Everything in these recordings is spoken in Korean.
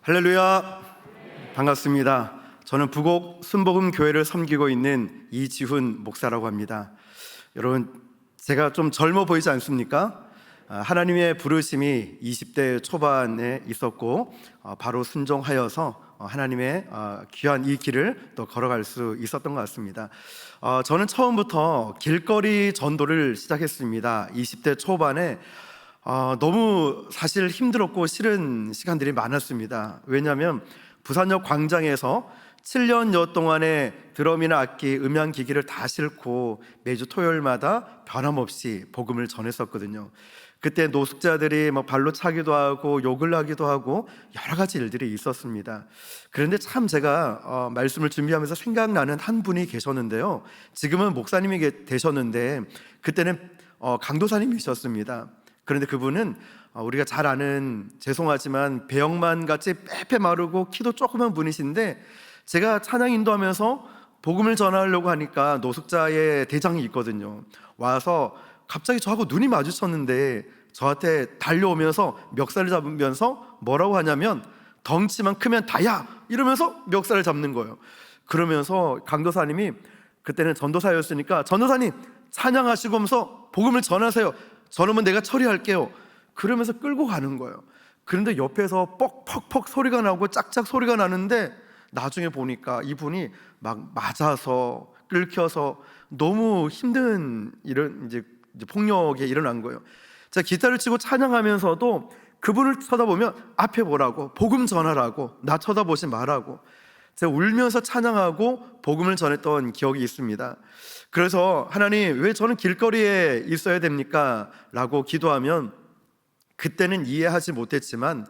할렐루야, 반갑습니다. 저는 부곡 순복음 교회를 섬기고 있는 이지훈 목사라고 합니다. 여러분, 제가 좀 젊어 보이지 않습니까? 하나님의 부르심이 20대 초반에 있었고 바로 순종하여서 하나님의 귀한 이 길을 또 걸어갈 수 있었던 것 같습니다. 저는 처음부터 길거리 전도를 시작했습니다. 20대 초반에 너무 사실 힘들었고 싫은 시간들이 많았습니다. 왜냐하면 부산역 광장에서 7년여 동안의 드럼이나 악기, 음향기기를 다 싣고 매주 토요일마다 변함없이 복음을 전했었거든요. 그때 노숙자들이 발로 차기도 하고 욕을 하기도 하고 여러 가지 일들이 있었습니다. 그런데 참 제가 말씀을 준비하면서 생각나는 한 분이 계셨는데요, 지금은 목사님이 되셨는데 그때는 강도사님이셨습니다. 그런데 그분은 우리가 잘 아는, 죄송하지만 배영만 같이 빼빼 마르고 키도 조그만 분이신데, 제가 찬양 인도하면서 복음을 전하려고 하니까 노숙자의 대장이 있거든요. 와서 갑자기 저하고 눈이 마주쳤는데 저한테 달려오면서 멱살을 잡으면서 뭐라고 하냐면, 덩치만 크면 다야! 이러면서 멱살을 잡는 거예요. 그러면서 강도사님이, 그때는 전도사였으니까, 전도사님 찬양하시면서 복음을 전하세요. 저놈은 내가 처리할게요. 그러면서 끌고 가는 거예요. 그런데 옆에서 뻑퍽퍽 소리가 나고 짝짝 소리가 나는데, 나중에 보니까 이분이 막 맞아서 끌켜서 너무 힘든 이런 이제 폭력에 일어난 거예요. 제가 기타를 치고 찬양하면서도 그분을 쳐다보면 앞에 보라고, 복음 전하라고, 나 쳐다보지 말라고, 제가 울면서 찬양하고 복음을 전했던 기억이 있습니다. 그래서 하나님, 왜 저는 길거리에 있어야 됩니까? 라고 기도하면, 그때는 이해하지 못했지만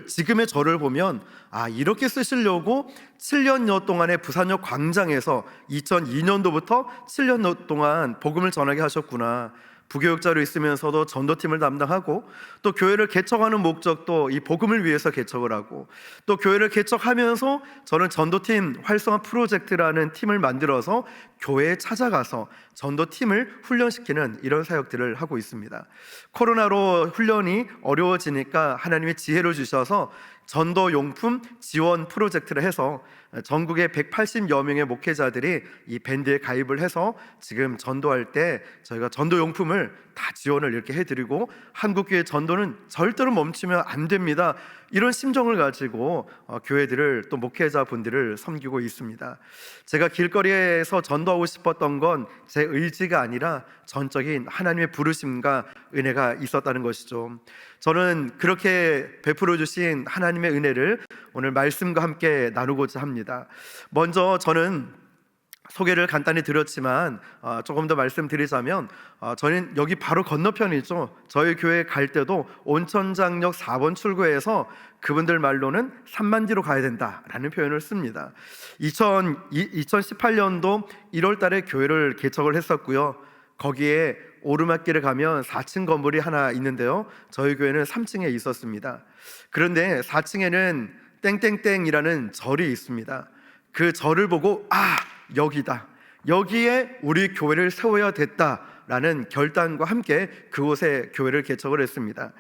지금의 저를 보면 이렇게 쓰시려고 7년여 동안의 부산역 광장에서 2002년도부터 7년 동안 복음을 전하게 하셨구나. 부교육자로 있으면서도 전도팀을 담당하고, 또 교회를 개척하는 목적도 이 복음을 위해서 개척을 하고, 또 교회를 개척하면서 저는 전도팀 활성화 프로젝트라는 팀을 만들어서 교회에 찾아가서 전도팀을 훈련시키는 이런 사역들을 하고 있습니다. 코로나로 훈련이 어려워지니까 하나님의 지혜를 주셔서 전도용품 지원 프로젝트를 해서 전국의 180여 명의 목회자들이 이 밴드에 가입을 해서 지금 전도할 때 저희가 전도용품을 다 지원을 이렇게 해드리고, 한국교회 전도는 절대로 멈추면 안 됩니다, 이런 심정을 가지고 교회들을, 또 목회자분들을 섬기고 있습니다. 제가 길거리에서 전도하고 싶었던 건 제 의지가 아니라 전적인 하나님의 부르심과 은혜가 있었다는 것이죠. 저는 그렇게 베풀어 주신 하나님의 은혜를 오늘 말씀과 함께 나누고자 합니다. 먼저 저는 소개를 간단히 드렸지만 조금 더 말씀드리자면, 저는 여기 바로 건너편이죠. 저희 교회 갈 때도 온천장역 4번 출구에서 그분들 말로는 3만디로 가야 된다라는 표현을 씁니다. 2018년도 1월 달에 교회를 개척을 했었고요. 거기에 오르막길을 가면 4층 건물이 하나 있는데요, 저희 교회는 3층에 있었습니다. 그런데 4층에는 땡땡땡이라는 절이 있습니다. 그 절을 보고 여기다, 여기에 우리 교회를 세워야 됐다라는 결단과 함께 그곳에 교회를 개척을 했습니다.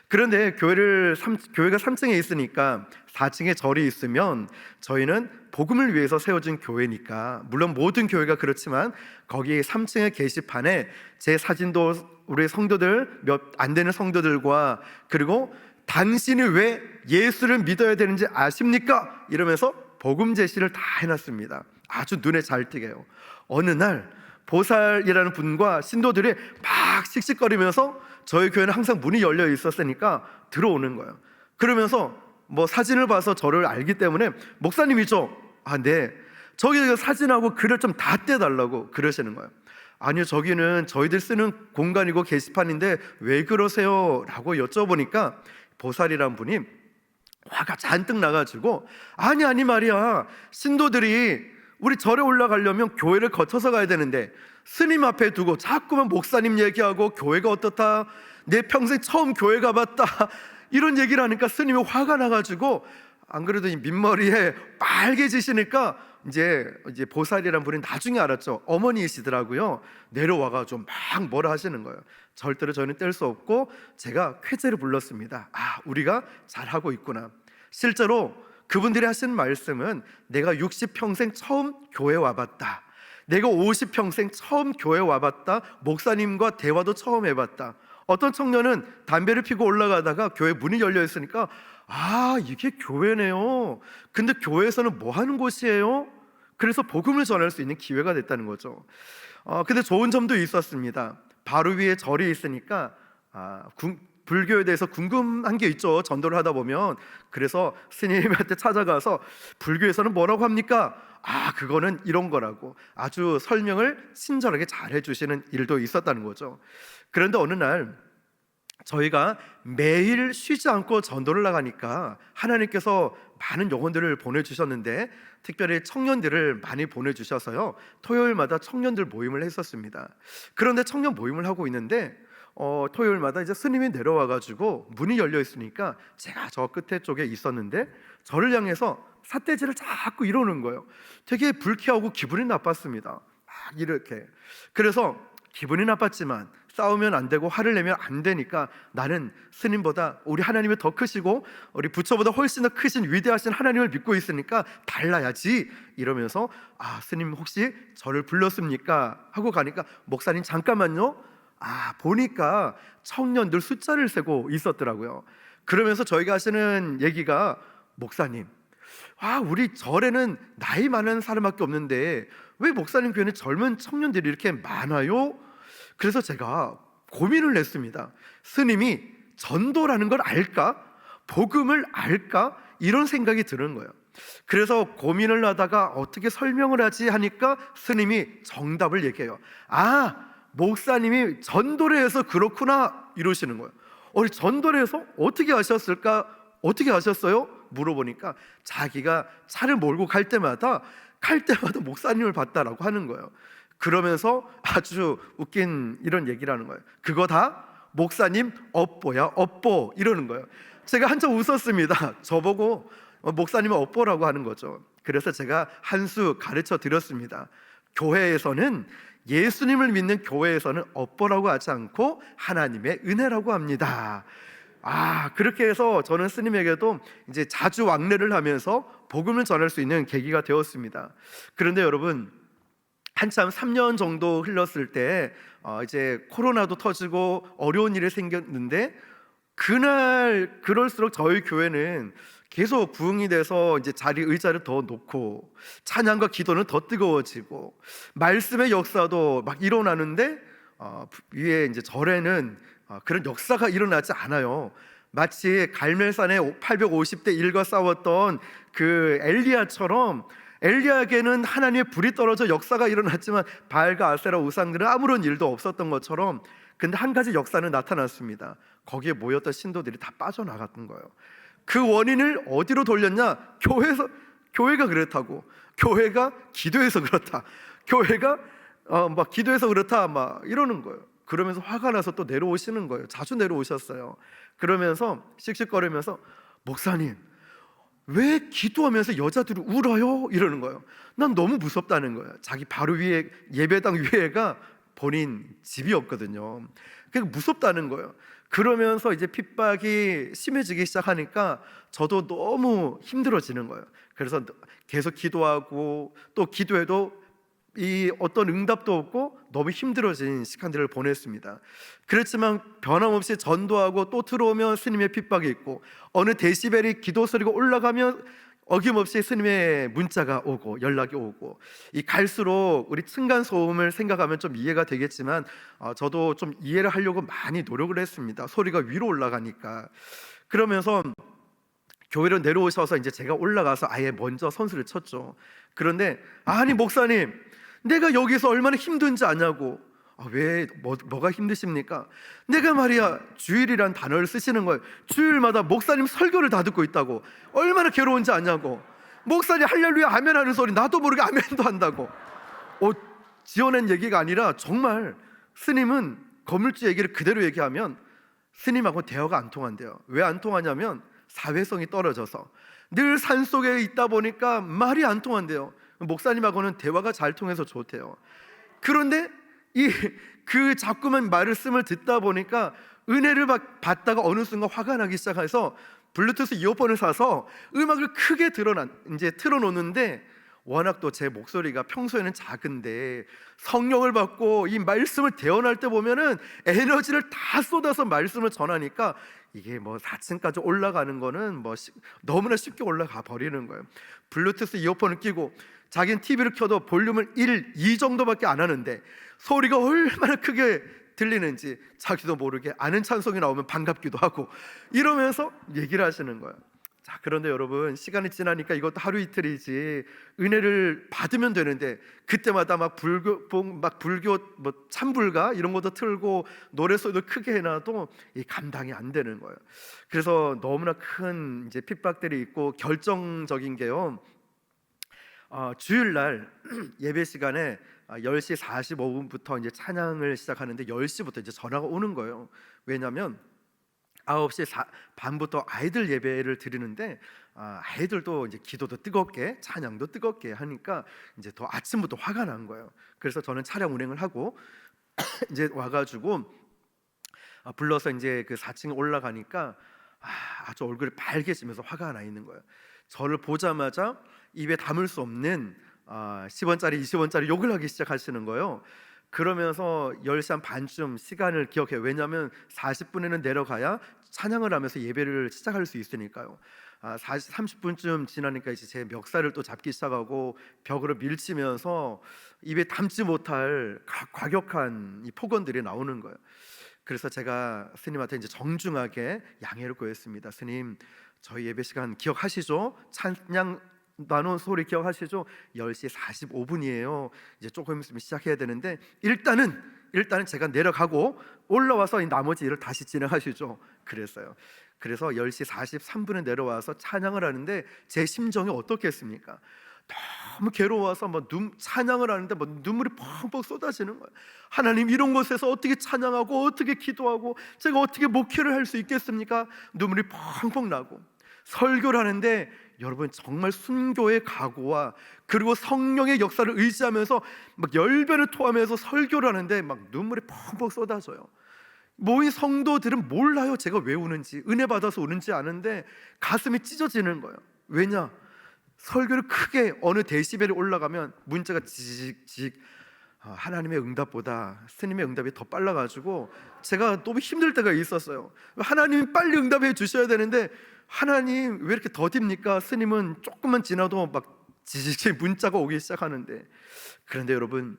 그런데 교회가 3층에 있으니까 4층에 절이 있으면 저희는 복음을 위해서 세워진 교회니까, 물론 모든 교회가 그렇지만 거기 3층의 게시판에 제 사진도, 우리 성도들 몇 안 되는 성도들과, 그리고 당신이 왜 예수를 믿어야 되는지 아십니까? 이러면서 복음 제시를 다 해놨습니다. 아주 눈에 잘 띄게요. 어느 날 보살이라는 분과 신도들이 막 씩씩거리면서, 저희 교회는 항상 문이 열려 있었으니까 들어오는 거예요. 그러면서 사진을 봐서 저를 알기 때문에, 목사님이죠? 네. 저기 사진하고 글을 좀 다 떼달라고 그러시는 거예요. 아니요, 저기는 저희들 쓰는 공간이고 게시판인데 왜 그러세요? 라고 여쭤보니까 보살이란 분이 화가 잔뜩 나가지고, 아니 말이야, 신도들이 우리 절에 올라가려면 교회를 거쳐서 가야 되는데 스님 앞에 두고 자꾸만 목사님 얘기하고 교회가 어떻다, 내 평생 처음 교회 가봤다, 이런 얘기를 하니까 스님이 화가 나가지고, 안 그래도 이 민머리에 빨개지시니까 이제 보살이란 분이 나중에 알았죠. 어머니이시더라고요. 내려와가지고 막 뭐라 하시는 거예요. 절대로 저는 뗄 수 없고 제가 쾌재를 불렀습니다. 우리가 잘하고 있구나. 실제로 그분들이 하신 말씀은 내가 60평생 처음 교회 와봤다, 내가 50평생 처음 교회 와봤다, 목사님과 대화도 처음 해봤다. 어떤 청년은 담배를 피고 올라가다가 교회 문이 열려 있으니까 이게 교회네요. 근데 교회에서는 뭐 하는 곳이에요? 그래서 복음을 전할 수 있는 기회가 됐다는 거죠. 근데 좋은 점도 있었습니다. 바로 위에 절이 있으니까 불교에 대해서 궁금한 게 있죠. 전도를 하다 보면. 그래서 스님한테 찾아가서 불교에서는 뭐라고 합니까? 그거는 이런 거라고 아주 설명을 친절하게 잘 해주시는 일도 있었다는 거죠. 그런데 어느 날 저희가 매일 쉬지 않고 전도를 나가니까 하나님께서 많은 영혼들을 보내주셨는데, 특별히 청년들을 많이 보내주셔서요, 토요일마다 청년들 모임을 했었습니다. 그런데 청년 모임을 하고 있는데 토요일마다 이제 스님이 내려와가지고 문이 열려 있으니까 제가 저 끝에 쪽에 있었는데 저를 향해서 삿대질을 자꾸 이러는 거예요. 되게 불쾌하고 기분이 나빴습니다. 막 이렇게. 그래서 기분이 나빴지만 싸우면 안 되고 화를 내면 안 되니까 나는 스님보다 우리 하나님이 더 크시고 우리 부처보다 훨씬 더 크신 위대하신 하나님을 믿고 있으니까 달라야지 이러면서 스님 혹시 저를 불렀습니까? 하고 가니까 목사님 잠깐만요. 보니까 청년들 숫자를 세고 있었더라고요. 그러면서 저희가 하시는 얘기가, 목사님, 우리 절에는 나이 많은 사람밖에 없는데 왜 목사님 교회는 젊은 청년들이 이렇게 많아요? 그래서 제가 고민을 했습니다. 스님이 전도라는 걸 알까? 복음을 알까? 이런 생각이 드는 거예요. 그래서 고민을 하다가 어떻게 설명을 하지 하니까 스님이 정답을 얘기해요. 목사님이 전도를 해서 그렇구나 이러시는 거예요. 전도를 해서 어떻게 하셨을까? 어떻게 하셨어요? 물어보니까 자기가 차를 몰고 갈 때마다 목사님을 봤다라고 하는 거예요. 그러면서 아주 웃긴 이런 얘기를 하는 거예요. 그거 다 목사님 업보야, 업보 이러는 거예요. 제가 한참 웃었습니다. 저보고 목사님은 업보라고 하는 거죠. 그래서 제가 한 수 가르쳐 드렸습니다. 교회에서는, 예수님을 믿는 교회에서는 업보라고 하지 않고 하나님의 은혜라고 합니다. 그렇게 해서 저는 스님에게도 이제 자주 왕래를 하면서 복음을 전할 수 있는 계기가 되었습니다. 그런데 여러분, 한참 3년 정도 흘렀을 때 이제 코로나도 터지고 어려운 일이 생겼는데, 그럴수록 저희 교회는 계속 부흥이 돼서 이제 의자를 더 놓고 찬양과 기도는 더 뜨거워지고 말씀의 역사도 막 일어나는데 위에 이제 절에는 그런 역사가 일어나지 않아요. 마치 갈멜산에 850대 1과 싸웠던 그 엘리야처럼, 엘리야에게는 하나님의 불이 떨어져 역사가 일어났지만 바알과 아세라 우상들은 아무런 일도 없었던 것처럼, 근데 한 가지 역사는 나타났습니다. 거기에 모였던 신도들이 다 빠져나갔던 거예요. 그 원인을 어디로 돌렸냐? 교회가 그렇다고, 교회가 기도해서 그렇다, 교회가 막 기도해서 그렇다 막 이러는 거예요. 그러면서 화가 나서 또 내려오시는 거예요. 자주 내려오셨어요. 그러면서 씩씩거리면서, 목사님 왜 기도하면서 여자들이 울어요? 이러는 거예요. 난 너무 무섭다는 거예요. 자기 바로 위에, 예배당 위에가 본인 집이었거든요. 그러니까 무섭다는 거예요. 그러면서 이제 핍박이 심해지기 시작하니까 저도 너무 힘들어지는 거예요. 그래서 계속 기도하고 또 기도해도 이 어떤 응답도 없고 너무 힘들어진 시간들을 보냈습니다. 그렇지만 변함없이 전도하고 또 들어오면 스님의 핍박이 있고, 어느 데시벨이 기도 소리가 올라가면 어김없이 스님의 문자가 오고 연락이 오고, 이 갈수록 우리 층간소음을 생각하면 좀 이해가 되겠지만 저도 좀 이해를 하려고 많이 노력을 했습니다. 소리가 위로 올라가니까. 그러면서 교회로 내려오셔서 이제 제가 올라가서 아예 먼저 선수를 쳤죠. 그런데 아니 목사님, 내가 여기서 얼마나 힘든지 아냐고. 왜 뭐가 힘드십니까? 내가 말이야 주일이란 단어를 쓰시는 거예요. 주일마다 목사님 설교를 다 듣고 있다고. 얼마나 괴로운지 아냐고. 목사님 할렐루야 아멘 하는 소리 나도 모르게 아멘도 한다고. 지어낸 얘기가 아니라 정말 스님은 건물주 얘기를 그대로 얘기하면 스님하고 대화가 안 통한대요. 왜 안 통하냐면 사회성이 떨어져서 늘 산속에 있다 보니까 말이 안 통한대요. 목사님하고는 대화가 잘 통해서 좋대요. 그런데 그 자꾸만 말씀을 듣다 보니까 은혜를 받다가 어느 순간 화가 나기 시작해서 블루투스 이어폰을 사서 음악을 크게 틀어놓는데, 워낙 또 제 목소리가 평소에는 작은데 성령을 받고 이 말씀을 대언할 때 보면은 에너지를 다 쏟아서 말씀을 전하니까 이게 뭐 4층까지 올라가는 거는 뭐 너무나 쉽게 올라가 버리는 거예요. 블루투스 이어폰을 끼고 자기는 TV를 켜도 볼륨을 1, 2 정도밖에 안 하는데 소리가 얼마나 크게 들리는지 자기도 모르게 아는 찬송이 나오면 반갑기도 하고 이러면서 얘기를 하시는 거예요. 자, 그런데 여러분, 시간이 지나니까 이것도 하루 이틀이지 은혜를 받으면 되는데 그때마다 막 불교 뭐 찬불가 이런 것도 틀고 노래소리도 크게 해놔도 이 감당이 안 되는 거예요. 그래서 너무나 큰 이제 핍박들이 있고, 결정적인 게요, 주일날 예배 시간에 10시 45분부터 이제 찬양을 시작하는데 10시부터 이제 전화가 오는 거예요. 왜냐하면 9시 반부터 아이들 예배를 드리는데 아이들도 이제 기도도 뜨겁게 찬양도 뜨겁게 하니까 이제 더 아침부터 화가 난 거예요. 그래서 저는 차량 운행을 하고 이제 와가지고 불러서 이제 그 4층에 올라가니까 아주 얼굴이 빨개지면서 화가 나 있는 거예요. 저를 보자마자 입에 담을 수 없는 10원짜리 20원짜리 욕을 하기 시작하시는 거예요. 그러면서 10시 한 반쯤 시간을 기억해요. 왜냐하면 40분에는 내려가야 찬양을 하면서 예배를 시작할 수 있으니까요. 30분쯤 지나니까 이제 제 멱살을 또 잡기 시작하고 벽으로 밀치면서 입에 담지 못할 과격한 이 폭언들이 나오는 거예요. 그래서 제가 스님한테 이제 정중하게 양해를 구했습니다. 스님, 저희 예배 시간 기억하시죠? 찬양 나눈 소리 기억하시죠? 10시 45분이에요. 이제 조금 있으면 시작해야 되는데 일단은 제가 내려가고 올라와서 이 나머지 일을 다시 진행하시죠. 그랬어요. 그래서 10시 43분에 내려와서 찬양을 하는데 제 심정이 어떻겠습니까? 너무 괴로워서 찬양을 하는데 눈물이 펑펑 쏟아지는 거예요. 하나님, 이런 곳에서 어떻게 찬양하고 어떻게 기도하고 제가 어떻게 목회를 할 수 있겠습니까? 눈물이 펑펑 나고 설교를 하는데 여러분, 정말 순교의 각오와 그리고 성령의 역사를 의지하면서 막 열변을 토하면서 설교를 하는데 막 눈물이 펑펑 쏟아져요. 모인 성도들은 몰라요, 제가 왜 우는지. 은혜 받아서 우는지 아는데 가슴이 찢어지는 거예요. 왜냐? 설교를 크게 어느 데시벨이 올라가면 문자가 지직지직, 하나님의 응답보다 스님의 응답이 더 빨라가지고 제가 너무 힘들 때가 있었어요. 하나님이 빨리 응답해 주셔야 되는데 하나님 왜 이렇게 더딥니까? 스님은 조금만 지나도 막 지직지직 문자가 오기 시작하는데. 그런데 여러분,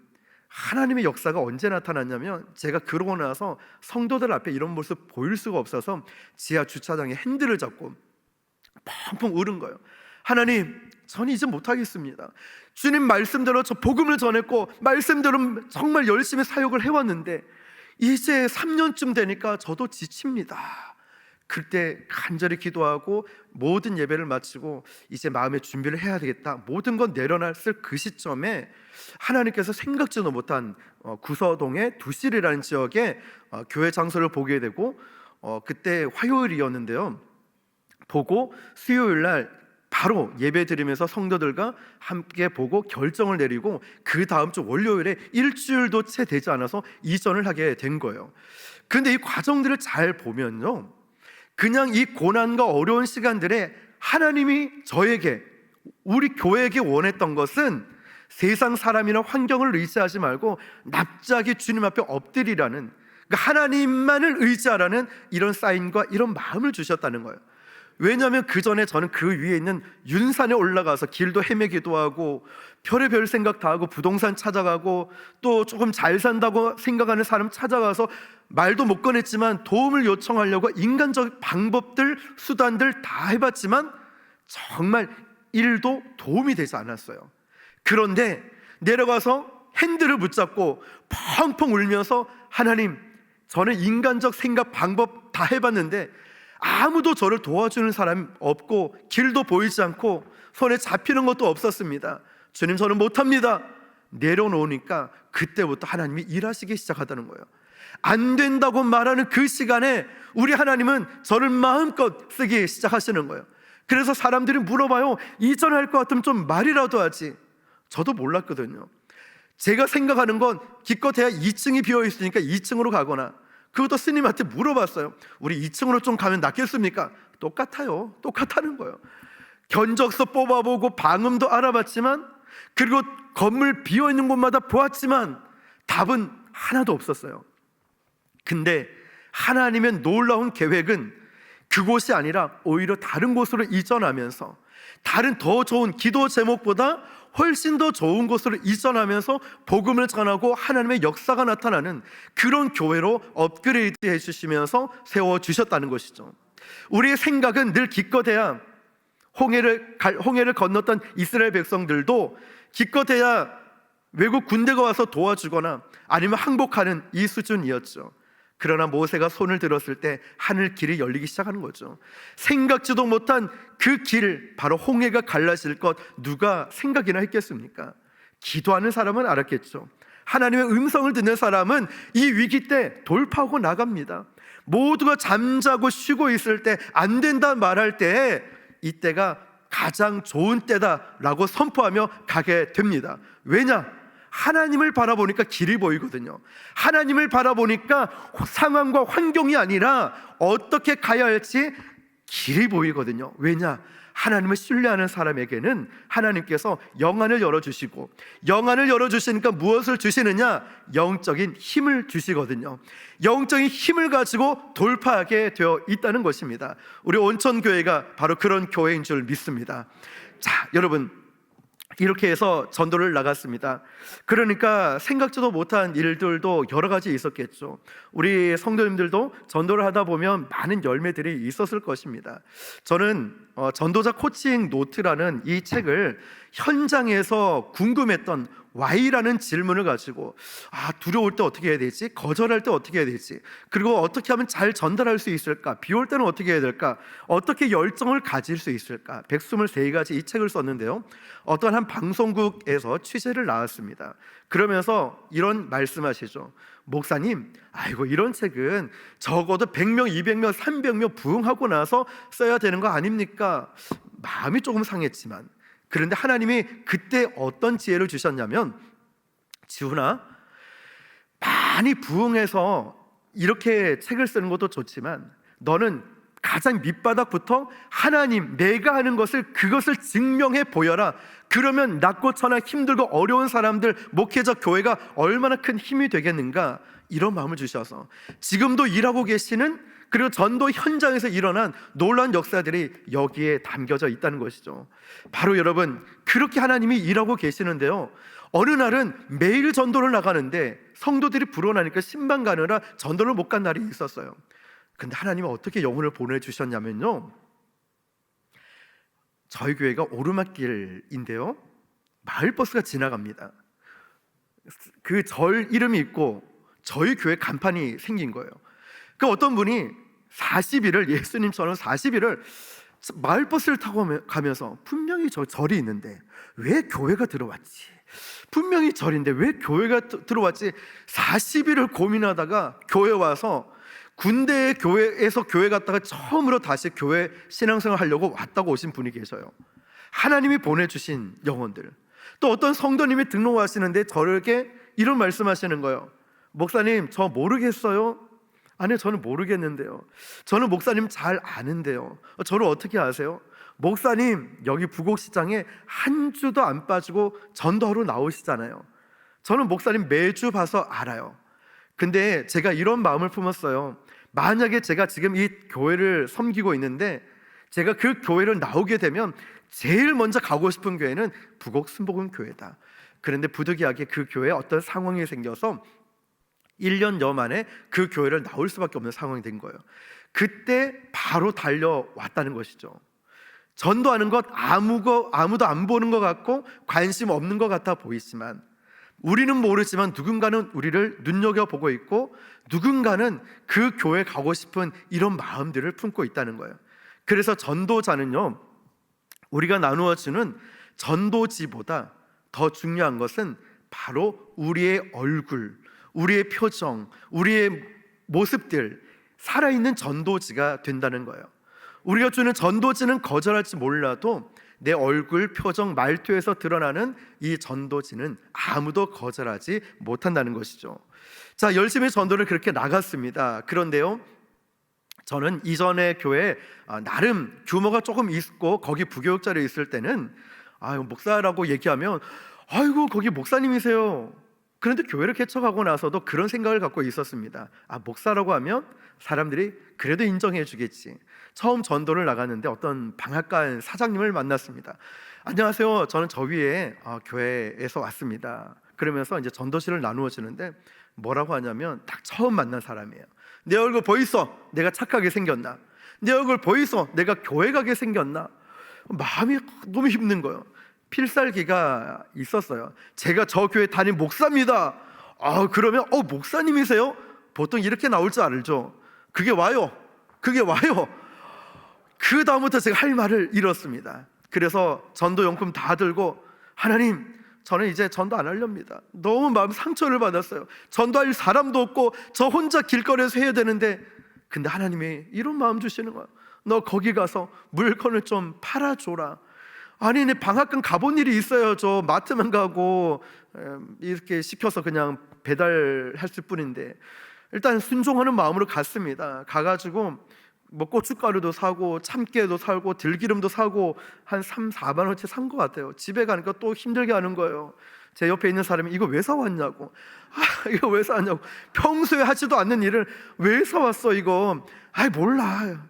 하나님의 역사가 언제 나타났냐면 제가 그러고 나서 성도들 앞에 이런 모습 보일 수가 없어서 지하 주차장에 핸들을 잡고 펑펑 울은 거예요. 하나님, 저는 이제 못하겠습니다. 주님 말씀대로 저 복음을 전했고 말씀대로 정말 열심히 사역을 해왔는데 이제 3년쯤 되니까 저도 지칩니다. 그때 간절히 기도하고 모든 예배를 마치고 이제 마음의 준비를 해야 되겠다, 모든 건 내려놨을 그 시점에 하나님께서 생각지도 못한 구서동의 두실이라는 지역에 교회 장소를 보게 되고, 그때 화요일이었는데요, 보고 수요일날 바로 예배 드리면서 성도들과 함께 보고 결정을 내리고 그 다음 주 월요일에 일주일도 채 되지 않아서 이전을 하게 된 거예요. 근데 이 과정들을 잘 보면요, 그냥 이 고난과 어려운 시간들에 하나님이 저에게, 우리 교회에게 원했던 것은 세상 사람이나 환경을 의지하지 말고 납작이 주님 앞에 엎드리라는, 그러니까 하나님만을 의지하라는 이런 사인과 이런 마음을 주셨다는 거예요. 왜냐하면 그 전에 저는 그 위에 있는 윤산에 올라가서 길도 헤매기도 하고 별의별 생각 다 하고 부동산 찾아가고 또 조금 잘 산다고 생각하는 사람 찾아가서 말도 못 꺼냈지만 도움을 요청하려고 인간적 방법들, 수단들 다 해봤지만 정말 1도 도움이 되지 않았어요. 그런데 내려가서 핸들을 붙잡고 펑펑 울면서 하나님, 저는 인간적 생각, 방법 다 해봤는데 아무도 저를 도와주는 사람이 없고 길도 보이지 않고 손에 잡히는 것도 없었습니다. 주님, 저는 못합니다. 내려놓으니까 그때부터 하나님이 일하시기 시작하다는 거예요. 안 된다고 말하는 그 시간에 우리 하나님은 저를 마음껏 쓰기 시작하시는 거예요. 그래서 사람들이 물어봐요. 이전할 것 같으면 좀 말이라도 하지. 저도 몰랐거든요. 제가 생각하는 건 기껏해야 2층이 비어있으니까 2층으로 가거나, 그것도 스님한테 물어봤어요. 우리 2층으로 좀 가면 낫겠습니까? 똑같아요. 똑같다는 거예요. 견적서 뽑아보고 방음도 알아봤지만, 그리고 건물 비어있는 곳마다 보았지만 답은 하나도 없었어요. 근데 하나님의 놀라운 계획은 그곳이 아니라 오히려 다른 곳으로 이전하면서, 다른 더 좋은 기도 제목보다 훨씬 더 좋은 곳으로 이전하면서 복음을 전하고 하나님의 역사가 나타나는 그런 교회로 업그레이드 해주시면서 세워주셨다는 것이죠. 우리의 생각은 늘 기껏해야 홍해를 건넜던 이스라엘 백성들도 기껏해야 외국 군대가 와서 도와주거나 아니면 항복하는 이 수준이었죠. 그러나 모세가 손을 들었을 때 하늘 길이 열리기 시작하는 거죠. 생각지도 못한 그 길, 바로 홍해가 갈라질 것 누가 생각이나 했겠습니까? 기도하는 사람은 알았겠죠. 하나님의 음성을 듣는 사람은 이 위기 때 돌파하고 나갑니다. 모두가 잠자고 쉬고 있을 때, 안 된다 말할 때, 이때가 가장 좋은 때다라고 선포하며 가게 됩니다. 왜냐? 하나님을 바라보니까 길이 보이거든요. 하나님을 바라보니까 상황과 환경이 아니라 어떻게 가야 할지 길이 보이거든요. 왜냐? 하나님을 신뢰하는 사람에게는 하나님께서 영안을 열어주시고, 영안을 열어주시니까 무엇을 주시느냐? 영적인 힘을 주시거든요. 영적인 힘을 가지고 돌파하게 되어 있다는 것입니다. 우리 온천교회가 바로 그런 교회인 줄 믿습니다. 자, 여러분, 이렇게 해서 전도를 나갔습니다. 그러니까 생각지도 못한 일들도 여러 가지 있었겠죠. 우리 성도님들도 전도를 하다 보면 많은 열매들이 있었을 것입니다. 저는 전도자 코칭 노트라는 이 책을 현장에서 궁금했던 Y라는 질문을 가지고, 두려울 때 어떻게 해야 되지? 거절할 때 어떻게 해야 되지? 그리고 어떻게 하면 잘 전달할 수 있을까? 비 올 때는 어떻게 해야 될까? 어떻게 열정을 가질 수 있을까? 123가지 이 책을 썼는데요, 어떤 한 방송국에서 취재를 나왔습니다. 그러면서 이런 말씀하시죠. 목사님, 아이고 이런 책은 적어도 100명, 200명, 300명 부흥하고 나서 써야 되는 거 아닙니까? 마음이 조금 상했지만, 그런데 하나님이 그때 어떤 지혜를 주셨냐면, 지훈아, 많이 부흥해서 이렇게 책을 쓰는 것도 좋지만 너는 가장 밑바닥부터 하나님, 내가 하는 그것을 증명해 보여라. 그러면 낮고 천하 힘들고 어려운 사람들, 목회자, 교회가 얼마나 큰 힘이 되겠는가, 이런 마음을 주셔서 지금도 일하고 계시는, 그리고 전도 현장에서 일어난 놀라운 역사들이 여기에 담겨져 있다는 것이죠. 바로 여러분, 그렇게 하나님이 일하고 계시는데요, 어느 날은 매일 전도를 나가는데 성도들이 불어나니까 신방 가느라 전도를 못 간 날이 있었어요. 근데 하나님은 어떻게 영혼을 보내주셨냐면요, 저희 교회가 오르막길인데요, 마을버스가 지나갑니다. 그 절 이름이 있고 저희 교회 간판이 생긴 거예요. 그 어떤 분이 40일을, 예수님처럼 40일을 마을버스를 타고 가면서, 분명히 저 절이 있는데 왜 교회가 들어왔지? 분명히 절인데 왜 교회가 들어왔지? 40일을 고민하다가 교회 와서, 군대 교회에서 교회 갔다가 처음으로 다시 교회 신앙생활 하려고 왔다고 오신 분이 계셔요. 하나님이 보내주신 영혼들. 또 어떤 성도님이 등록하시는데 저에게 이런 말씀하시는 거예요. 목사님, 저 모르겠어요. 아니, 저는 모르겠는데요. 저는 목사님 잘 아는데요. 저를 어떻게 아세요? 목사님, 여기 부곡시장에 한 주도 안 빠지고 전도하러 나오시잖아요. 저는 목사님 매주 봐서 알아요. 근데 제가 이런 마음을 품었어요. 만약에 제가 지금 이 교회를 섬기고 있는데 제가 그 교회를 나오게 되면 제일 먼저 가고 싶은 교회는 부곡 순복음 교회다. 그런데 부득이하게 그 교회에 어떤 상황이 생겨서 1년여 만에 그 교회를 나올 수밖에 없는 상황이 된 거예요. 그때 바로 달려왔다는 것이죠. 전도하는 것 아무도 안 보는 것 같고 관심 없는 것 같아 보이지만, 우리는 모르지만 누군가는 우리를 눈여겨보고 있고, 누군가는 그 교회 가고 싶은 이런 마음들을 품고 있다는 거예요. 그래서 전도자는요, 우리가 나누어주는 전도지보다 더 중요한 것은 바로 우리의 얼굴, 우리의 표정, 우리의 모습들, 살아있는 전도지가 된다는 거예요. 우리가 주는 전도지는 거절할지 몰라도 내 얼굴, 표정, 말투에서 드러나는 이 전도지는 아무도 거절하지 못한다는 것이죠. 자, 열심히 전도를 그렇게 나갔습니다. 그런데요, 저는 이전에 교회 나름 규모가 조금 있고 거기 부교육자로 있을 때는 목사라고 얘기하면 아이고 거기 목사님이세요. 그런데 교회를 개척하고 나서도 그런 생각을 갖고 있었습니다. 목사라고 하면 사람들이 그래도 인정해 주겠지. 처음 전도를 나갔는데 어떤 방앗간 사장님을 만났습니다. 안녕하세요, 저는 저 위에 교회에서 왔습니다. 그러면서 이제 전도실을 나누어 주는데 뭐라고 하냐면 딱 처음 만난 사람이에요. 내 얼굴 보이소? 내가 착하게 생겼나? 내 얼굴 보이소? 내가 교회 가게 생겼나? 마음이 너무 힘든 거예요. 필살기가 있었어요. 제가 저 교회 담임 목사입니다. 그러면 목사님이세요? 보통 이렇게 나올 줄 알죠. 그게 와요. 그 다음부터 제가 할 말을 잃었습니다. 그래서 전도용품 다 들고 하나님, 저는 이제 전도 안 하렵니다. 너무 마음 상처를 받았어요. 전도할 사람도 없고 저 혼자 길거리에서 해야 되는데, 근데 하나님이 이런 마음 주시는 거야. 너 거기 가서 물건을 좀 팔아줘라. 아니, 내 방앗간 가본 일이 있어요. 저 마트만 가고 이렇게 시켜서 그냥 배달했을 뿐인데, 일단 순종하는 마음으로 갔습니다. 가가지고 뭐 고춧가루도 사고 참깨도 사고 들기름도 사고 한 3, 4만 원치 산 것 같아요. 집에 가니까 또 힘들게 하는 거예요. 제 옆에 있는 사람이 이거 왜 사왔냐고. 이거 왜 사왔냐고. 평소에 하지도 않는 일을 왜 사왔어 이거. 몰라.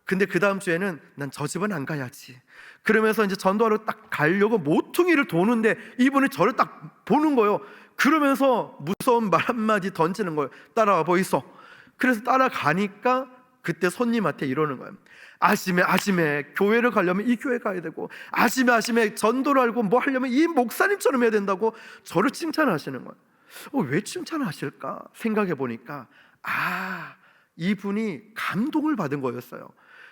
근데 그 다음 주에는 난 저 집은 안 가야지. 그러면서 이제 전도하러 딱 가려고 모퉁이를 도는데 이분이 저를 딱 보는 거예요. 그러면서 무서운 말 한마디 던지는 거예요. 따라와 보이소. 그래서 따라가니까 그때 손님한테 이러는 거예요. 아심에 교회를 가려면 이 교회 가야 되고, 아심에 전도를 알고 뭐 하려면 이 목사님처럼 해야 된다고 저를 칭찬하시는 거예요. 왜 칭찬하실까 생각해 보니까 이분이 감동을 받은 거였어요.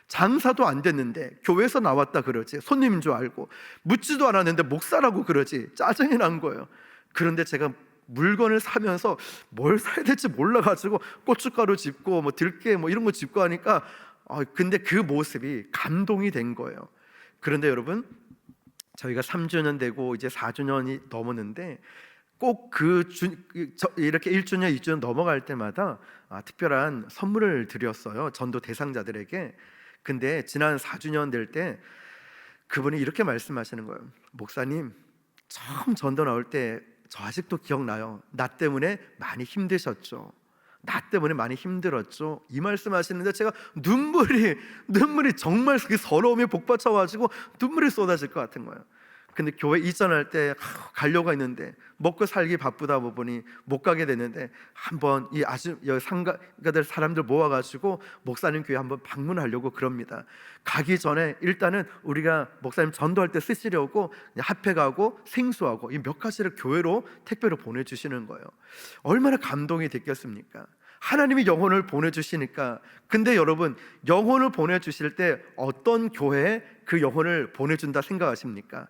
장사도 안 됐는데 교회에서 나왔다 그러지, 손님인 줄 알고 묻지도 않았는데 목사라고 그러지, 짜증이 난 거예요. 그런데 제가 물건을 사면서 뭘 사야 될지 몰라가지고 고춧가루 짚고 뭐 들깨 뭐 이런 거 짚고 하니까 근데 그 모습이 감동이 된 거예요. 그런데 여러분, 저희가 3주년 되고 이제 4주년이 넘었는데 꼭 이렇게 1주년, 2주년 넘어갈 때마다 특별한 선물을 드렸어요, 전도 대상자들에게. 근데 지난 4주년 될 때 그분이 이렇게 말씀하시는 거예요. 목사님, 처음 전도 나올 때 저 아직도 기억나요. 나 때문에 많이 힘드셨죠. 나 때문에 많이 힘들었죠. 이 말씀하시는데 제가 눈물이 정말 그 서러움이 복받쳐가지고 눈물이 쏟아질 것 같은 거예요. 근데 교회 이전할 때 가려고 했는데 먹고 살기 바쁘다 보니 못 가게 됐는데 한번 이 상가들 사람들 모아가지고 목사님 교회 한번 방문하려고 그럽니다. 가기 전에 일단은 우리가 목사님 전도할 때 쓰시려고 핫팩하고 생수하고 이 몇 가지를 교회로 택배로 보내주시는 거예요. 얼마나 감동이 됐겠습니까? 하나님이 영혼을 보내주시니까. 근데 여러분, 영혼을 보내주실 때 어떤 교회에 그 영혼을 보내준다 생각하십니까?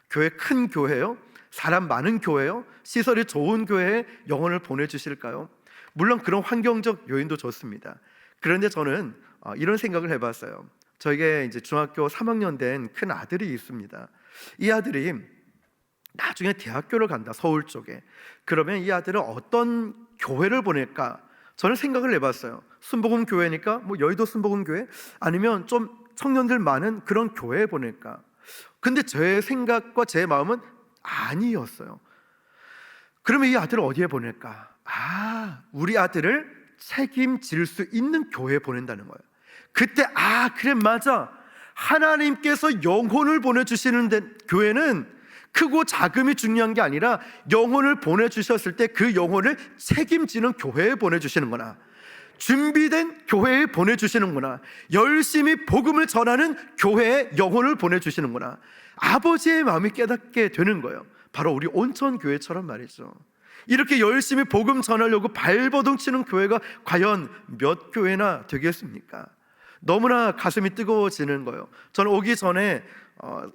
교회 큰 교회요? 사람 많은 교회요? 시설이 좋은 교회에 영혼을 보내주실까요? 물론 그런 환경적 요인도 좋습니다. 그런데 저는 이런 생각을 해봤어요. 저에게 이제 중학교 3학년 된 큰 아들이 있습니다. 이 아들이 나중에 대학교를 간다, 서울 쪽에. 그러면 이 아들은 어떤 교회를 보낼까? 저는 생각을 해봤어요. 순복음 교회니까 뭐 여의도 순복음 교회, 아니면 좀 청년들 많은 그런 교회에 보낼까? 근데 제 생각과 제 마음은 아니었어요. 그러면 이 아들을 어디에 보낼까? 우리 아들을 책임질 수 있는 교회에 보낸다는 거예요. 그때 그래, 맞아. 하나님께서 영혼을 보내주시는 교회는 크고 작음이 중요한 게 아니라 영혼을 보내주셨을 때 그 영혼을 책임지는 교회에 보내주시는구나, 준비된 교회에 보내주시는구나, 열심히 복음을 전하는 교회에 영혼을 보내주시는구나. 아버지의 마음이 깨닫게 되는 거예요. 바로 우리 온천교회처럼 말이죠. 이렇게 열심히 복음 전하려고 발버둥 치는 교회가 과연 몇 교회나 되겠습니까? 너무나 가슴이 뜨거워지는 거예요. 저는 오기 전에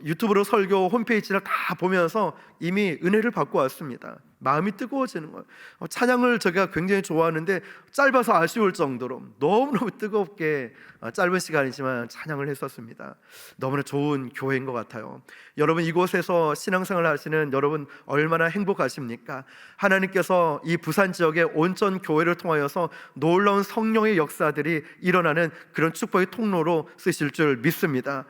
유튜브로 설교 홈페이지를 다 보면서 이미 은혜를 받고 왔습니다. 마음이 뜨거워지는 거예요. 찬양을 제가 굉장히 좋아하는데 짧아서 아쉬울 정도로 너무너무 뜨겁게 짧은 시간이지만 찬양을 했었습니다. 너무나 좋은 교회인 것 같아요. 여러분, 이곳에서 신앙생활 하시는 여러분 얼마나 행복하십니까? 하나님께서 이 부산 지역의 온천 교회를 통하여서 놀라운 성령의 역사들이 일어나는 그런 축복의 통로로 쓰실 줄 믿습니다.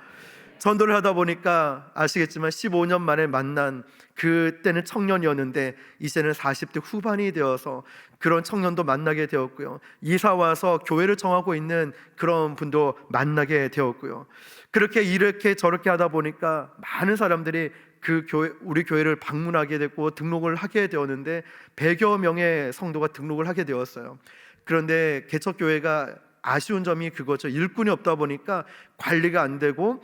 전도를 하다 보니까 아시겠지만 15년 만에 만난, 그때는 청년이었는데 이제는 40대 후반이 되어서 그런 청년도 만나게 되었고요, 이사 와서 교회를 정하고 있는 그런 분도 만나게 되었고요. 그렇게 이렇게 저렇게 하다 보니까 많은 사람들이 그 교회, 우리 교회를 방문하게 됐고 등록을 하게 되었는데 100여 명의 성도가 등록을 하게 되었어요. 그런데 개척교회가 아쉬운 점이 그거죠. 일꾼이 없다 보니까 관리가 안 되고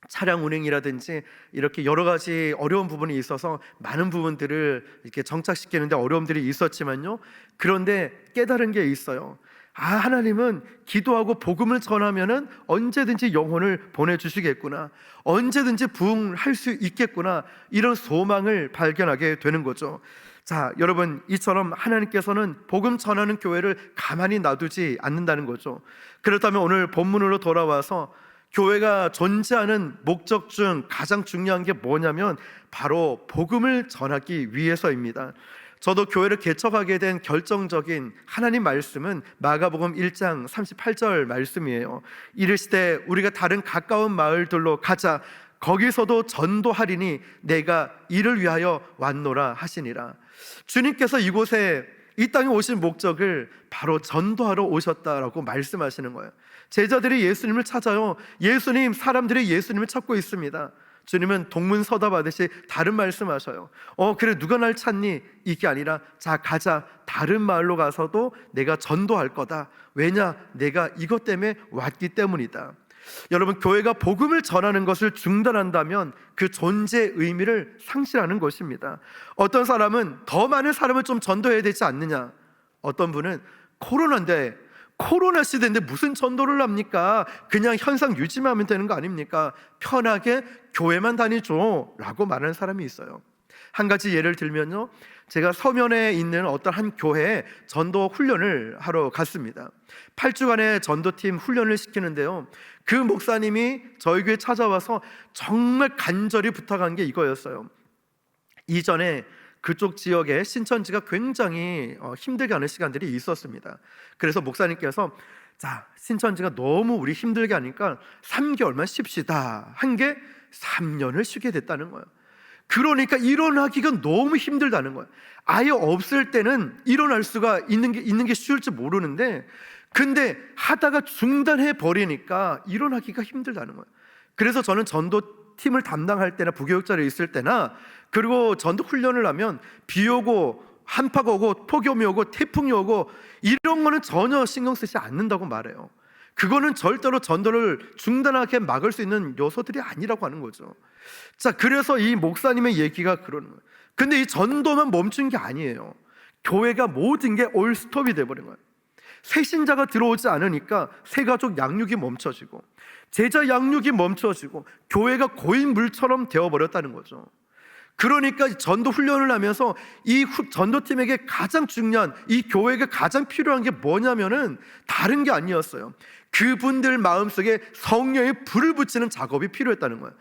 차량 운행이라든지 이렇게 여러 가지 어려운 부분이 있어서 많은 부분들을 이렇게 정착시키는데 어려움들이 있었지만요, 그런데 깨달은 게 있어요. 하나님은 기도하고 복음을 전하면은 언제든지 영혼을 보내주시겠구나, 언제든지 부흥할 수 있겠구나, 이런 소망을 발견하게 되는 거죠. 자, 여러분, 이처럼 하나님께서는 복음 전하는 교회를 가만히 놔두지 않는다는 거죠. 그렇다면 오늘 본문으로 돌아와서 교회가 존재하는 목적 중 가장 중요한 게 뭐냐면 바로 복음을 전하기 위해서입니다. 저도 교회를 개척하게 된 결정적인 하나님 말씀은 마가복음 1장 38절 말씀이에요. 이르시되 우리가 다른 가까운 마을들로 가자, 거기서도 전도하리니 내가 이를 위하여 왔노라 하시니라. 주님께서 이곳에, 이 땅에 오신 목적을 바로 전도하러 오셨다라고 말씀하시는 거예요. 제자들이 예수님을 찾아요. 예수님, 사람들이 예수님을 찾고 있습니다. 주님은 동문서답하듯이 다른 말씀하셔요. 그래, 누가 날 찾니? 이게 아니라 자, 가자, 다른 마을로 가서도 내가 전도할 거다. 왜냐? 내가 이것 때문에 왔기 때문이다. 여러분, 교회가 복음을 전하는 것을 중단한다면 그 존재의 의미를 상실하는 것입니다. 어떤 사람은 더 많은 사람을 좀 전도해야 되지 않느냐, 어떤 분은 코로나인데, 코로나 시대인데 무슨 전도를 합니까? 그냥 현상 유지만 하면 되는 거 아닙니까? 편하게 교회만 다니죠 라고 말하는 사람이 있어요. 한 가지 예를 들면요, 제가 서면에 있는 어떤 한 교회에 전도 훈련을 하러 갔습니다. 8주간의 전도팀 훈련을 시키는데요, 그 목사님이 저희 교회에 찾아와서 정말 간절히 부탁한 게 이거였어요. 이전에 그쪽 지역에 신천지가 굉장히 힘들게 하는 시간들이 있었습니다. 그래서 목사님께서 자, 신천지가 너무 우리 힘들게 하니까 3개월만 쉽시다 한 게 3년을 쉬게 됐다는 거예요. 그러니까 일어나기가 너무 힘들다는 거예요. 아예 없을 때는 일어날 수가 있는 게 쉬울지 모르는데, 근데 하다가 중단해 버리니까 일어나기가 힘들다는 거예요. 그래서 저는 전도팀을 담당할 때나 부교육자로 있을 때나, 그리고 전도 훈련을 하면 비 오고 한파가 오고 폭염이 오고 태풍이 오고 이런 거는 전혀 신경 쓰지 않는다고 말해요. 그거는 절대로 전도를 중단하게 막을 수 있는 요소들이 아니라고 하는 거죠. 자, 그래서 이 목사님의 얘기가 그러는 거예요. 근데 이 전도만 멈춘 게 아니에요. 교회가 모든 게 올 스톱이 돼버린 거예요. 새 신자가 들어오지 않으니까 새 가족 양육이 멈춰지고 제자 양육이 멈춰지고 교회가 고인물처럼 되어버렸다는 거죠. 그러니까 전도 훈련을 하면서 이 전도팀에게 가장 중요한, 이 교회가 가장 필요한 게 뭐냐면은 다른 게 아니었어요. 그분들 마음속에 성령의 불을 붙이는 작업이 필요했다는 거예요.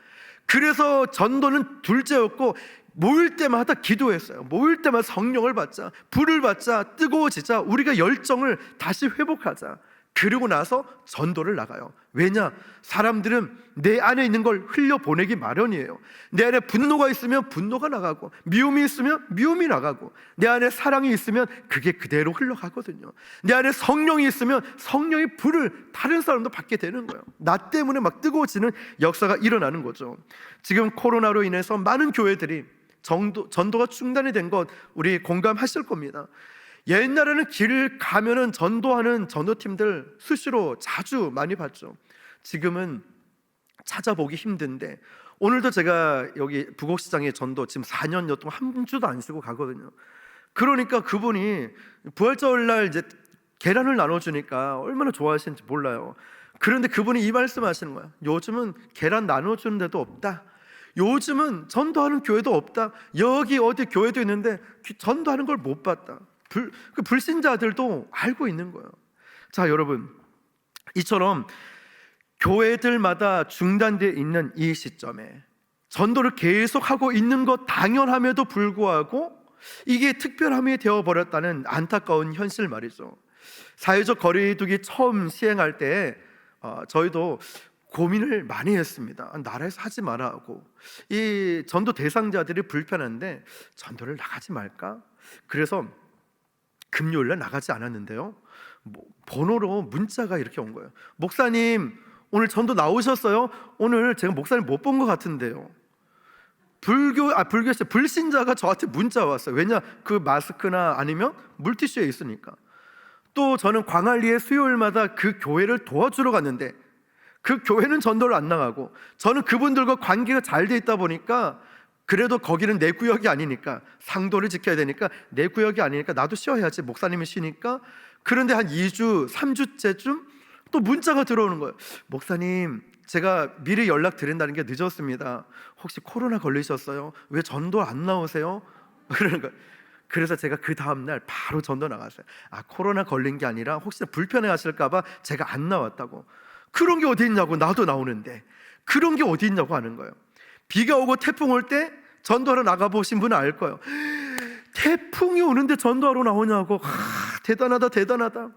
그래서 전도는 둘째였고, 모일 때마다 기도했어요. 모일 때마다 성령을 받자, 불을 받자, 뜨거워지자, 우리가 열정을 다시 회복하자. 그리고 나서 전도를 나가요. 왜냐? 사람들은 내 안에 있는 걸 흘려보내기 마련이에요. 내 안에 분노가 있으면 분노가 나가고, 미움이 있으면 미움이 나가고, 내 안에 사랑이 있으면 그게 그대로 흘러가거든요. 내 안에 성령이 있으면 성령의 불을 다른 사람도 받게 되는 거예요. 나 때문에 막 뜨거워지는 역사가 일어나는 거죠. 지금 코로나로 인해서 많은 교회들이 전도가 중단이 된 것 우리 공감하실 겁니다. 옛날에는 길 가면은 전도하는 전도팀들 수시로 자주 많이 봤죠. 지금은 찾아보기 힘든데, 오늘도 제가 여기 부곡시장에 전도 지금 4년여 동안 한 주도 안 쉬고 가거든요. 그러니까 그분이 부활절날 이제 계란을 나눠주니까 얼마나 좋아하시는지 몰라요. 그런데 그분이 이 말씀하시는 거야. 요즘은 계란 나눠주는 데도 없다. 요즘은 전도하는 교회도 없다. 여기 어디 교회도 있는데 전도하는 걸 못 봤다. 그 불신자들도 알고 있는 거예요. 자, 여러분, 이처럼 교회들마다 중단되어 있는 이 시점에 전도를 계속하고 있는 것 당연함에도 불구하고 이게 특별함이 되어버렸다는 안타까운 현실 말이죠. 사회적 거리두기 처음 시행할 때 저희도 고민을 많이 했습니다. 나라에서 하지 마라 하고, 이 전도 대상자들이 불편한데 전도를 나가지 말까? 그래서 금요일날 나가지 않았는데요, 번호로 문자가 이렇게 온 거예요. 목사님, 오늘 전도 나오셨어요? 오늘 제가 목사님 못 본 것 같은데요. 불신자가 저한테 문자 왔어요. 왜냐? 그 마스크나 아니면 물티슈에 있으니까. 또 저는 광안리에 수요일마다 그 교회를 도와주러 갔는데 그 교회는 전도를 안 나가고, 저는 그분들과 관계가 잘 돼 있다 보니까 그래도 거기는 내 구역이 아니니까, 상도를 지켜야 되니까 내 구역이 아니니까 나도 쉬어야지, 목사님이 쉬니까. 그런데 한 2주, 3주째쯤 또 문자가 들어오는 거예요. 목사님, 제가 미리 연락드린다는 게 늦었습니다. 혹시 코로나 걸리셨어요? 왜 전도 안 나오세요? 그러는 거예요. 그래서 제가 그 다음날 바로 전도 나갔어요. 코로나 걸린 게 아니라 혹시나 불편해 하실까 봐 제가 안 나왔다고. 그런 게 어디 있냐고, 나도 나오는데 그런 게 어디 있냐고 하는 거예요. 비가 오고 태풍 올 때 전도하러 나가보신 분은 알 거예요. 태풍이 오는데 전도하러 나오냐고. 대단하다, 대단하다.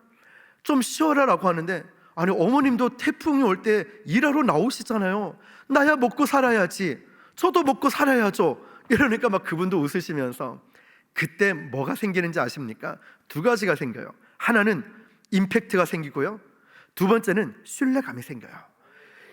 좀 쉬어라 라고 하는데, 아니 어머님도 태풍이 올 때 일하러 나오시잖아요. 나야 먹고 살아야지, 저도 먹고 살아야죠. 이러니까 막 그분도 웃으시면서, 그때 뭐가 생기는지 아십니까? 두 가지가 생겨요. 하나는 임팩트가 생기고요, 두 번째는 신뢰감이 생겨요.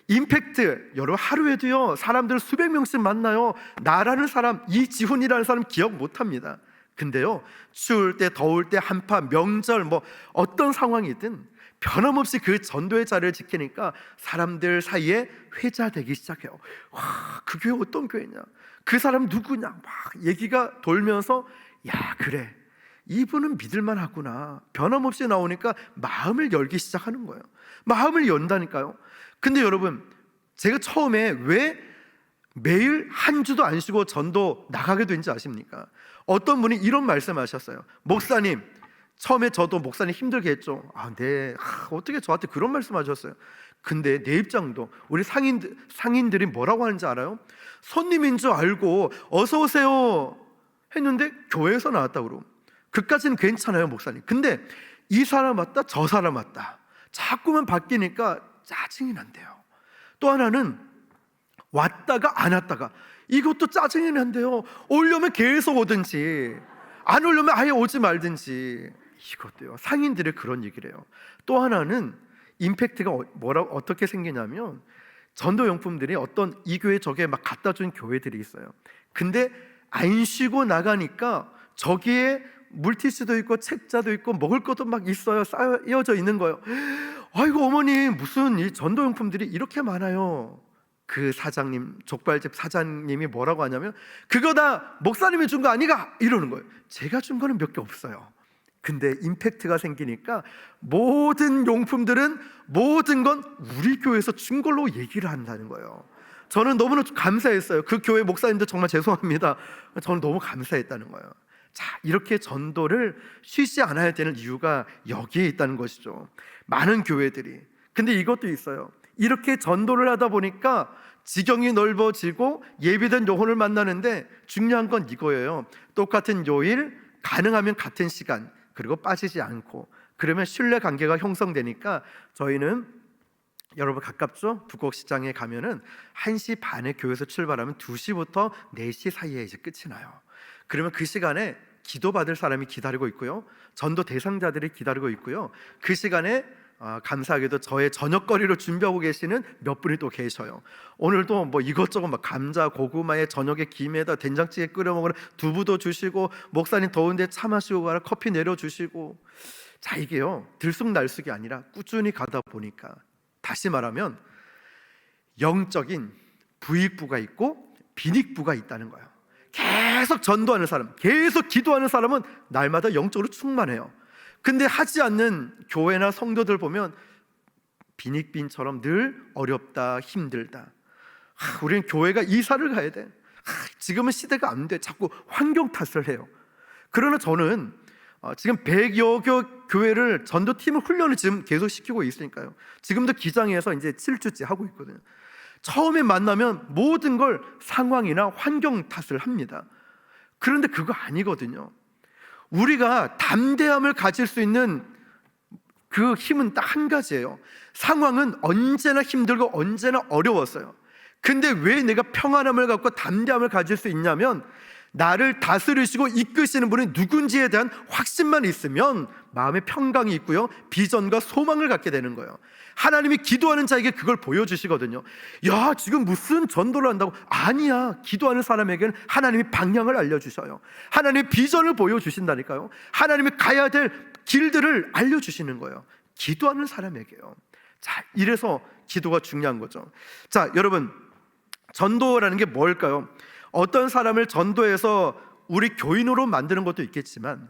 임팩트, 여러분 하루에도요 사람들 수백 명씩 만나요. 나라는 사람, 이지훈이라는 사람 기억 못합니다. 근데요, 추울 때 더울 때 한파 명절 뭐 어떤 상황이든 변함없이 그 전도의 자리를 지키니까 사람들 사이에 회자되기 시작해요. 와, 그 교회 어떤 교회냐, 그 사람 누구냐, 막 얘기가 돌면서, 야 그래, 이분은 믿을만 하구나. 변함없이 나오니까 마음을 열기 시작하는 거예요. 마음을 연다니까요. 근데 여러분, 제가 처음에 왜 매일 한 주도 안 쉬고 전도 나가게 된지 아십니까? 어떤 분이 이런 말씀하셨어요. 목사님, 처음에 저도 목사님 힘들게 했죠. 네, 어떻게 저한테 그런 말씀하셨어요? 근데 내 입장도, 우리 상인들이 뭐라고 하는지 알아요? 손님인 줄 알고 어서 오세요 했는데 교회에서 나왔다고 그러고, 그까지는 괜찮아요 목사님. 근데 이 사람 왔다 저 사람 왔다 자꾸만 바뀌니까 짜증이 난대요. 또 하나는 왔다가 안 왔다가, 이것도 짜증이 난대요. 오려면 계속 오든지 안 오려면 아예 오지 말든지. 이것도요, 상인들의 그런 얘기래요. 또 하나는 임팩트가 어떻게 생기냐면, 전도용품들이 어떤 이 교회 저기에 막 갖다 준 교회들이 있어요. 근데 안 쉬고 나가니까 저기에 물티슈도 있고 책자도 있고 먹을 것도 막 있어요. 쌓여져 있는 거예요. 아이고 어머니, 무슨 이 전도용품들이 이렇게 많아요. 그 사장님, 족발집 사장님이 뭐라고 하냐면, 그거 다 목사님이 준 거 아니가? 이러는 거예요. 제가 준 거는 몇 개 없어요. 근데 임팩트가 생기니까 모든 용품들은, 모든 건 우리 교회에서 준 걸로 얘기를 한다는 거예요. 저는 너무나 감사했어요. 그 교회 목사님도 정말 죄송합니다. 저는 너무 감사했다는 거예요. 자, 이렇게 전도를 쉬지 않아야 되는 이유가 여기에 있다는 것이죠. 많은 교회들이. 근데 이것도 있어요. 이렇게 전도를 하다 보니까 지경이 넓어지고 예비된 영혼을 만나는데, 중요한 건 이거예요. 똑같은 요일, 가능하면 같은 시간, 그리고 빠지지 않고, 그러면 신뢰 관계가 형성되니까, 저희는 여러분 가깝죠? 북곡시장에 가면은 1시 반에 교회에서 출발하면 2시부터 4시 사이에 이제 끝이 나요. 그러면 그 시간에 기도받을 사람이 기다리고 있고요, 전도 대상자들이 기다리고 있고요, 그 시간에 감사하게도 저의 저녁거리로 준비하고 계시는 몇 분이 또 계셔요. 오늘도 뭐 이것저것 막 감자, 고구마에 저녁에 김에다 된장찌개 끓여 먹으라 두부도 주시고, 목사님 더운데 차 마시고 가라 커피 내려주시고. 자, 이게요 들쑥날쑥이 아니라 꾸준히 가다 보니까, 다시 말하면 영적인 부익부가 있고 빈익부가 있다는 거예요. 계속 전도하는 사람, 계속 기도하는 사람은 날마다 영적으로 충만해요. 근데 하지 않는 교회나 성도들 보면 비닉빈처럼 늘 어렵다, 힘들다. 우리는 교회가 이사를 가야 돼. 지금은 시대가 안 돼. 자꾸 환경 탓을 해요. 그러나 저는 지금 100여 교회를 전도팀을 훈련을 지금 계속 시키고 있으니까요. 지금도 기장에서 이제 7주째 하고 있거든요. 처음에 만나면 모든 걸 상황이나 환경 탓을 합니다. 그런데 그거 아니거든요. 우리가 담대함을 가질 수 있는 그 힘은 딱 한 가지예요. 상황은 언제나 힘들고 언제나 어려웠어요. 근데 왜 내가 평안함을 갖고 담대함을 가질 수 있냐면, 나를 다스리시고 이끄시는 분이 누군지에 대한 확신만 있으면 마음에 평강이 있고요, 비전과 소망을 갖게 되는 거예요. 하나님이 기도하는 자에게 그걸 보여주시거든요. 야, 지금 무슨 전도를 한다고? 아니야. 기도하는 사람에게는 하나님이 방향을 알려주셔요. 하나님이 비전을 보여주신다니까요. 하나님이 가야 될 길들을 알려주시는 거예요. 기도하는 사람에게요. 자, 이래서 기도가 중요한 거죠. 자, 여러분, 전도라는 게 뭘까요? 어떤 사람을 전도해서 우리 교인으로 만드는 것도 있겠지만,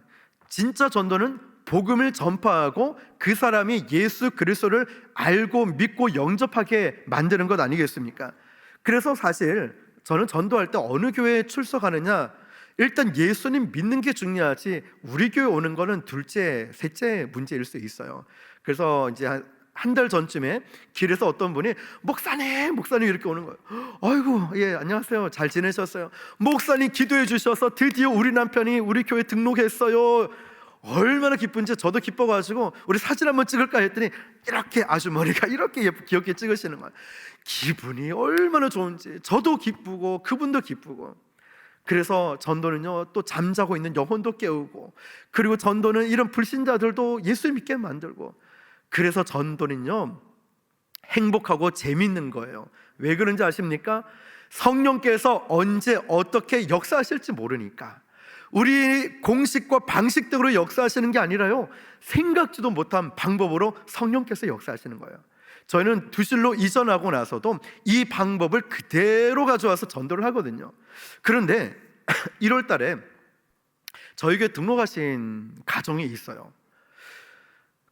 진짜 전도는 복음을 전파하고 그 사람이 예수 그리스도를 알고 믿고 영접하게 만드는 것 아니겠습니까? 그래서 사실 저는 전도할 때 어느 교회에 출석하느냐, 일단 예수님 믿는 게 중요하지 우리 교회 오는 거는 둘째, 셋째 문제일 수 있어요. 그래서 이제 한 달 전쯤에 길에서 어떤 분이 목사님 이렇게 오는 거예요. 아이고, 예, 안녕하세요, 잘 지내셨어요? 목사님 기도해 주셔서 드디어 우리 남편이 우리 교회 등록했어요. 얼마나 기쁜지 저도 기뻐가지고 우리 사진 한번 찍을까 했더니 이렇게 아주머니가 이렇게 귀엽게 찍으시는 거예요. 기분이 얼마나 좋은지 저도 기쁘고 그분도 기쁘고. 그래서 전도는요, 또 잠자고 있는 영혼도 깨우고, 그리고 전도는 이런 불신자들도 예수 믿게 만들고. 그래서 전도는요, 행복하고 재밌는 거예요. 왜 그런지 아십니까? 성령께서 언제 어떻게 역사하실지 모르니까. 우리 공식과 방식대로 역사하시는 게 아니라요, 생각지도 못한 방법으로 성령께서 역사하시는 거예요. 저희는 두실로 이전하고 나서도 이 방법을 그대로 가져와서 전도를 하거든요. 그런데 1월 달에 저희 교회 등록하신 가정이 있어요.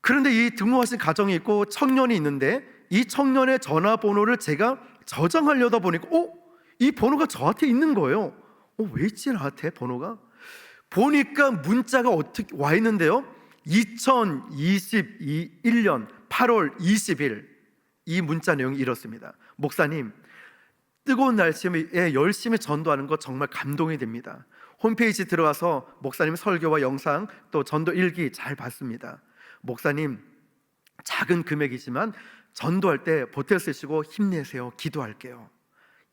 그런데 이 등록하신 가정이 있고 청년이 있는데, 이 청년의 전화번호를 제가 저장하려다 보니까 이 번호가 저한테 있는 거예요. 왜 있지 나한테 번호가? 보니까 문자가 어떻게 와 있는데요, 2021년 8월 20일 이 문자 내용이 이렇습니다. 목사님, 뜨거운 날씨에 열심히 전도하는 거 정말 감동이 됩니다. 홈페이지 들어가서 목사님 설교와 영상 또 전도 일기 잘 봤습니다. 목사님, 작은 금액이지만 전도할 때 보태 쓰시고 힘내세요. 기도할게요.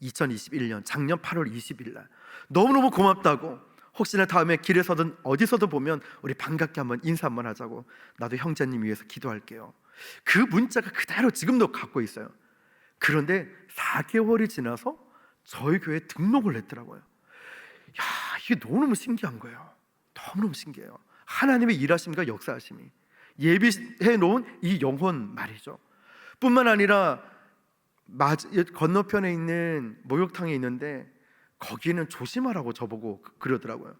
2021년 작년 8월 20일 날 너무너무 고맙다고, 혹시나 다음에 길에서든 어디서든 보면 우리 반갑게 한번 인사 한번 하자고, 나도 형제님 위해서 기도할게요. 그 문자가 그대로 지금도 갖고 있어요. 그런데 4개월이 지나서 저희 교회에 등록을 했더라고요. 야, 이게 너무너무 신기한 거예요. 너무너무 신기해요. 하나님의 일하심과 역사하심이, 예비해 놓은 이 영혼 말이죠. 뿐만 아니라 건너편에 있는 목욕탕에 있는데 거기는 조심하라고 저보고 그러더라고요.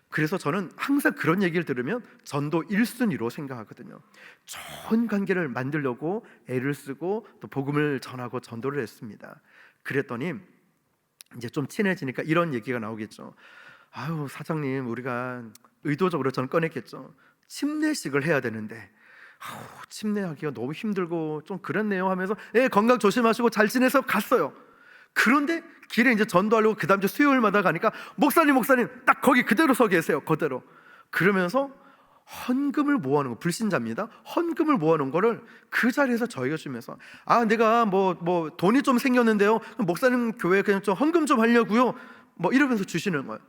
그래서 저는 항상 그런 얘기를 들으면 전도 1순위로 생각하거든요. 좋은 관계를 만들려고 애를 쓰고 또 복음을 전하고 전도를 했습니다. 그랬더니 이제 좀 친해지니까 이런 얘기가 나오겠죠. 아유, 사장님, 우리가 의도적으로 저는 꺼냈겠죠. 침례식을 해야 되는데 침례하기가 너무 힘들고 좀 그랬네요 하면서, 건강 조심하시고 잘 지내서 갔어요. 그런데 길에 이제 전도하려고 그 다음 주 수요일마다 가니까 목사님 딱 거기 그대로 서 계세요. 그대로. 그러면서 헌금을 모아놓은 거, 불신자입니다. 헌금을 모아놓은 거를 그 자리에서 저희가 주면서, 내가 뭐 돈이 좀 생겼는데요, 목사님 교회에 그냥 좀 헌금 좀 하려고요, 뭐 이러면서 주시는 거예요.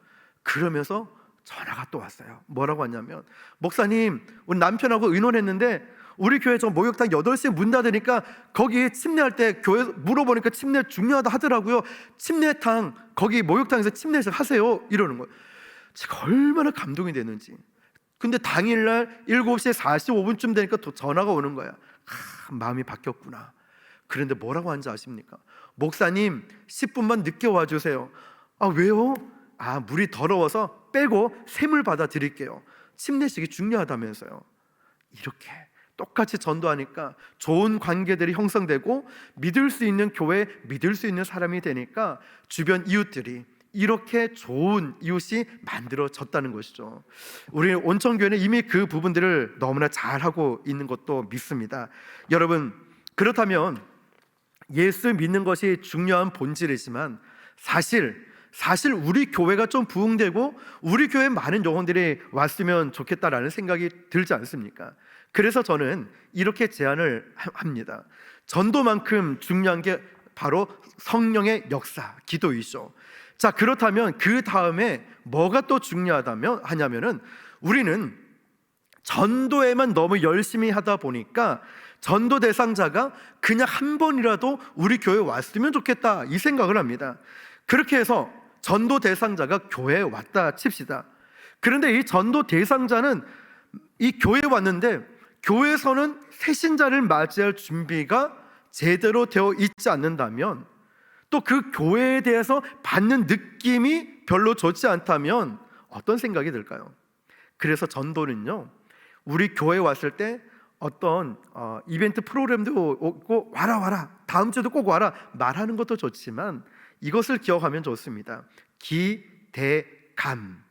그러면서 전화가 또 왔어요. 뭐라고 하냐면, 목사님, 우리 남편하고 의논했는데 우리 교회 저 목욕탕 8시에 문 닫으니까 거기 침례할 때 교회 물어보니까 침례 중요하다 하더라고요. 침례탕, 거기 목욕탕에서 침례식 하세요, 이러는 거예요. 제가 얼마나 감동이 됐는지. 근데 당일날 7시 45분쯤 되니까 또 전화가 오는 거야. 마음이 바뀌었구나. 그런데 뭐라고 하는지 아십니까? 목사님, 10분만 늦게 와주세요. 왜요? 물이 더러워서 빼고 샘물 받아 드릴게요. 침례식이 중요하다면서요. 이렇게 똑같이 전도하니까 좋은 관계들이 형성되고 믿을 수 있는 교회, 믿을 수 있는 사람이 되니까 주변 이웃들이 이렇게 좋은 이웃이 만들어졌다는 것이죠. 우리 온천교회는 이미 그 부분들을 너무나 잘하고 있는 것도 믿습니다. 여러분, 그렇다면 예수 믿는 것이 중요한 본질이지만 사실 우리 교회가 좀 부흥되고 우리 교회에 많은 영혼들이 왔으면 좋겠다라는 생각이 들지 않습니까? 그래서 저는 이렇게 제안을 합니다. 전도만큼 중요한 게 바로 성령의 역사, 기도이죠. 자, 그렇다면 그 다음에 뭐가 또 하냐면은 우리는 전도에만 너무 열심히 하다 보니까 전도 대상자가 그냥 한 번이라도 우리 교회에 왔으면 좋겠다 이 생각을 합니다. 그렇게 해서 전도 대상자가 교회에 왔다 칩시다. 그런데 이 전도 대상자는 이 교회에 왔는데 교회에서는 새신자를 맞이할 준비가 제대로 되어 있지 않는다면, 또 그 교회에 대해서 받는 느낌이 별로 좋지 않다면 어떤 생각이 들까요? 그래서 전도는요, 우리 교회에 왔을 때 어떤 이벤트 프로그램도 오고 와라 다음 주에도 꼭 와라 말하는 것도 좋지만 이것을 기억하면 좋습니다. 기대감.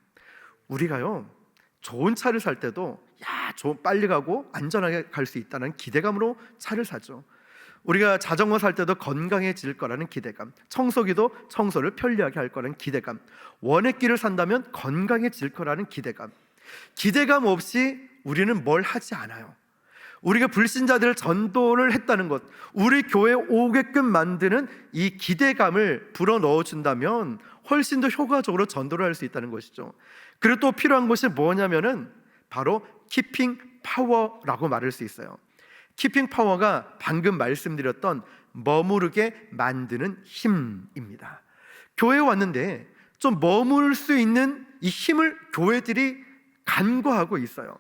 우리가요 좋은 차를 살 때도 빨리 가고 안전하게 갈 수 있다는 기대감으로 차를 사죠. 우리가 자전거 살 때도 건강해질 거라는 기대감, 청소기도 청소를 편리하게 할 거라는 기대감, 원액기를 산다면 건강해질 거라는 기대감. 기대감 없이 우리는 뭘 하지 않아요. 우리가 불신자들을 전도를 했다는 것, 우리 교회에 오게끔 만드는 이 기대감을 불어넣어 준다면 훨씬 더 효과적으로 전도를 할 수 있다는 것이죠. 그리고 또 필요한 것이 뭐냐면은 바로 키핑 파워라고 말할 수 있어요. 키핑 파워가 방금 말씀드렸던 머무르게 만드는 힘입니다. 교회에 왔는데 좀 머물 수 있는 이 힘을 교회들이 간과하고 있어요.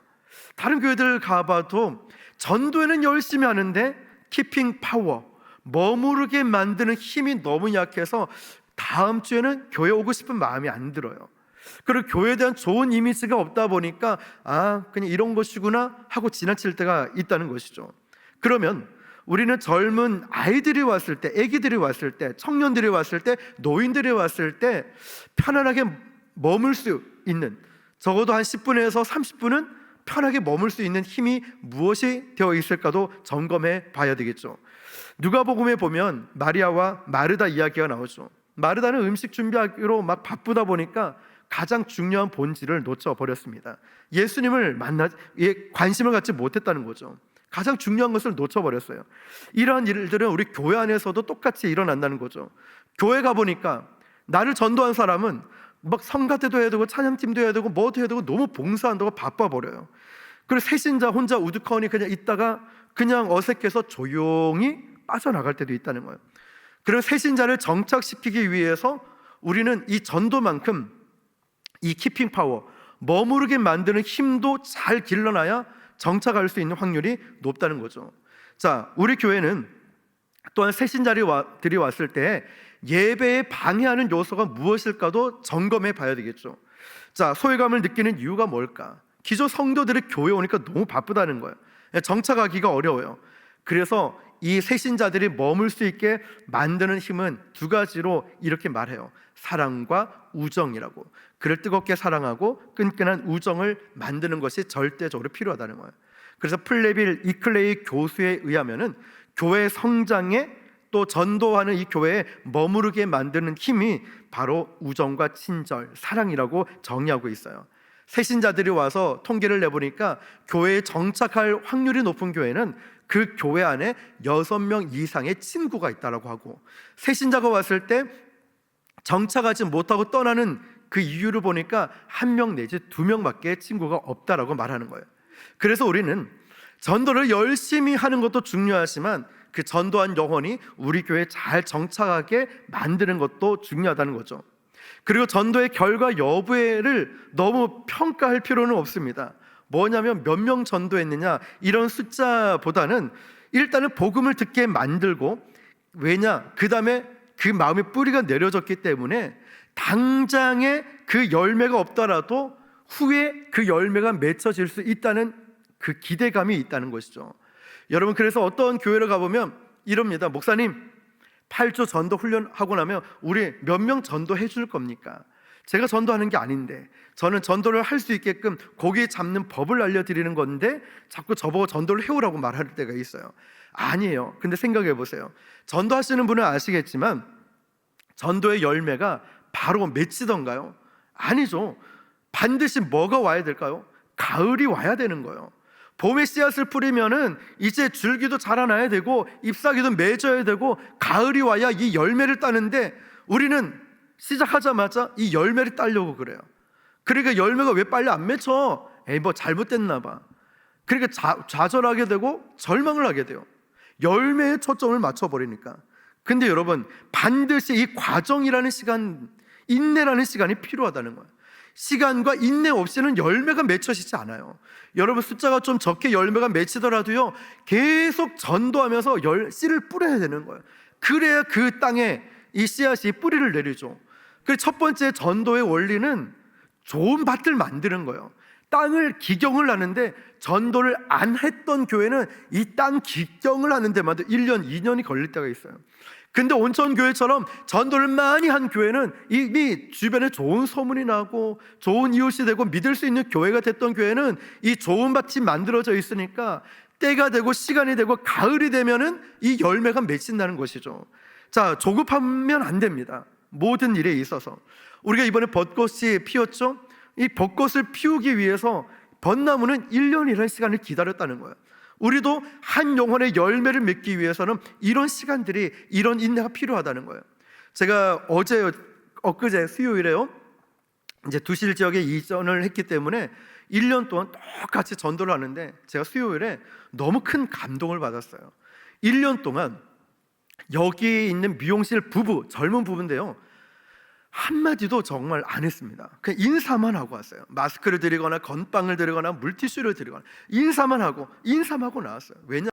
다른 교회들 가봐도 전도에는 열심히 하는데 키핑 파워, 머무르게 만드는 힘이 너무 약해서 다음 주에는 교회 오고 싶은 마음이 안 들어요. 그리고 교회에 대한 좋은 이미지가 없다 보니까 그냥 이런 것이구나 하고 지나칠 때가 있다는 것이죠. 그러면 우리는 젊은 아이들이 왔을 때, 아기들이 왔을 때, 청년들이 왔을 때, 노인들이 왔을 때 편안하게 머물 수 있는, 적어도 한 10분에서 30분은 편하게 머물 수 있는 힘이 무엇이 되어 있을까도 점검해 봐야 되겠죠. 누가복음에 보면 마리아와 마르다 이야기가 나오죠. 마르다는 음식 준비하기로 막 바쁘다 보니까 가장 중요한 본질을 놓쳐버렸습니다. 예수님을 관심을 갖지 못했다는 거죠. 가장 중요한 것을 놓쳐버렸어요. 이러한 일들은 우리 교회 안에서도 똑같이 일어난다는 거죠. 교회 가보니까 나를 전도한 사람은 막 성가대도 해야 되고 찬양팀도 해야 되고 뭐도 해야 되고 너무 봉사한다고 바빠버려요. 그리고 새신자 혼자 우두커니 그냥 있다가 그냥 어색해서 조용히 빠져나갈 때도 있다는 거예요. 그런 새신자를 정착시키기 위해서 우리는 이 전도만큼 이 키핑 파워, 머무르게 만드는 힘도 잘 길러놔야 정착할 수 있는 확률이 높다는 거죠. 자, 우리 교회는 또한 새신자들이 왔을 때 예배에 방해하는 요소가 무엇일까도 점검해 봐야 되겠죠. 자, 소외감을 느끼는 이유가 뭘까? 기존 성도들이 교회 오니까 너무 바쁘다는 거예요. 정착하기가 어려워요. 그래서 이 새신자들이 머물 수 있게 만드는 힘은 두 가지로 이렇게 말해요. 사랑과 우정이라고. 그를 뜨겁게 사랑하고 끈끈한 우정을 만드는 것이 절대적으로 필요하다는 거예요. 그래서 플레빌 이클레이 교수에 의하면은 교회 성장에 또 전도하는 이 교회에 머무르게 만드는 힘이 바로 우정과 친절, 사랑이라고 정의하고 있어요. 새신자들이 와서 통계를 내보니까 교회에 정착할 확률이 높은 교회는 그 교회 안에 6명 이상의 친구가 있다고 하고, 새신자가 왔을 때 정착하지 못하고 떠나는 그 이유를 보니까 1명 내지 2명밖에 친구가 없다라고 말하는 거예요. 그래서 우리는 전도를 열심히 하는 것도 중요하지만 그 전도한 영혼이 우리 교회에 잘 정착하게 만드는 것도 중요하다는 거죠. 그리고 전도의 결과 여부를 너무 평가할 필요는 없습니다. 뭐냐면 몇 명 전도했느냐 이런 숫자보다는 일단은 복음을 듣게 만들고, 왜냐? 그 다음에 그 마음의 뿌리가 내려졌기 때문에 당장에 그 열매가 없더라도 후에 그 열매가 맺혀질 수 있다는 그 기대감이 있다는 것이죠. 여러분, 그래서 어떤 교회를 가보면 이럽니다. 목사님, 8조 전도 훈련하고 나면 우리 몇 명 전도해 줄 겁니까? 제가 전도하는 게 아닌데, 저는 전도를 할 수 있게끔 고기 잡는 법을 알려드리는 건데 자꾸 저보고 전도를 해오라고 말할 때가 있어요. 아니에요. 근데 생각해 보세요. 전도하시는 분은 아시겠지만 전도의 열매가 바로 맺히던가요? 아니죠. 반드시 뭐가 와야 될까요? 가을이 와야 되는 거예요. 봄에 씨앗을 뿌리면은 이제 줄기도 자라나야 되고 잎사귀도 맺어야 되고 가을이 와야 이 열매를 따는데, 우리는 시작하자마자 이 열매를 따려고 그래요. 그러니까 열매가 왜 빨리 안 맺혀? 에이, 뭐 잘못됐나 봐. 그러니까 좌절하게 되고 절망을 하게 돼요. 열매에 초점을 맞춰버리니까. 근데 여러분, 반드시 이 과정이라는 시간, 인내라는 시간이 필요하다는 거예요. 시간과 인내 없이는 열매가 맺혀지지 않아요. 여러분, 숫자가 좀 적게 열매가 맺히더라도요, 계속 전도하면서 씨를 뿌려야 되는 거예요. 그래야 그 땅에 이 씨앗이 뿌리를 내리죠. 그래서 첫 번째 전도의 원리는 좋은 밭을 만드는 거예요. 땅을 기경을 하는데, 전도를 안 했던 교회는 이 땅 기경을 하는 데마다 1년, 2년이 걸릴 때가 있어요. 근데 온천교회처럼 전도를 많이 한 교회는 이미 주변에 좋은 소문이 나고 좋은 이웃이 되고 믿을 수 있는 교회가 됐던 교회는 이 좋은 밭이 만들어져 있으니까 때가 되고 시간이 되고 가을이 되면은 이 열매가 맺힌다는 것이죠. 자, 조급하면 안 됩니다. 모든 일에 있어서. 우리가 이번에 벚꽃이 피었죠? 이 벚꽃을 피우기 위해서 벚나무는 1년이라는 시간을 기다렸다는 거예요. 우리도 한 영혼의 열매를 맺기 위해서는 이런 시간들이, 이런 인내가 필요하다는 거예요. 제가 엊그제 수요일에요, 이제 두실 지역에 이전을 했기 때문에 1년 동안 똑같이 전도를 하는데, 제가 수요일에 너무 큰 감동을 받았어요. 1년 동안 여기 있는 미용실 부부, 젊은 부부인데요, 한마디도 정말 안 했습니다. 그냥 인사만 하고 왔어요. 마스크를 드리거나 건빵을 드리거나 물티슈를 드리거나 인사만 하고 나왔어요. 왜냐?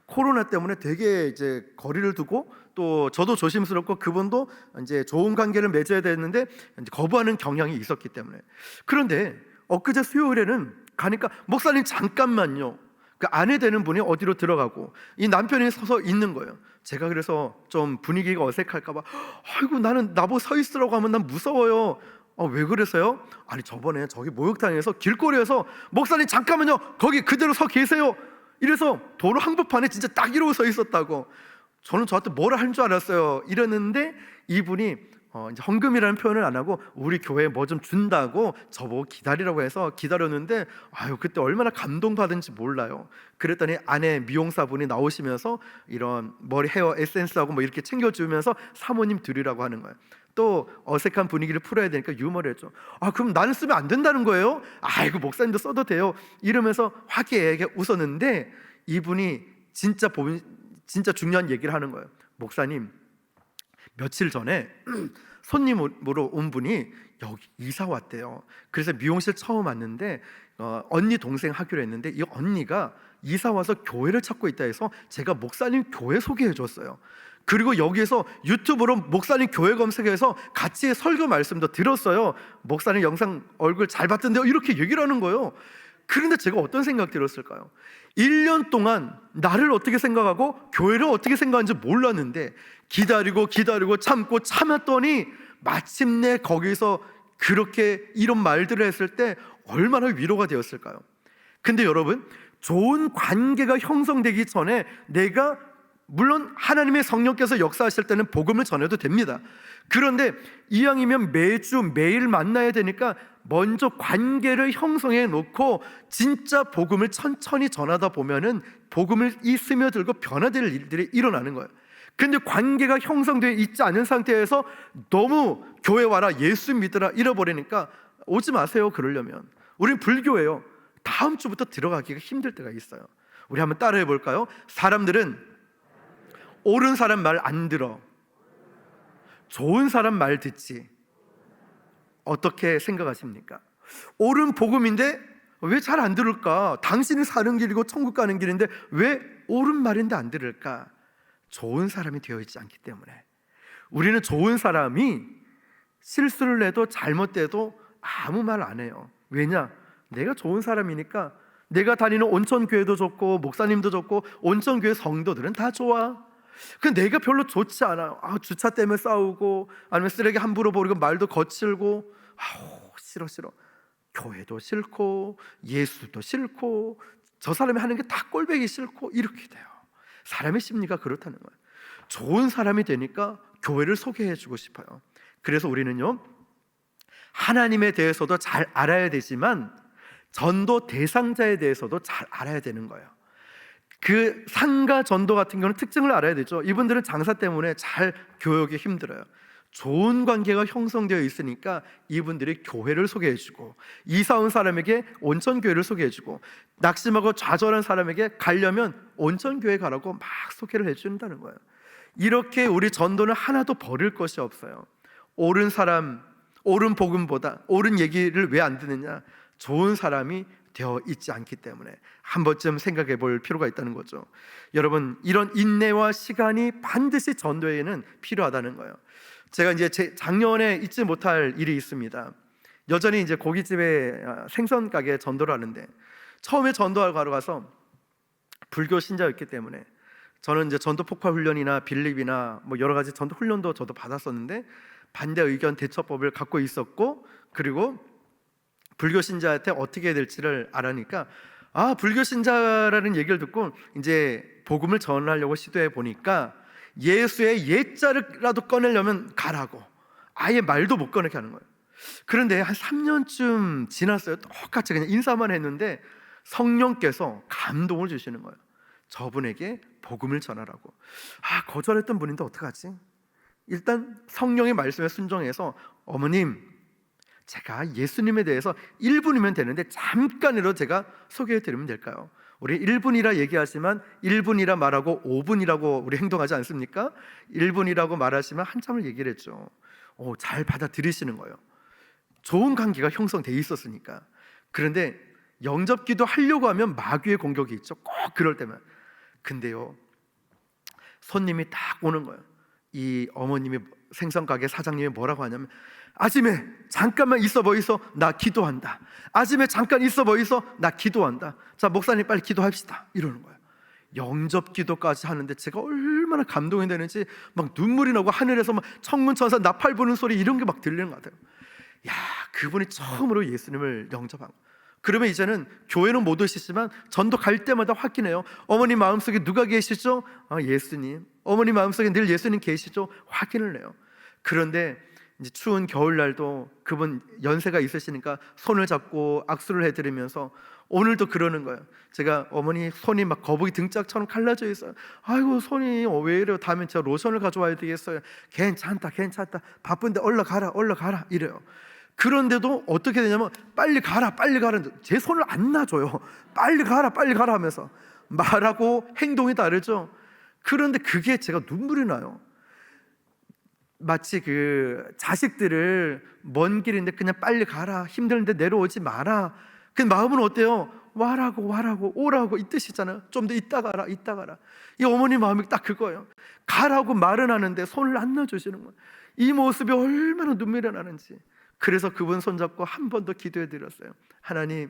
코로나 때문에 되게 이제 거리를 두고, 또 저도 조심스럽고 그분도 이제 좋은 관계를 맺어야 되는데 이제 거부하는 경향이 있었기 때문에. 그런데 엊그제 수요일에는 가니까, 목사님 잠깐만요. 그 아내 되는 분이 어디로 들어가고 이 남편이 서서 있는 거예요. 제가 그래서 좀 분위기가 어색할까 봐, 아이고, 나는 나보고 서 있으라고 하면 난 무서워요. 왜 그래서요? 아니, 저번에 저기 목욕탕에서 길거리에서 목사님 잠깐만요, 거기 그대로 서 계세요, 이래서 도로 한복판에 진짜 딱 이러고 서 있었다고. 저는 저한테 뭐라 할 줄 알았어요. 이랬는데 이분이 이제 헌금이라는 표현을 안 하고 우리 교회에 뭐 좀 준다고 저보고 기다리라고 해서 기다렸는데, 그때 얼마나 감동받은지 몰라요. 그랬더니 아내 미용사분이 나오시면서 이런 머리 헤어 에센스하고 뭐 이렇게 챙겨주면서 사모님 드리라고 하는 거예요. 또 어색한 분위기를 풀어야 되니까 유머를 했죠. 그럼 나는 쓰면 안 된다는 거예요? 아이고, 목사님도 써도 돼요, 이러면서 화기애애하게 웃었는데, 이분이 진짜 중요한 얘기를 하는 거예요. 목사님, 며칠 전에 손님으로 온 분이 여기 이사 왔대요. 그래서 미용실 처음 왔는데 언니 동생 하기로 했는데, 이 언니가 이사 와서 교회를 찾고 있다 해서 제가 목사님 교회 소개해 줬어요. 그리고 여기에서 유튜브로 목사님 교회 검색해서 같이 설교 말씀도 들었어요. 목사님 영상 얼굴 잘 봤던데요, 이렇게 얘기를 하는 거예요. 그런데 제가 어떤 생각 들었을까요? 1년 동안 나를 어떻게 생각하고 교회를 어떻게 생각하는지 몰랐는데, 기다리고 참고 참았더니 마침내 거기서 그렇게 이런 말들을 했을 때 얼마나 위로가 되었을까요? 근데 여러분, 좋은 관계가 형성되기 전에 내가, 물론 하나님의 성령께서 역사하실 때는 복음을 전해도 됩니다. 그런데 이왕이면 매주 매일 만나야 되니까 먼저 관계를 형성해 놓고 진짜 복음을 천천히 전하다 보면은 복음을 스며들고 변화될 일들이 일어나는 거예요. 근데 관계가 형성되어 있지 않은 상태에서 너무 교회 와라, 예수 믿으라 잃어버리니까 오지 마세요. 그러려면 우린 불교예요. 다음 주부터 들어가기가 힘들 때가 있어요. 우리 한번 따라해 볼까요? 사람들은 옳은 사람 말 안 들어, 좋은 사람 말 듣지. 어떻게 생각하십니까? 옳은 복음인데 왜 잘 안 들을까? 당신이 사는 길이고 천국 가는 길인데 왜 옳은 말인데 안 들을까? 좋은 사람이 되어 있지 않기 때문에. 우리는 좋은 사람이 실수를 해도 잘못돼도 아무 말 안 해요. 왜냐? 내가 좋은 사람이니까 내가 다니는 온천교회도 좋고 목사님도 좋고 온천교회 성도들은 다 좋아. 근데 내가 별로 좋지 않아요. 주차 때문에 싸우고 아니면 쓰레기 함부로 버리고 말도 거칠고 싫어. 교회도 싫고 예수도 싫고 저 사람이 하는 게 다 꼴보기 싫고 이렇게 돼요. 사람의 심리가 그렇다는 거예요. 좋은 사람이 되니까 교회를 소개해 주고 싶어요. 그래서 우리는요, 하나님에 대해서도 잘 알아야 되지만 전도 대상자에 대해서도 잘 알아야 되는 거예요. 그 상가 전도 같은 경우는 특징을 알아야 되죠. 이분들은 장사 때문에 잘 교역이 힘들어요. 좋은 관계가 형성되어 있으니까 이분들이 교회를 소개해주고, 이사 온 사람에게 온천교회를 소개해주고, 낙심하고 좌절한 사람에게 가려면 온천교회 가라고 막 소개를 해준다는 거예요. 이렇게 우리 전도는 하나도 버릴 것이 없어요. 옳은 사람, 옳은 복음보다 옳은 얘기를 왜 안 듣느냐? 좋은 사람이 되어 있지 않기 때문에 한 번쯤 생각해 볼 필요가 있다는 거죠. 여러분, 이런 인내와 시간이 반드시 전도에는 필요하다는 거예요. 제가 이제 작년에 잊지 못할 일이 있습니다. 여전히 이제 고깃집에 생선 가게에 전도를 하는데, 처음에 전도하러 가서 불교 신자였기 때문에 저는 이제 전도 폭발 훈련이나 빌립이나 뭐 여러 가지 전도 훈련도 저도 받았었는데 반대 의견 대처법을 갖고 있었고, 그리고 불교 신자한테 어떻게 해야 될지를 알아니까 불교 신자라는 얘기를 듣고 이제 복음을 전하려고 시도해 보니까 예수의 예자라도 꺼내려면 가라고, 아예 말도 못 꺼내게 하는 거예요. 그런데 한 3년쯤 지났어요. 똑같이 그냥 인사만 했는데 성령께서 감동을 주시는 거예요. 저분에게 복음을 전하라고. 거절했던 분인데 어떡하지? 일단 성령의 말씀에 순종해서, 어머님, 제가 예수님에 대해서 1분이면 되는데 잠깐이라도 제가 소개해 드리면 될까요? 우리 1분이라 얘기하지만 1분이라 말하고 5분이라고 우리 행동하지 않습니까? 1분이라고 말하시면 한참을 얘기를 했죠. 잘 받아들이시는 거예요. 좋은 관계가 형성돼 있었으니까. 그런데 영접기도 하려고 하면 마귀의 공격이 있죠. 꼭 그럴 때만. 근데요, 손님이 딱 오는 거예요. 이 어머님이, 생선가게 사장님이 뭐라고 하냐면, 아침에 잠깐만 있어 보이소, 나 기도한다. 아침에 잠깐 있어 보이소, 나 기도한다. 자, 목사님 빨리 기도합시다, 이러는 거예요. 영접 기도까지 하는데 제가 얼마나 감동이 되는지 막 눈물이 나고, 하늘에서 막 천문천사 나팔 부는 소리 이런 게 막 들리는 것 같아요. 야, 그분이 처음으로 예수님을 영접한 거예요. 그러면 이제는 교회는 못 오시지만 전도 갈 때마다 확인해요. 어머니 마음속에 누가 계시죠? 예수님. 어머니 마음속에 늘 예수님 계시죠? 확인을 해요. 그런데 이제 추운 겨울날도 그분 연세가 있으시니까 손을 잡고 악수를 해드리면서 오늘도 그러는 거예요. 제가 어머니 손이 막 거북이 등짝처럼 갈라져 있어요. 아이고 손이 왜 이래요? 다음엔 제가 로션을 가져와야 되겠어요. 괜찮다 바쁜데 얼른 가라 이래요. 그런데도 어떻게 되냐면 빨리 가라 제 손을 안 놔줘요. 빨리 가라 하면서 말하고 행동이 다르죠. 그런데 그게 제가 눈물이 나요. 마치 그 자식들을 먼 길인데 그냥 빨리 가라, 힘들는데 내려오지 마라. 그 마음은 어때요? 와라고 오라고 이 뜻이잖아요. 좀 더 이따 가라. 이 어머니 마음이 딱 그거예요. 가라고 말은 하는데 손을 안 놔주시는 거예요. 이 모습이 얼마나 눈물이 나는지. 그래서 그분 손잡고 한 번 더 기도해 드렸어요. 하나님,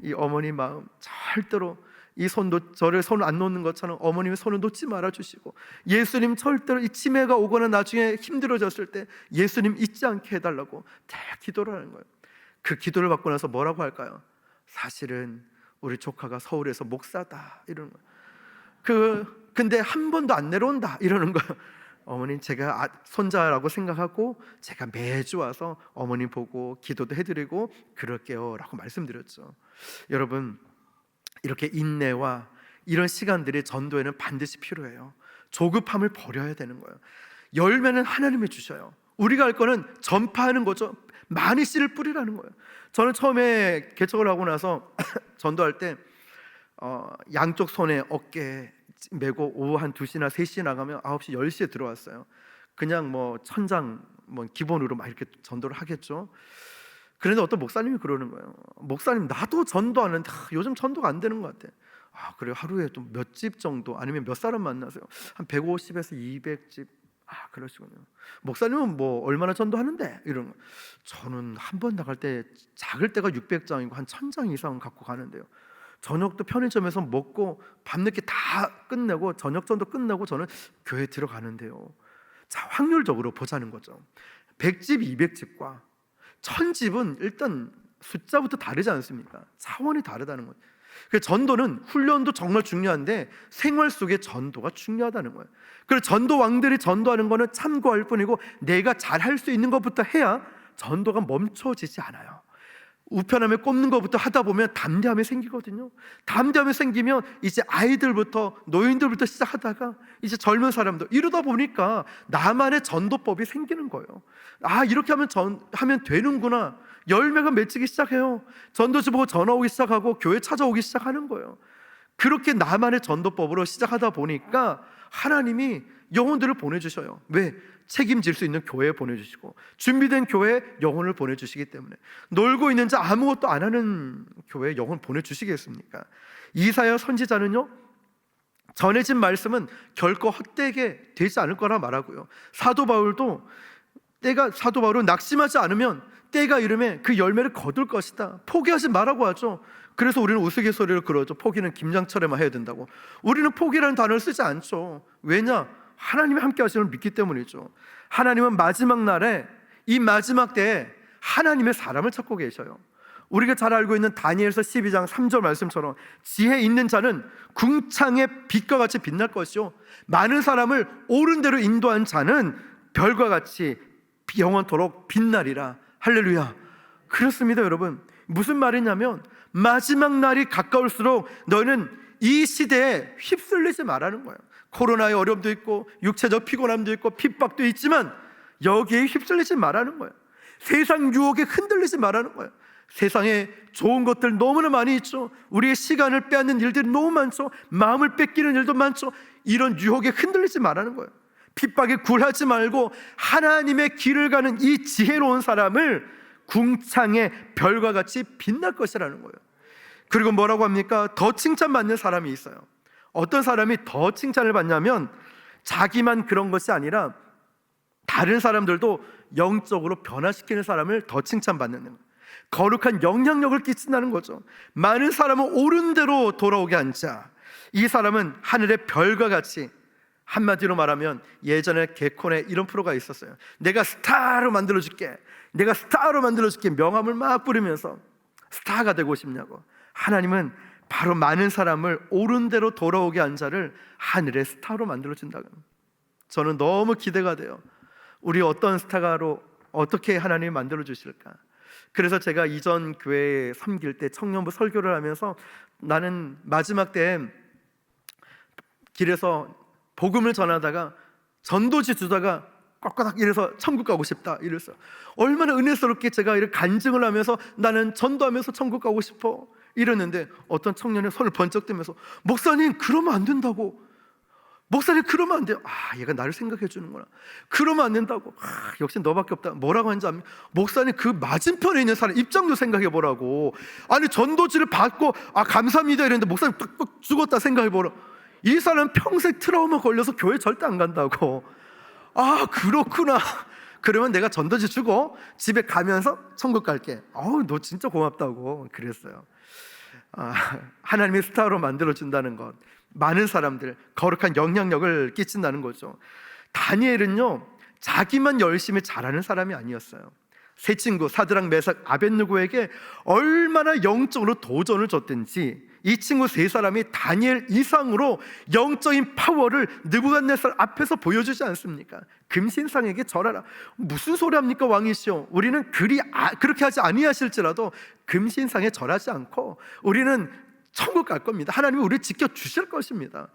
이 어머니 마음 절대로 이 손도 저를 손 안 놓는 것처럼 어머님의 손을 놓지 말아 주시고, 예수님 절대로 이 치매가 오거나 나중에 힘들어졌을 때 예수님 잊지 않게 해달라고 다 기도를 하는 거예요. 그 기도를 받고 나서 뭐라고 할까요? 사실은 우리 조카가 서울에서 목사다 이러는 거예요. 근데 한 번도 안 내려온다 이러는 거예요. 어머님, 제가 손자라고 생각하고 제가 매주 와서 어머님 보고 기도도 해드리고 그럴게요 라고 말씀드렸죠. 여러분, 이렇게 인내와 이런 시간들이 전도에는 반드시 필요해요. 조급함을 버려야 되는 거예요. 열매는 하나님이 주셔요. 우리가 할 거는 전파하는 거죠. 많이 씨를 뿌리라는 거예요. 저는 처음에 개척을 하고 나서 전도할 때 양쪽 손에 어깨에 메고 오후 한 2시나 3시에 나가면 9시, 10시에 들어왔어요. 그냥 뭐 천장 기본으로 막 이렇게 전도를 하겠죠. 그런데 어떤 목사님이 그러는 거예요. 목사님, 나도 전도하는데 요즘 전도가 안 되는 것 같아. 그래요? 하루에 좀 몇 집 정도, 아니면 몇 사람 만나세요? 한 150에서 200집. 그러시군요. 목사님은 뭐 얼마나 전도하는데? 이런 거. 저는 한 번 나갈 때 작을 때가 600장이고 한 1000장 이상 갖고 가는데요. 저녁도 편의점에서 먹고 밤늦게 다 끝내고 저녁전도 끝나고 저는 교회에 들어가는데요. 자, 확률적으로 보자는 거죠. 100집, 200집과 1000집은 일단 숫자부터 다르지 않습니까? 차원이 다르다는 거예요. 그래서 전도는 훈련도 정말 중요한데 생활 속의 전도가 중요하다는 거예요. 그래서 전도 왕들이 전도하는 거는 참고할 뿐이고 내가 잘할 수 있는 것부터 해야 전도가 멈춰지지 않아요. 우편함에 꼽는 것부터 하다 보면 담대함이 생기거든요. 담대함이 생기면 이제 아이들부터 노인들부터 시작하다가 이제 젊은 사람들, 이러다 보니까 나만의 전도법이 생기는 거예요. 아, 이렇게 하면 되는구나. 열매가 맺히기 시작해요. 전도지 보고 전화 오기 시작하고 교회 찾아오기 시작하는 거예요. 그렇게 나만의 전도법으로 시작하다 보니까 하나님이 영혼들을 보내주셔요. 왜? 책임질 수 있는 교회에 보내주시고 준비된 교회에 영혼을 보내주시기 때문에. 놀고 있는 자, 아무것도 안 하는 교회에 영혼 보내주시겠습니까? 이사야 선지자는요, 전해진 말씀은 결코 헛되게 되지 않을 거라 말하고요. 사도 바울은 낙심하지 않으면 때가 이르면 그 열매를 거둘 것이다. 포기하지 말라고 하죠. 그래서 우리는 우스갯소리를 그러죠. 포기는 김장철에만 해야 된다고. 우리는 포기라는 단어를 쓰지 않죠. 왜냐? 하나님이 함께 하시는 걸 믿기 때문이죠. 하나님은 마지막 날에, 이 마지막 때에 하나님의 사람을 찾고 계셔요. 우리가 잘 알고 있는 다니엘서 12장 3절 말씀처럼 지혜 있는 자는 궁창의 빛과 같이 빛날 것이요, 많은 사람을 옳은 대로 인도한 자는 별과 같이 영원토록 빛나리라. 할렐루야. 그렇습니다, 여러분. 무슨 말이냐면 마지막 날이 가까울수록 너희는 이 시대에 휩쓸리지 말라는 거예요. 코로나의 어려움도 있고 육체적 피곤함도 있고 핍박도 있지만 여기에 휩쓸리지 말라는 거예요. 세상 유혹에 흔들리지 말라는 거예요. 세상에 좋은 것들 너무나 많이 있죠. 우리의 시간을 빼앗는 일들이 너무 많죠. 마음을 뺏기는 일도 많죠. 이런 유혹에 흔들리지 말라는 거예요. 핍박에 굴하지 말고 하나님의 길을 가는 이 지혜로운 사람을 궁창의 별과 같이 빛날 것이라는 거예요. 그리고 뭐라고 합니까? 더 칭찬받는 사람이 있어요. 어떤 사람이 더 칭찬을 받냐면 자기만 그런 것이 아니라 다른 사람들도 영적으로 변화시키는 사람을 더 칭찬받는 거예요. 거룩한 영향력을 끼친다는 거죠. 많은 사람은 옳은 대로 돌아오게 한 자, 이 사람은 하늘의 별과 같이, 한마디로 말하면 예전에 개콘에 이런 프로가 있었어요. 내가 스타로 만들어줄게, 내가 스타로 만들어줄게, 명함을 막 뿌리면서 스타가 되고 싶냐고. 하나님은 바로 많은 사람을 옳은 대로 돌아오게 한 자를 하늘의 스타로 만들어준다고. 저는 너무 기대가 돼요. 우리 어떤 스타가로 어떻게 하나님이 만들어주실까. 그래서 제가 이전 교회에 섬길 때 청년부 설교를 하면서 나는 마지막 때 길에서 복음을 전하다가 전도지 주다가 꽉꽉 이래서 천국 가고 싶다 이랬어요. 얼마나 은혜스럽게 제가 이렇게 간증을 하면서 나는 전도하면서 천국 가고 싶어 이랬는데 어떤 청년이 손을 번쩍 들면서 목사님 그러면 안 된다고, 목사님 그러면 안 돼요. 아, 얘가 나를 생각해 주는구나. 그러면 안 된다고. 아, 역시 너밖에 없다. 뭐라고 하는지 압니까? 목사님 그 맞은편에 있는 사람 입장도 생각해 보라고. 아니 전도지를 받고 아 감사합니다 이랬는데 목사님 뚝뚝 죽었다 생각해 보라. 이 사람 평생 트라우마 걸려서 교회 절대 안 간다고. 아 그렇구나. 그러면 내가 전도지 주고 집에 가면서 천국 갈게. 어우 너 진짜 고맙다고 그랬어요. 하나님의 스타로 만들어준다는 것, 많은 사람들 거룩한 영향력을 끼친다는 거죠. 다니엘은요 자기만 열심히 잘하는 사람이 아니었어요. 세 친구 사드락 메삭 아벳느고에게 얼마나 영적으로 도전을 줬든지 이 친구 세 사람이 다니엘 이상으로 영적인 파워를 느부갓네살 앞에서 보여주지 않습니까? 금신상에게 절하라. 무슨 소리 합니까 왕이시오. 우리는 그렇게 하지 아니하실지라도 금신상에 절하지 않고 우리는 천국 갈 겁니다. 하나님이 우리를 지켜주실 것입니다.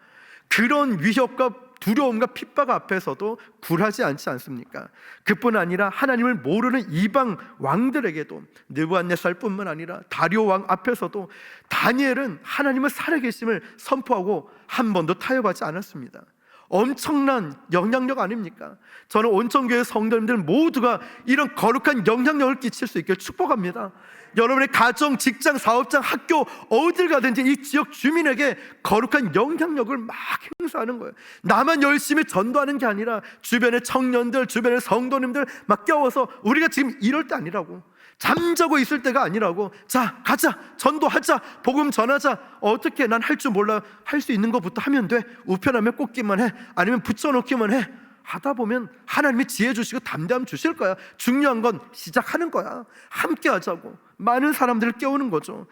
그런 위협과 두려움과 핍박 앞에서도 굴하지 않지 않습니까? 그뿐 아니라 하나님을 모르는 이방 왕들에게도 느부갓네살뿐만 아니라 다리오 왕 앞에서도 다니엘은 하나님의 살아계심을 선포하고 한 번도 타협하지 않았습니다. 엄청난 영향력 아닙니까? 저는 온천교회 성도님들 모두가 이런 거룩한 영향력을 끼칠 수 있게 축복합니다. 여러분의 가정, 직장, 사업장, 학교 어딜 가든지 이 지역 주민에게 거룩한 영향력을 막 행사하는 거예요. 나만 열심히 전도하는 게 아니라 주변의 청년들, 주변의 성도님들 막 껴워서 우리가 지금 이럴 때 아니라고. 잠자고 있을 때가 아니라고. 자, 가자, 전도하자, 복음 전하자. 어떻게, 난 할 줄 몰라. 할 수 있는 것부터 하면 돼. 우편함에 꽂기만 해, 아니면 붙여놓기만 해. 하다 보면 하나님이 지혜 주시고 담대함 주실 거야. 중요한 건 시작하는 거야. 함께 하자고 많은 사람들을 깨우는 거죠.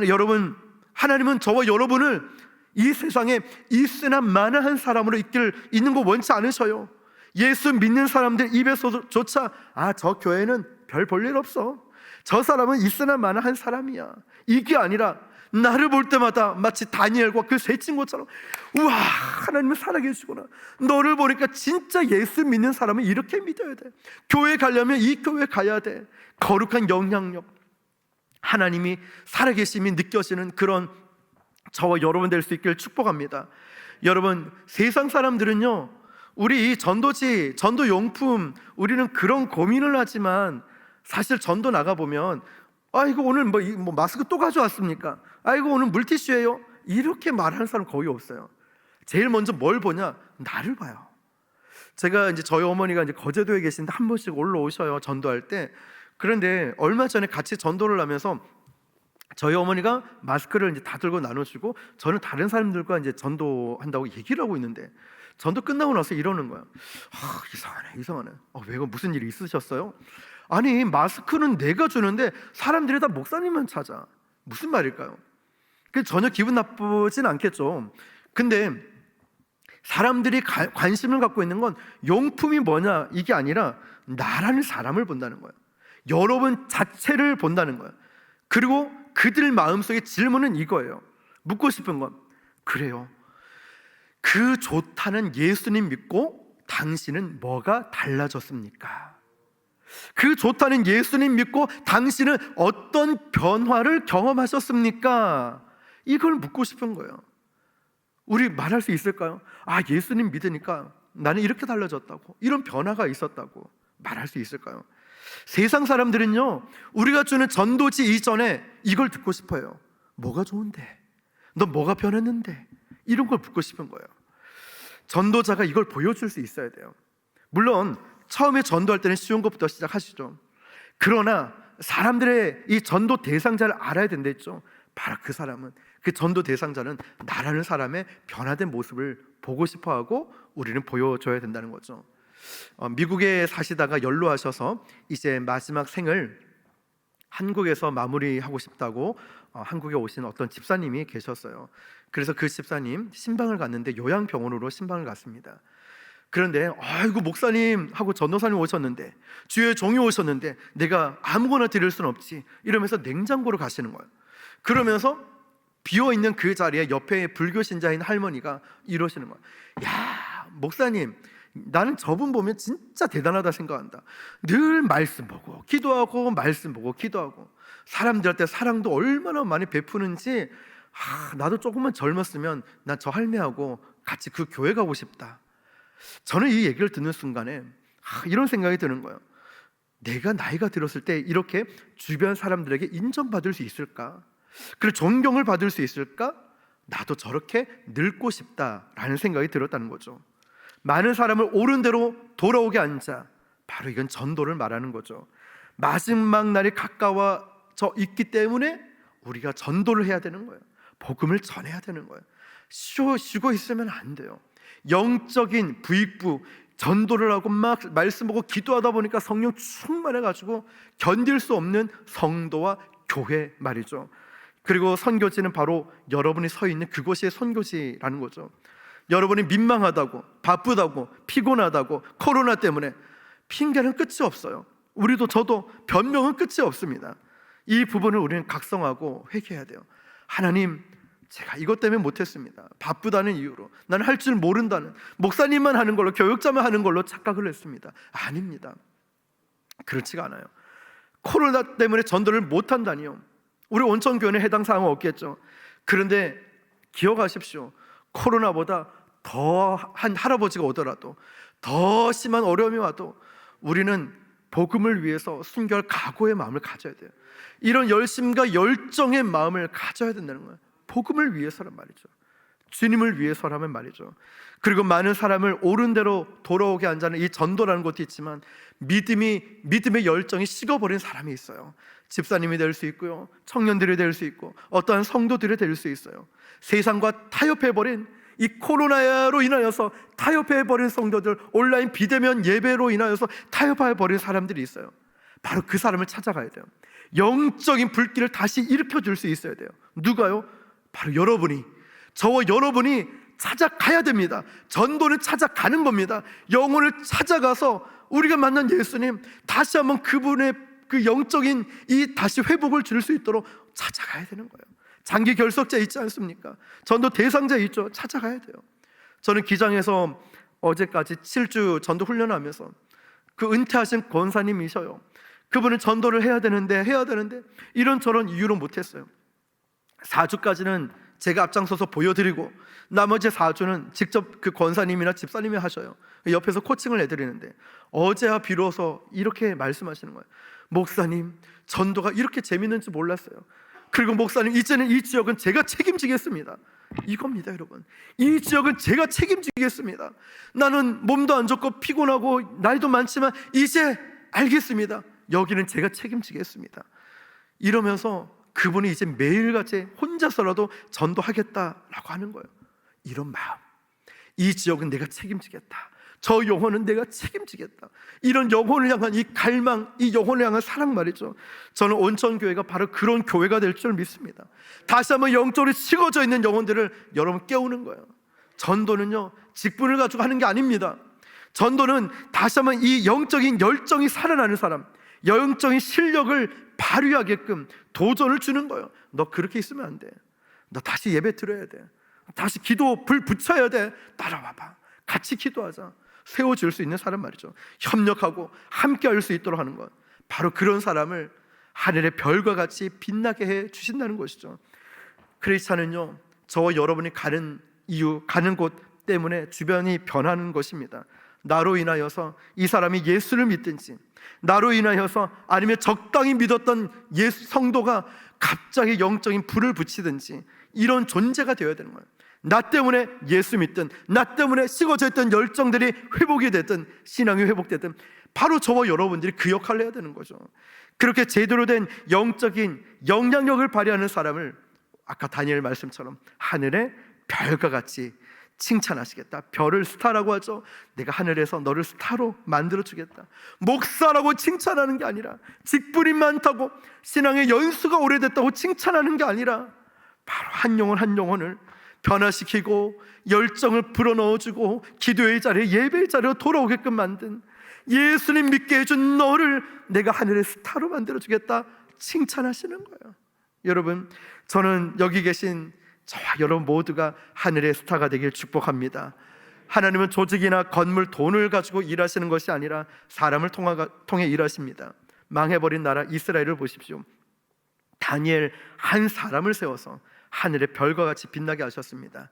여러분, 하나님은 저와 여러분을 이 세상에 있으나 마나한 사람으로 있는 거 원치 않으셔요. 예수 믿는 사람들 입에서조차 저 교회는 별 볼 일 없어, 저 사람은 있으나 마나한 사람이야, 이게 아니라 나를 볼 때마다 마치 다니엘과 그 세 친구처럼, 우와, 하나님은 살아계시구나. 너를 보니까 진짜 예수 믿는 사람은 이렇게 믿어야 돼. 교회 가려면 이 교회 가야 돼. 거룩한 영향력, 하나님이 살아계심이 느껴지는 그런 저와 여러분 될 수 있기를 축복합니다. 여러분, 세상 사람들은요, 우리 이 전도지, 전도용품, 우리는 그런 고민을 하지만 사실 전도 나가보면 아이고, 오늘 뭐 마스크 또 가져왔습니까? 아이고, 오늘 물티슈예요? 이렇게 말하는 사람 거의 없어요. 제일 먼저 뭘 보냐? 나를 봐요. 제가 이제 저희 어머니가 이제 거제도에 계신데 한 번씩 올라오셔요, 전도할 때. 그런데 얼마 전에 같이 전도를 하면서 저희 어머니가 마스크를 이제 다 들고 나눠주고, 저는 다른 사람들과 이제 전도한다고 얘기를 하고 있는데, 전도 끝나고 나서 이러는 거야. 이상하네. 왜, 무슨 일이 있으셨어요? 아니, 마스크는 내가 주는데 사람들이 다 목사님만 찾아. 무슨 말일까요? 전혀 기분 나쁘진 않겠죠. 근데 사람들이 관심을 갖고 있는 건 용품이 뭐냐, 이게 아니라 나라는 사람을 본다는 거예요. 여러분 자체를 본다는 거예요. 그리고 그들 마음속의 질문은 이거예요. 묻고 싶은 건, 그래요, 그 좋다는 예수님 믿고 당신은 뭐가 달라졌습니까? 그 좋다는 예수님 믿고 당신은 어떤 변화를 경험하셨습니까? 이걸 묻고 싶은 거예요. 우리 말할 수 있을까요? 예수님 믿으니까 나는 이렇게 달라졌다고, 이런 변화가 있었다고 말할 수 있을까요? 세상 사람들은요, 우리가 주는 전도지 이전에 이걸 듣고 싶어요. 뭐가 좋은데? 너 뭐가 변했는데? 이런 걸 묻고 싶은 거예요. 전도자가 이걸 보여줄 수 있어야 돼요. 물론 처음에 전도할 때는 쉬운 것부터 시작하시죠. 그러나 사람들의 이 전도 대상자를 알아야 된다 했죠. 바로 그 사람은, 그 전도 대상자는 나라는 사람의 변화된 모습을 보고 싶어하고 우리는 보여줘야 된다는 거죠. 미국에 사시다가 연로하셔서 이제 마지막 생을 한국에서 마무리하고 싶다고 한국에 오신 어떤 집사님이 계셨어요. 그래서 그 집사님 신방을 갔는데 요양병원으로 신방을 갔습니다. 그런데 아이고, 목사님 하고 전도사님 오셨는데, 주의 종이 오셨는데 내가 아무거나 드릴 수는 없지, 이러면서 냉장고로 가시는 거예요. 그러면서 비어있는 그 자리에 옆에 불교 신자인 할머니가 이러시는 거예요. 야, 목사님, 나는 저분 보면 진짜 대단하다 생각한다. 늘 말씀 보고 기도하고, 말씀 보고 기도하고, 사람들한테 사랑도 얼마나 많이 베푸는지, 나도 조금만 젊었으면 난 저 할매하고 같이 그 교회 가고 싶다. 저는 이 얘기를 듣는 순간에 이런 생각이 드는 거예요. 내가 나이가 들었을 때 이렇게 주변 사람들에게 인정받을 수 있을까? 그리고 존경을 받을 수 있을까? 나도 저렇게 늙고 싶다라는 생각이 들었다는 거죠. 많은 사람을 옳은 대로 돌아오게 앉아, 바로 이건 전도를 말하는 거죠. 마지막 날이 가까워져 있기 때문에 우리가 전도를 해야 되는 거예요. 복음을 전해야 되는 거예요. 쉬고 있으면 안 돼요. 영적인 부익부, 전도를 하고 막 말씀 보고 기도하다 보니까 성령 충만해가지고 견딜 수 없는 성도와 교회 말이죠. 그리고 선교지는 바로 여러분이 서 있는 그곳이 선교지라는 거죠. 여러분이 민망하다고, 바쁘다고, 피곤하다고, 코로나 때문에 핑계는 끝이 없어요. 우리도 저도 변명은 끝이 없습니다. 이 부분을 우리는 각성하고 회개해야 돼요. 하나님, 제가 이것 때문에 못했습니다. 바쁘다는 이유로, 나는 할 줄 모른다는, 목사님만 하는 걸로, 교육자만 하는 걸로 착각을 했습니다. 아닙니다. 그렇지가 않아요. 코로나 때문에 전도를 못한다니요. 우리 온천교회는 해당 사항은 없겠죠. 그런데 기억하십시오. 코로나보다 더한 할아버지가 오더라도, 더 심한 어려움이 와도 우리는 복음을 위해서 순결 각오의 마음을 가져야 돼요. 이런 열심과 열정의 마음을 가져야 된다는 거예요. 복음을 위해서란 말이죠. 주님을 위해서라면 말이죠. 그리고 많은 사람을 옳은 대로 돌아오게 한다는 이 전도라는 것도 있지만 믿음의 열정이 식어버린 사람이 있어요. 집사님이 될 수 있고요, 청년들이 될 수 있고, 어떠한 성도들이 될 수 있어요. 세상과 타협해버린, 이 코로나로 인하여서 타협해버린 성도들, 온라인 비대면 예배로 인하여서 타협해버린 사람들이 있어요. 바로 그 사람을 찾아가야 돼요. 영적인 불길을 다시 일으켜줄 수 있어야 돼요. 누가요? 바로 여러분이, 저와 여러분이 찾아가야 됩니다. 전도는 찾아가는 겁니다. 영혼을 찾아가서 우리가 만난 예수님, 다시 한번 그분의 그 영적인 이 다시 회복을 줄 수 있도록 찾아가야 되는 거예요. 장기 결석자 있지 않습니까? 전도 대상자 있죠. 찾아가야 돼요. 저는 기장에서 어제까지 7주 전도 훈련하면서 그 은퇴하신 권사님이셔요. 그분은 전도를 해야 되는데 이런저런 이유로 못했어요. 4주까지는 제가 앞장서서 보여드리고 나머지 4주는 직접 그 권사님이나 집사님이 하셔요. 옆에서 코칭을 해드리는데 어제야 비로소 이렇게 말씀하시는 거예요. 목사님, 전도가 이렇게 재밌는지 몰랐어요. 그리고 목사님, 이제는 이 지역은 제가 책임지겠습니다. 이겁니다, 여러분. 이 지역은 제가 책임지겠습니다. 나는 몸도 안 좋고 피곤하고 나이도 많지만 이제 알겠습니다. 여기는 제가 책임지겠습니다. 이러면서 그분이 이제 매일같이 혼자서라도 전도하겠다라고 하는 거예요. 이런 마음, 이 지역은 내가 책임지겠다, 저 영혼은 내가 책임지겠다, 이런 영혼을 향한 이 갈망, 이 영혼을 향한 사랑 말이죠. 저는 온천교회가 바로 그런 교회가 될 줄 믿습니다. 다시 한번 영적으로 식어져 있는 영혼들을 여러분 깨우는 거예요. 전도는요, 직분을 가지고 하는 게 아닙니다. 전도는 다시 한번 이 영적인 열정이 살아나는 사람, 영적인 실력을 발휘하게끔 도전을 주는 거예요. 너 그렇게 있으면 안 돼. 너 다시 예배 드려야 돼. 다시 기도 불 붙여야 돼. 따라와봐. 같이 기도하자. 세워줄 수 있는 사람 말이죠. 협력하고 함께 할 수 있도록 하는 것, 바로 그런 사람을 하늘의 별과 같이 빛나게 해 주신다는 것이죠. 크리스찬은요, 저와 여러분이 가는 이유, 가는 곳 때문에 주변이 변하는 것입니다. 나로 인하여서 이 사람이 예수를 믿든지, 나로 인하여서 아니면 적당히 믿었던 예수 성도가 갑자기 영적인 불을 붙이든지, 이런 존재가 되어야 되는 거예요. 나 때문에 예수 믿든, 나 때문에 식어져 있던 열정들이 회복이 됐든, 신앙이 회복됐든, 바로 저와 여러분들이 그 역할을 해야 되는 거죠. 그렇게 제대로 된 영적인 영향력을 발휘하는 사람을 아까 다니엘 말씀처럼 하늘의 별과 같이 칭찬하시겠다. 별을 스타라고 하죠. 내가 하늘에서 너를 스타로 만들어주겠다. 목사라고 칭찬하는 게 아니라, 직분이 많다고 신앙의 연수가 오래됐다고 칭찬하는 게 아니라, 바로 한 영혼 한 영혼을 변화시키고 열정을 불어넣어주고 기도의 자리에, 예배의 자리로 돌아오게끔 만든, 예수님 믿게 해준 너를 내가 하늘의 스타로 만들어주겠다 칭찬하시는 거예요. 여러분, 저는 여기 계신 저와 여러분 모두가 하늘의 스타가 되길 축복합니다. 하나님은 조직이나 건물, 돈을 가지고 일하시는 것이 아니라 사람을 통해 일하십니다. 망해버린 나라 이스라엘을 보십시오. 다니엘 한 사람을 세워서 하늘의 별과 같이 빛나게 하셨습니다.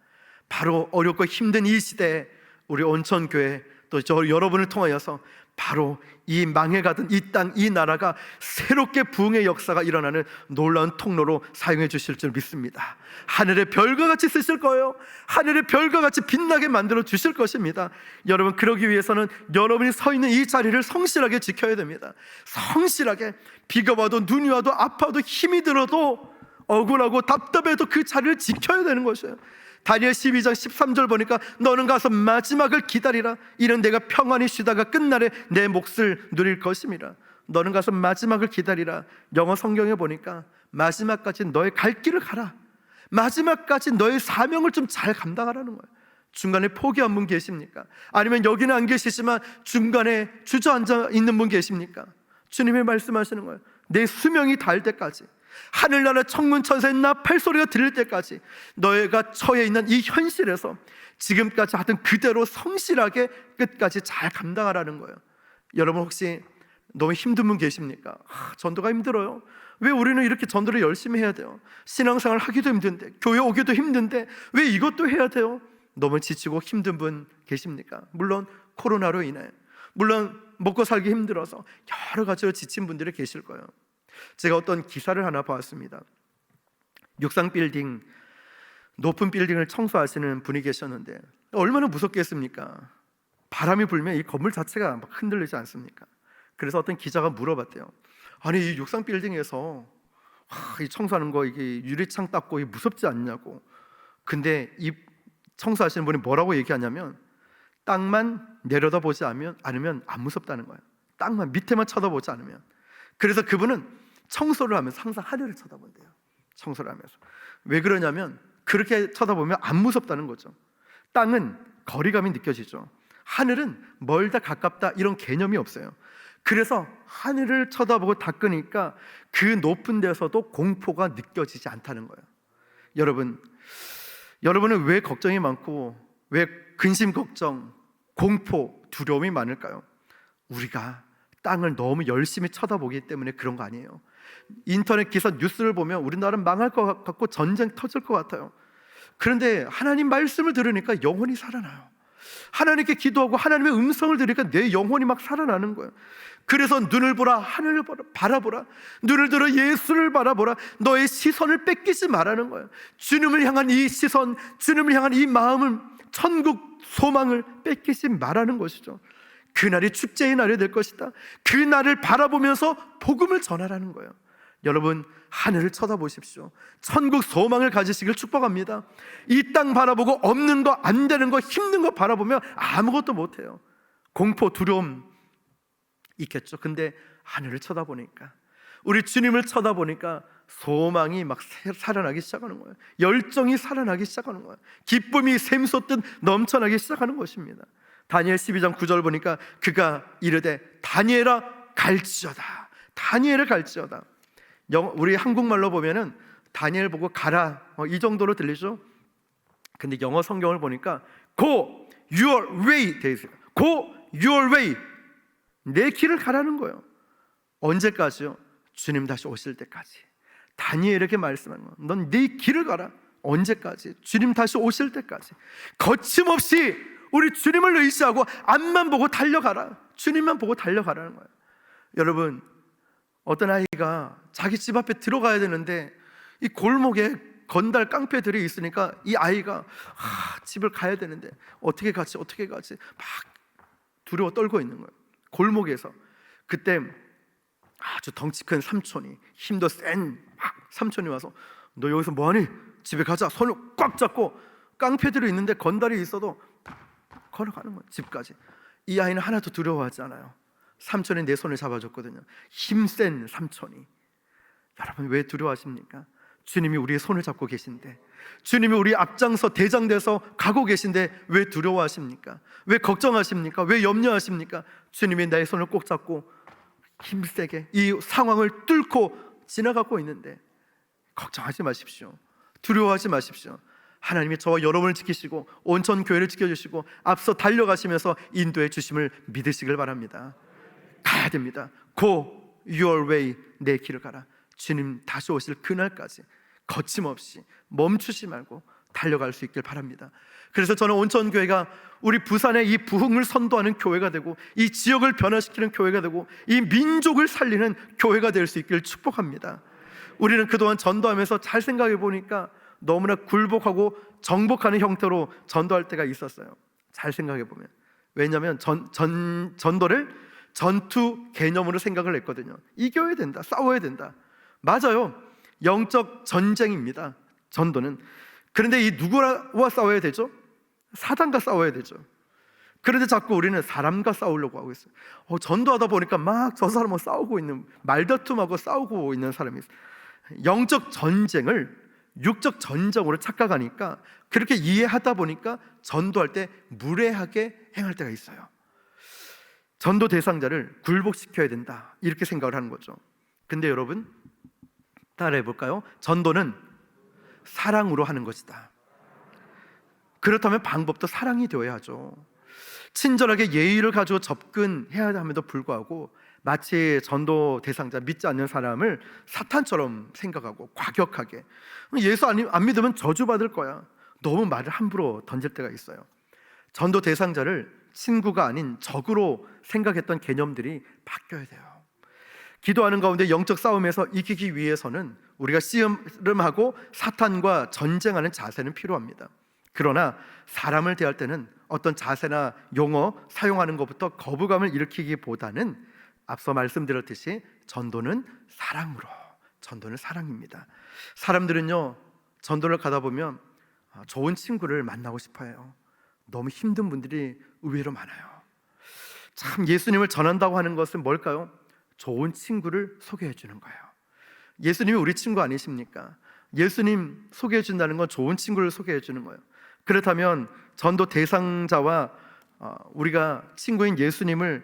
바로 어렵고 힘든 이 시대에 우리 온천교회, 또 저 여러분을 통하여서 바로 이 망해가던 이 땅, 이 나라가 새롭게 부흥의 역사가 일어나는 놀라운 통로로 사용해 주실 줄 믿습니다. 하늘의 별과 같이 쓰실 거예요. 하늘의 별과 같이 빛나게 만들어 주실 것입니다. 여러분, 그러기 위해서는 여러분이 서 있는 이 자리를 성실하게 지켜야 됩니다. 성실하게, 비가 와도 눈이 와도 아파도 힘이 들어도 억울하고 답답해도 그 자리를 지켜야 되는 것이에요. 다니엘 12장 13절 보니까 너는 가서 마지막을 기다리라. 이는 내가 평안히 쉬다가 끝날에 내 몫을 누릴 것임이라. 너는 가서 마지막을 기다리라. 영어 성경에 보니까 마지막까지 너의 갈 길을 가라. 마지막까지 너의 사명을 좀 잘 감당하라는 거예요. 중간에 포기한 분 계십니까? 아니면 여기는 안 계시지만 중간에 주저앉아 있는 분 계십니까? 주님이 말씀하시는 거예요. 내 수명이 닿을 때까지, 하늘나라 천문천사의 나팔 소리가 들릴 때까지 너희가 처해 있는 이 현실에서 지금까지 하던 그대로 성실하게 끝까지 잘 감당하라는 거예요. 여러분, 혹시 너무 힘든 분 계십니까? 전도가 힘들어요. 왜 우리는 이렇게 전도를 열심히 해야 돼요? 신앙생활 하기도 힘든데, 교회 오기도 힘든데 왜 이것도 해야 돼요? 너무 지치고 힘든 분 계십니까? 물론 코로나로 인해, 물론 먹고 살기 힘들어서 여러 가지로 지친 분들이 계실 거예요. 제가 어떤 기사를 하나 봤습니다. 육상 빌딩 높은 빌딩을 청소하시는 분이 계셨는데 얼마나 무섭겠습니까? 바람이 불면 이 건물 자체가 막 흔들리지 않습니까? 그래서 어떤 기자가 물어봤대요. 아니, 이 63 빌딩에서 이 청소하는 거, 이게 유리창 닦고 무섭지 않냐고. 근데 이 청소하시는 분이 뭐라고 얘기하냐면, 땅만 내려다보지 않으면 안 무섭다는 거예요. 땅만, 밑에만 쳐다보지 않으면. 그래서 그분은 청소를 하면서 항상 하늘을 쳐다본대요. 청소를 하면서. 왜 그러냐면 그렇게 쳐다보면 안 무섭다는 거죠. 땅은 거리감이 느껴지죠. 하늘은 멀다 가깝다 이런 개념이 없어요. 그래서 하늘을 쳐다보고 닦으니까 그 높은 데서도 공포가 느껴지지 않다는 거예요. 여러분은 왜 걱정이 많고 왜 근심 걱정, 공포, 두려움이 많을까요? 우리가 땅을 너무 열심히 쳐다보기 때문에 그런 거 아니에요. 인터넷 기사 뉴스를 보면 우리나라는 망할 것 같고 전쟁 터질 것 같아요. 그런데 하나님 말씀을 들으니까 영혼이 살아나요. 하나님께 기도하고 하나님의 음성을 들으니까 내 영혼이 막 살아나는 거예요. 그래서 눈을 보라, 하늘을 바라보라. 눈을 들어 예수를 바라보라. 너의 시선을 뺏기지 말라는 거예요. 주님을 향한 이 시선, 주님을 향한 이 마음은 천국 소망을 뺏기지 말라는 것이죠. 그날이 축제의 날이 될 것이다. 그 날을 바라보면서 복음을 전하라는 거예요. 여러분, 하늘을 쳐다보십시오. 천국 소망을 가지시길 축복합니다. 이 땅 바라보고 없는 거, 안 되는 거, 힘든 거 바라보면 아무것도 못해요. 공포, 두려움 있겠죠. 근데 하늘을 쳐다보니까, 우리 주님을 쳐다보니까 소망이 막 살아나기 시작하는 거예요. 열정이 살아나기 시작하는 거예요. 기쁨이 샘솟듯 넘쳐나기 시작하는 것입니다. 다니엘 12장 9절 보니까 그가 이르되 다니엘아 갈지어다. 다니엘을 갈지어다. 우리 한국말로 보면은 다니엘 보고 가라, 이 정도로 들리죠? 근데 영어 성경을 보니까 Go your way 되어 있어요. Go your way. 내 길을 가라는 거예요. 언제까지요? 주님 다시 오실 때까지. 다니엘에게 말씀하는 거예요. 넌 네 길을 가라. 언제까지? 주님 다시 오실 때까지. 거침없이 우리 주님을 의지하고 앞만 보고 달려가라. 주님만 보고 달려가라는 거예요. 여러분, 어떤 아이가 자기 집 앞에 들어가야 되는데 이 골목에 건달 깡패들이 있으니까 이 아이가 집을 가야 되는데 어떻게 가지 막 두려워 떨고 있는 거예요. 골목에서. 그때 아주 덩치 큰 삼촌이, 힘도 센 삼촌이 와서 너 여기서 뭐하니? 집에 가자. 손을 꽉 잡고, 깡패들이 있는데 건달이 있어도 걸어가는 거예요. 집까지. 이 아이는 하나도 두려워하지 않아요. 삼촌이 내 손을 잡아줬거든요. 힘센 삼촌이. 여러분, 왜 두려워하십니까? 주님이 우리의 손을 잡고 계신데, 주님이 우리 앞장서 대장돼서 가고 계신데 왜 두려워하십니까? 왜 걱정하십니까? 왜 염려하십니까? 주님이 나의 손을 꼭 잡고 힘세게 이 상황을 뚫고 지나가고 있는데 걱정하지 마십시오. 두려워하지 마십시오. 하나님이 저와 여러분을 지키시고 온천 교회를 지켜주시고 앞서 달려가시면서 인도해 주심을 믿으시길 바랍니다. 가야 됩니다. Go your way. 내 길을 가라. 주님 다시 오실 그날까지 거침없이 멈추지 말고 달려갈 수 있길 바랍니다. 그래서 저는 온천교회가 우리 부산의 이 부흥을 선도하는 교회가 되고, 이 지역을 변화시키는 교회가 되고, 이 민족을 살리는 교회가 될 수 있기를 축복합니다. 우리는 그동안 전도하면서 잘 생각해 보니까 너무나 굴복하고 정복하는 형태로 전도할 때가 있었어요. 잘 생각해 보면. 왜냐하면 전도를 전투 개념으로 생각을 했거든요. 이겨야 된다, 싸워야 된다. 맞아요. 영적 전쟁입니다, 전도는. 그런데 이 누구와 싸워야 되죠? 사단과 싸워야 되죠. 그런데 자꾸 우리는 사람과 싸우려고 하고 있어요. 전도하다 보니까 막 저 사람하고 싸우고 있는, 말다툼하고 싸우고 있는 사람이 있어요. 영적 전쟁을 육적 전쟁으로 착각하니까, 그렇게 이해하다 보니까 전도할 때 무례하게 행할 때가 있어요. 전도 대상자를 굴복시켜야 된다, 이렇게 생각을 하는 거죠. 근데 여러분, 따라해 볼까요? 전도는 사랑으로 하는 것이다. 그렇다면 방법도 사랑이 되어야 하죠. 친절하게 예의를 가지고 접근해야 함에도 불구하고 마치 전도 대상자, 믿지 않는 사람을 사탄처럼 생각하고 과격하게, 예수 안 믿으면 저주받을 거야, 너무 말을 함부로 던질 때가 있어요. 전도 대상자를 친구가 아닌 적으로 생각했던 개념들이 바뀌어야 돼요. 기도하는 가운데 영적 싸움에서 이기기 위해서는 우리가 씨름하고 사탄과 전쟁하는 자세는 필요합니다. 그러나 사람을 대할 때는 어떤 자세나 용어 사용하는 것부터 거부감을 일으키기보다는 앞서 말씀드렸듯이 전도는 사랑입니다. 사람들은요, 전도를 가다 보면 좋은 친구를 만나고 싶어 해요. 너무 힘든 분들이 의외로 많아요. 참, 예수님을 전한다고 하는 것은 뭘까요? 좋은 친구를 소개해 주는 거예요. 예수님이 우리 친구 아니십니까? 예수님 소개해 준다는 건 좋은 친구를 소개해 주는 거예요. 그렇다면 전도 대상자와 우리가 친구인 예수님을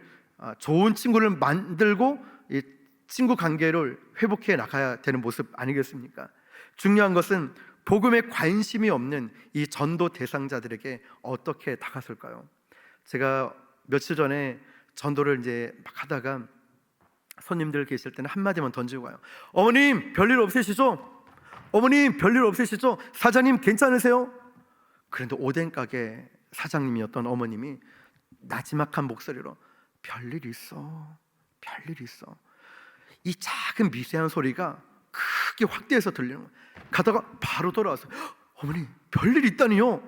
좋은 친구를 만들고 이 친구 관계를 회복해 나가야 되는 모습 아니겠습니까? 중요한 것은 복음에 관심이 없는 이 전도 대상자들에게 어떻게 다가설까요? 제가 며칠 전에 전도를 이제 막 하다가 손님들 계실 때는 한마디만 던지고 가요. 어머님 별일 없으시죠? 어머님 별일 없으시죠? 사장님 괜찮으세요? 그런데 오뎅 가게 사장님이었던 어머님이 나지막한 목소리로 별일 있어, 별일 있어. 이 작은 미세한 소리가 크게 확대해서 들리는 거예요. 가다가 바로 돌아와서 어머니 별일 있다니요?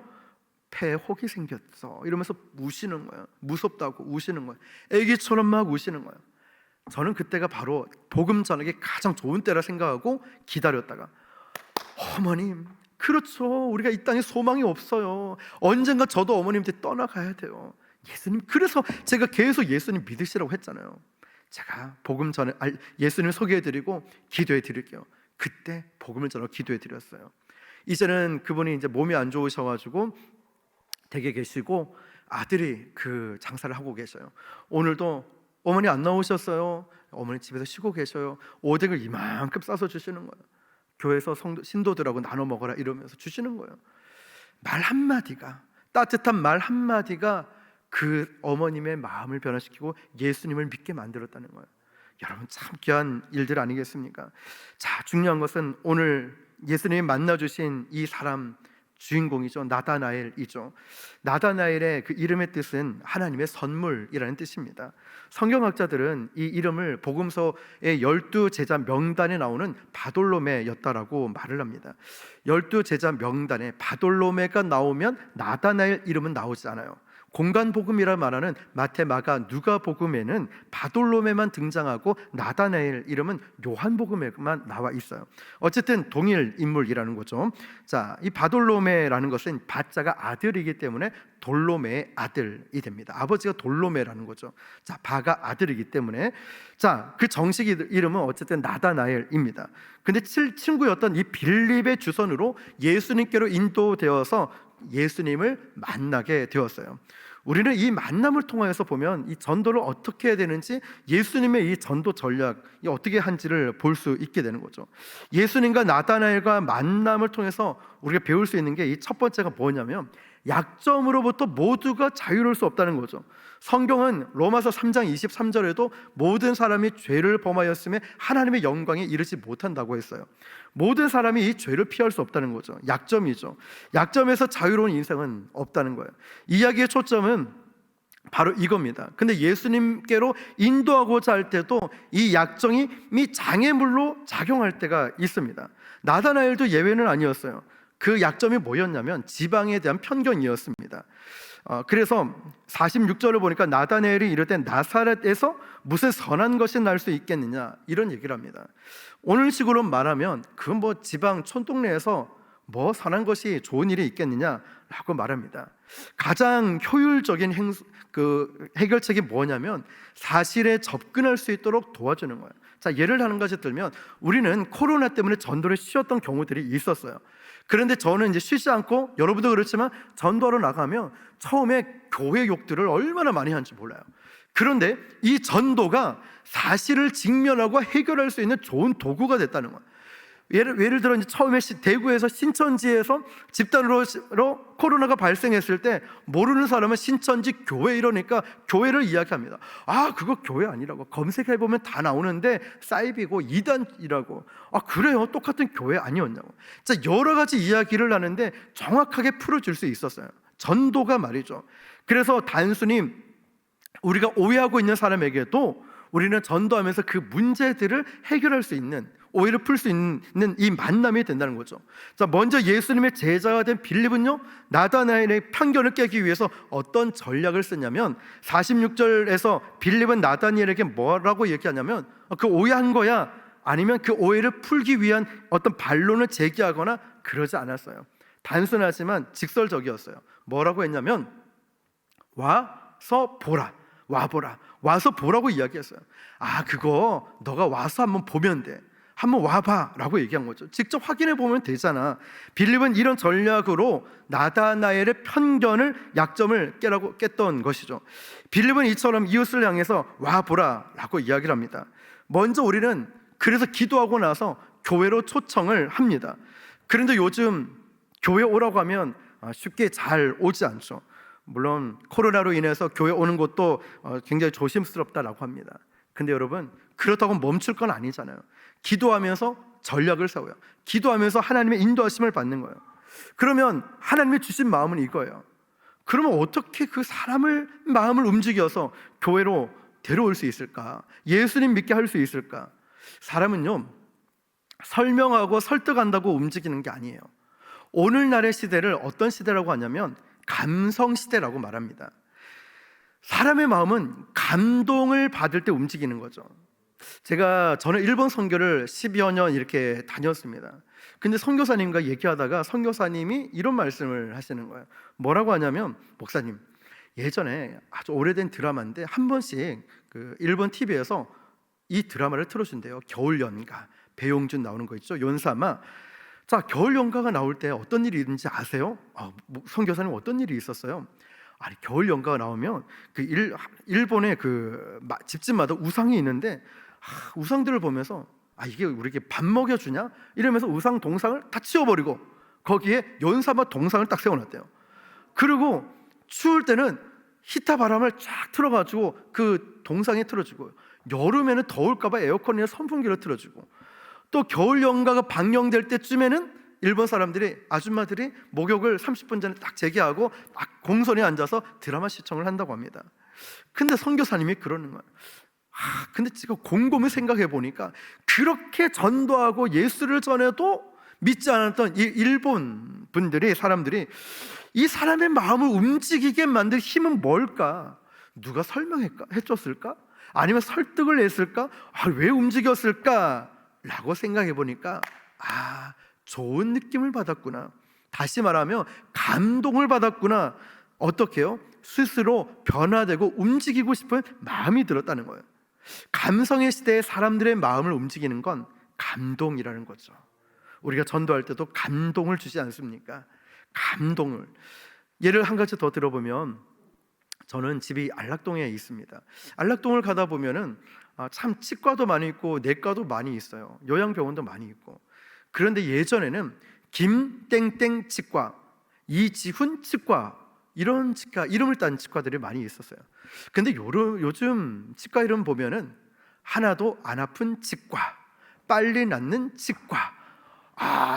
폐에 혹이 생겼어 이러면서 우시는 거예요. 무섭다고 우시는 거예요. 애기처럼 막 우시는 거예요. 저는 그때가 바로 복음 전하기 가장 좋은 때라 생각하고 기다렸다가 어머님 그렇죠, 우리가 이 땅에 소망이 없어요. 언젠가 저도 어머님한테 떠나가야 돼요. 예수님, 그래서 제가 계속 예수님 믿으시라고 했잖아요. 제가 복음 전에 예수님 소개해드리고 기도해드릴게요. 그때 복음을 전하고 기도해드렸어요. 이제는 그분이 이제 몸이 안 좋으셔가지고 댁에 계시고 아들이 그 장사를 하고 계셔요. 오늘도 어머니 안 나오셨어요? 어머니 집에서 쉬고 계셔요. 오뎅을 이만큼 싸서 주시는 거예요. 교회에서 신도들하고 나눠 먹어라 이러면서 주시는 거예요. 말 한마디가, 따뜻한 말 한마디가 그 어머님의 마음을 변화시키고 예수님을 믿게 만들었다는 거예요. 여러분 참 귀한 일들 아니겠습니까? 자, 중요한 것은 오늘 예수님이 만나주신 이 사람 주인공이죠. 나다나엘이죠. 나다나엘의 그 이름의 뜻은 하나님의 선물이라는 뜻입니다. 성경학자들은 이 이름을 복음서의 12제자 명단에 나오는 바돌로메였다라고 말을 합니다. 12제자 명단에 바돌로메가 나오면 나다나엘 이름은 나오지 않아요. 공간복음이라 말하는 마태, 마가, 누가복음에는 바돌로메만 등장하고 나다나엘 이름은 요한복음에만 나와 있어요. 어쨌든 동일 인물이라는 거죠. 자, 이 바돌로메라는 것은 바자가 아들이기 때문에 돌로메의 아들이 됩니다. 아버지가 돌로메라는 거죠. 자, 바가 아들이기 때문에 자, 그 정식 이름은 어쨌든 나다나엘입니다. 근데 친구였던 이 빌립의 주선으로 예수님께로 인도되어서 예수님을 만나게 되었어요. 우리는 이 만남을 통해서 보면 이 전도를 어떻게 해야 되는지, 예수님의 이 전도 전략이 어떻게 한지를 볼 수 있게 되는 거죠. 예수님과 나다나엘과 만남을 통해서 우리가 배울 수 있는 게 이 첫 번째가 뭐냐면 약점으로부터 모두가 자유로울 수 없다는 거죠. 성경은 로마서 3장 23절에도 모든 사람이 죄를 범하였음에 하나님의 영광에 이르지 못한다고 했어요. 모든 사람이 이 죄를 피할 수 없다는 거죠. 약점이죠. 약점에서 자유로운 인생은 없다는 거예요. 이야기의 초점은 바로 이겁니다. 근데 예수님께로 인도하고자 할 때도 이 약점이 장애물로 작용할 때가 있습니다. 나다나엘도 예외는 아니었어요. 그 약점이 뭐였냐면 지방에 대한 편견이었습니다. 그래서 46절을 보니까 나다나엘이 이르되 나사렛에서 무슨 선한 것이 날 수 있겠느냐 이런 얘기를 합니다. 오늘 식으로 말하면 그건 뭐 지방 촌동네에서 뭐 선한 것이 좋은 일이 있겠느냐라고 말합니다. 가장 효율적인 해결책이 뭐냐면 사실에 접근할 수 있도록 도와주는 거예요. 자, 예를 한 가지 들면 우리는 코로나 때문에 전도를 쉬었던 경우들이 있었어요. 그런데 저는 이제 쉬지 않고, 여러분도 그렇지만 전도하러 나가면 처음에 교회 욕들을 얼마나 많이 하는지 몰라요. 그런데 이 전도가 사실을 직면하고 해결할 수 있는 좋은 도구가 됐다는 거예요. 예를 들어 이제 처음에 대구에서 신천지에서 집단으로 코로나가 발생했을 때 모르는 사람은 신천지 교회 이러니까 교회를 이야기합니다. 아, 그거 교회 아니라고, 검색해보면 다 나오는데 사이비고 이단이라고. 아, 그래요? 똑같은 교회 아니었냐고. 자, 여러 가지 이야기를 하는데 정확하게 풀어줄 수 있었어요. 전도가 말이죠. 그래서 단순히 우리가 오해하고 있는 사람에게도 우리는 전도하면서 그 문제들을 해결할 수 있는, 오해를 풀 수 있는 이 만남이 된다는 거죠. 자, 먼저 예수님의 제자가 된 빌립은요, 나다나엘의 편견을 깨기 위해서 어떤 전략을 썼냐면 46절에서 빌립은 나다니엘에게 뭐라고 얘기하냐면 그 오해한 거야, 아니면 그 오해를 풀기 위한 어떤 반론을 제기하거나 그러지 않았어요. 단순하지만 직설적이었어요. 뭐라고 했냐면 와서 보라, 와보라, 와서 보라고 이야기했어요. 아, 그거 너가 와서 한번 보면 돼, 한번 와봐 라고 얘기한 거죠. 직접 확인해 보면 되잖아. 빌립은 이런 전략으로 나다나엘의 편견을, 약점을 깼던 것이죠. 빌립은 이처럼 이웃을 향해서 와보라 라고 이야기를 합니다. 먼저 우리는 그래서 기도하고 나서 교회로 초청을 합니다. 그런데 요즘 교회 오라고 하면 쉽게 잘 오지 않죠. 물론 코로나로 인해서 교회 오는 것도 굉장히 조심스럽다라고 합니다. 근데 여러분, 그렇다고 멈출 건 아니잖아요. 기도하면서 전략을 세워요. 기도하면서 하나님의 인도하심을 받는 거예요. 그러면 하나님이 주신 마음은 이거예요. 그러면 어떻게 그 사람을 마음을 움직여서 교회로 데려올 수 있을까? 예수님 믿게 할 수 있을까? 사람은요, 설명하고 설득한다고 움직이는 게 아니에요. 오늘날의 시대를 어떤 시대라고 하냐면 감성 시대라고 말합니다. 사람의 마음은 감동을 받을 때 움직이는 거죠. 저는 일본 선교를 10여 년 이렇게 다녔습니다. 근데 선교사님과 얘기하다가 선교사님이 이런 말씀을 하시는 거예요. 뭐라고 하냐면, 목사님, 예전에 아주 오래된 드라마인데 한 번씩 그 일본 TV에서 이 드라마를 틀어준대요. 겨울연가, 배용준 나오는 거 있죠, 연사마. 자, 겨울연가가 나올 때 어떤 일이 있는지 아세요? 선교사님, 어떤 일이 있었어요? 아니, 겨울연가가 나오면 일본의 그 집집마다 우상이 있는데 우상들을 보면서 이게 우리에게 밥 먹여주냐? 이러면서 우상 동상을 다 치워버리고 거기에 연사마 동상을 딱 세워놨대요. 그리고 추울 때는 히타 바람을 쫙 틀어가지고 그 동상에 틀어주고, 여름에는 더울까봐 에어컨이나 선풍기를 틀어주고, 또 겨울 연가가 방영될 때쯤에는 일본 사람들이, 아줌마들이 목욕을 30분 전에 딱 재개하고 딱 공선에 앉아서 드라마 시청을 한다고 합니다. 근데 선교사님이 그러는 거예요. 근데 지금 곰곰이 생각해 보니까 그렇게 전도하고 예수를 전해도 믿지 않았던 이 일본 분들이, 사람들이 이 사람의 마음을 움직이게 만들 힘은 뭘까? 누가 설명해줬을까? 아니면 설득을 했을까? 왜 움직였을까? 라고 생각해 보니까 좋은 느낌을 받았구나. 다시 말하면 감동을 받았구나. 어떻게 해요? 스스로 변화되고 움직이고 싶은 마음이 들었다는 거예요. 감성의 시대에 사람들의 마음을 움직이는 건 감동이라는 거죠. 우리가 전도할 때도 감동을 주지 않습니까? 감동을. 예를 한 가지 더 들어보면, 저는 집이 안락동에 있습니다. 안락동을 가다 보면은 참 치과도 많이 있고 내과도 많이 있어요. 요양병원도 많이 있고. 그런데 예전에는 김땡땡 치과, 이지훈 치과, 이런 치과 이름을 딴 치과들이 많이 있었어요. 근데 요즘 치과 이름 보면은 하나도 안 아픈 치과, 빨리 낫는 치과.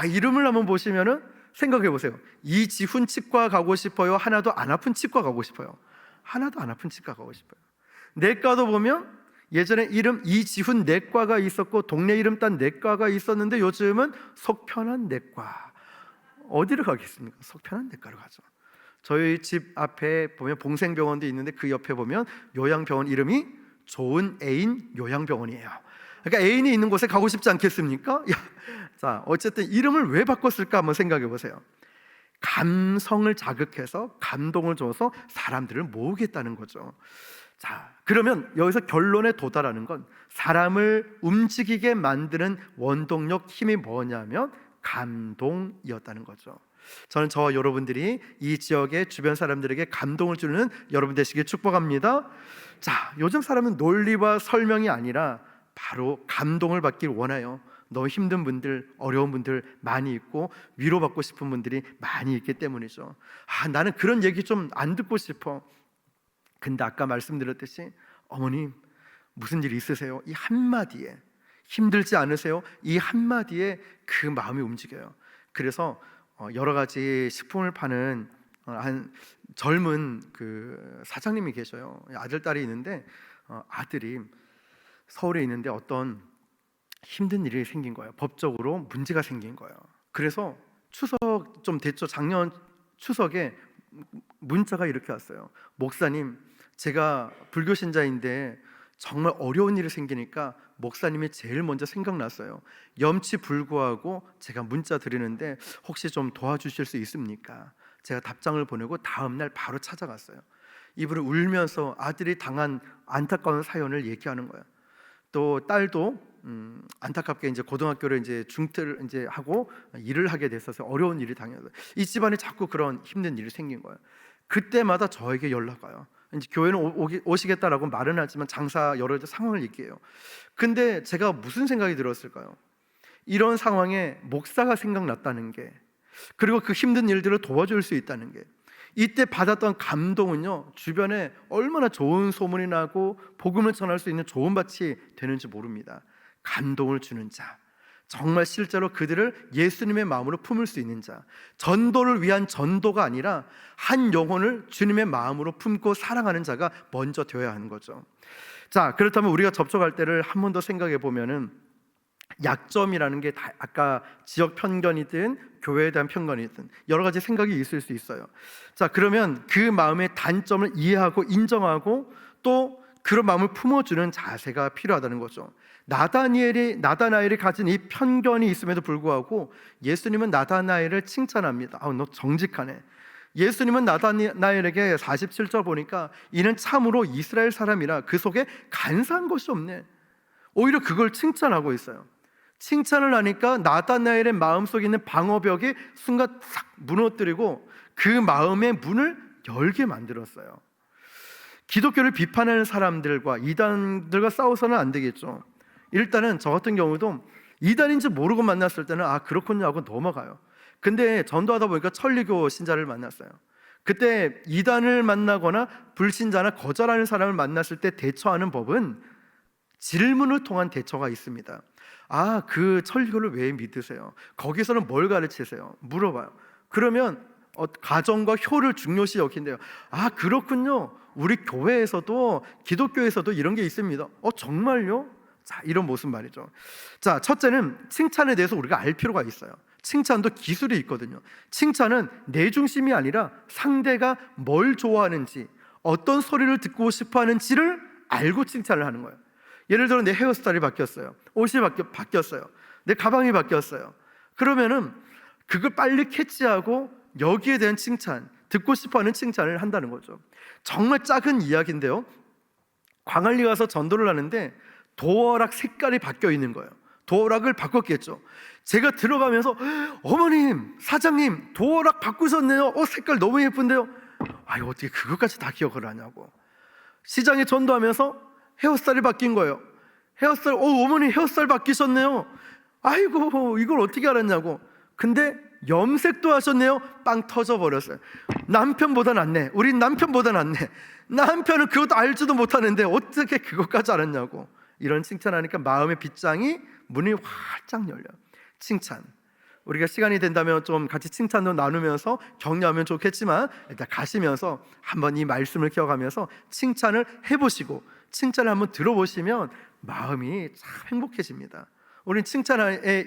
이름을 한번 보시면은 생각해 보세요. 이지훈 치과 가고 싶어요? 하나도 안 아픈 치과 가고 싶어요? 하나도 안 아픈 치과 가고 싶어요. 내과도 보면 예전에 이름 이지훈 내과가 있었고 동네 이름 딴 내과가 있었는데 요즘은 속편한 내과. 어디를 가겠습니까? 속편한 내과로 가죠. 저희 집 앞에 보면 봉생병원도 있는데 그 옆에 보면 요양병원 이름이 좋은 애인 요양병원이에요. 그러니까 애인이 있는 곳에 가고 싶지 않겠습니까? 자, 어쨌든 이름을 왜 바꿨을까 한번 생각해 보세요. 감성을 자극해서 감동을 줘서 사람들을 모으겠다는 거죠. 자, 그러면 여기서 결론에 도달하는 건 사람을 움직이게 만드는 원동력, 힘이 뭐냐면 감동이었다는 거죠. 저는 저와 여러분들이 이 지역의 주변 사람들에게 감동을 주는 여러분 되시길 축복합니다. 자, 요즘 사람은 논리와 설명이 아니라 바로 감동을 받길 원해요. 너무 힘든 분들, 어려운 분들 많이 있고 위로받고 싶은 분들이 많이 있기 때문이죠. 나는 그런 얘기 좀 안 듣고 싶어. 근데 아까 말씀드렸듯이, 어머님 무슨 일 있으세요? 이 한마디에, 힘들지 않으세요? 이 한마디에 그 마음이 움직여요. 그래서 여러 가지 식품을 파는 한 젊은 그 사장님이 계셔요. 아들, 딸이 있는데 아들이 서울에 있는데 어떤 힘든 일이 생긴 거예요. 법적으로 문제가 생긴 거예요. 그래서 추석 좀 됐죠. 작년 추석에 문자가 이렇게 왔어요. 목사님, 제가 불교 신자인데 정말 어려운 일이 생기니까 목사님이 제일 먼저 생각났어요. 염치 불구하고 제가 문자 드리는데 혹시 좀 도와주실 수 있습니까? 제가 답장을 보내고 다음 날 바로 찾아갔어요. 이분은 울면서 아들이 당한 안타까운 사연을 얘기하는 거예요. 또 딸도 안타깝게 이제 고등학교를 이제 중퇴를 이제 하고 일을 하게 됐어서 어려운 일이 당해서 이 집안에 자꾸 그런 힘든 일이 생긴 거예요. 그때마다 저에게 연락 와요. 이제 교회는 오시겠다라고 말은 하지만 장사 여러 가지 상황을 얘기해요. 근데 제가 무슨 생각이 들었을까요? 이런 상황에 목사가 생각났다는 게, 그리고 그 힘든 일들을 도와줄 수 있다는 게, 이때 받았던 감동은요, 주변에 얼마나 좋은 소문이 나고 복음을 전할 수 있는 좋은 밭이 되는지 모릅니다. 감동을 주는 자, 정말 실제로 그들을 예수님의 마음으로 품을 수 있는 자, 전도를 위한 전도가 아니라 한 영혼을 주님의 마음으로 품고 사랑하는 자가 먼저 되어야 하는 거죠. 자, 그렇다면 우리가 접촉할 때를 한 번 더 생각해 보면은 약점이라는 게 아까 지역 편견이든 교회에 대한 편견이든 여러 가지 생각이 있을 수 있어요. 자, 그러면 그 마음의 단점을 이해하고 인정하고 또 그런 마음을 품어주는 자세가 필요하다는 거죠. 나다나엘이 가진 이 편견이 있음에도 불구하고 예수님은 나다나엘을 칭찬합니다. 너 정직하네. 예수님은 나다나엘에게 47절 보니까 이는 참으로 이스라엘 사람이라 그 속에 간사한 것이 없네. 오히려 그걸 칭찬하고 있어요. 칭찬을 하니까 나다나엘의 마음속에 있는 방어벽이 순간 싹 무너뜨리고 그 마음의 문을 열게 만들었어요. 기독교를 비판하는 사람들과 이단들과 싸워서는 안 되겠죠. 일단은 저 같은 경우도 이단인지 모르고 만났을 때는 그렇군요 하고 넘어가요. 근데 전도하다 보니까 천리교 신자를 만났어요. 그때 이단을 만나거나 불신자나 거절하는 사람을 만났을 때 대처하는 법은 질문을 통한 대처가 있습니다. 그 천리교를 왜 믿으세요? 거기서는 뭘 가르치세요? 물어봐요. 그러면 가정과 효를 중요시 여긴대요. 그렇군요. 우리 교회에서도 기독교에서도 이런 게 있습니다. 정말요? 자, 이런 모습 말이죠. 자, 첫째는 칭찬에 대해서 우리가 알 필요가 있어요. 칭찬도 기술이 있거든요. 칭찬은 내 중심이 아니라 상대가 뭘 좋아하는지, 어떤 소리를 듣고 싶어 하는지를 알고 칭찬을 하는 거예요. 예를 들어 내 헤어스타일이 바뀌었어요. 옷이 바뀌었어요. 내 가방이 바뀌었어요. 그러면은 그걸 빨리 캐치하고 여기에 대한 칭찬, 듣고 싶어하는 칭찬을 한다는 거죠. 정말 작은 이야기인데요, 광안리 가서 전도를 하는데 도어락 색깔이 바뀌어 있는 거예요. 도어락을 바꿨겠죠. 제가 들어가면서 어머님, 사장님 도어락 바꾸셨네요. 색깔 너무 예쁜데요. 어떻게 그것까지 다 기억을 하냐고. 시장에 전도하면서 헤어스타일이 바뀐 거예요. 어머니 헤어스타일 바뀌셨네요. 아이고, 이걸 어떻게 알았냐고. 근데 염색도 하셨네요. 빵 터져버렸어요. 남편보다 낫네. 우린 남편보다 낫네. 남편은 그것도 알지도 못하는데 어떻게 그것까지 알았냐고. 이런 칭찬하니까 마음의 빗장이 문이 활짝 열려요. 칭찬, 우리가 시간이 된다면 좀 같이 칭찬도 나누면서 격려하면 좋겠지만, 일단 가시면서 한번 이 말씀을 기억하면서 칭찬을 해보시고 칭찬을 한번 들어보시면 마음이 참 행복해집니다. 우리는 칭찬에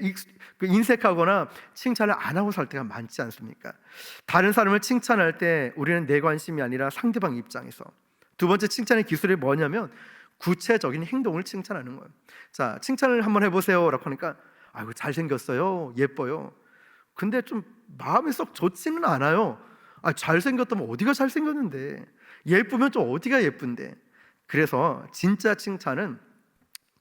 인색하거나 칭찬을 안 하고 살 때가 많지 않습니까? 다른 사람을 칭찬할 때 우리는 내 관심이 아니라 상대방 입장에서. 두 번째 칭찬의 기술이 뭐냐면 구체적인 행동을 칭찬하는 거예요. 자, 칭찬을 한번 해보세요 라고 하니까 잘생겼어요, 예뻐요. 근데 좀 마음이 썩 좋지는 않아요. 잘생겼다면 어디가 잘생겼는데, 예쁘면 좀 어디가 예쁜데. 그래서 진짜 칭찬은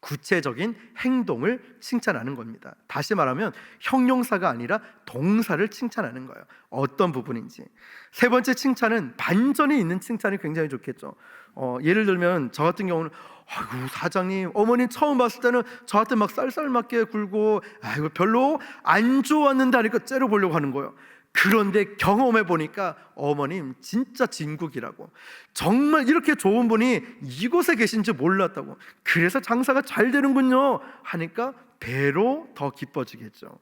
구체적인 행동을 칭찬하는 겁니다. 다시 말하면 형용사가 아니라 동사를 칭찬하는 거예요. 어떤 부분인지. 세 번째 칭찬은 반전이 있는 칭찬이 굉장히 좋겠죠. 예를 들면 저 같은 경우는 사장님, 어머니 처음 봤을 때는 저한테 막 쌀쌀맞게 굴고 별로 안 좋았는데 하니까 째려보려고 하는 거예요. 그런데 경험해 보니까 어머님 진짜 진국이라고, 정말 이렇게 좋은 분이 이곳에 계신지 몰랐다고, 그래서 장사가 잘 되는군요 하니까 배로 더 기뻐지겠죠.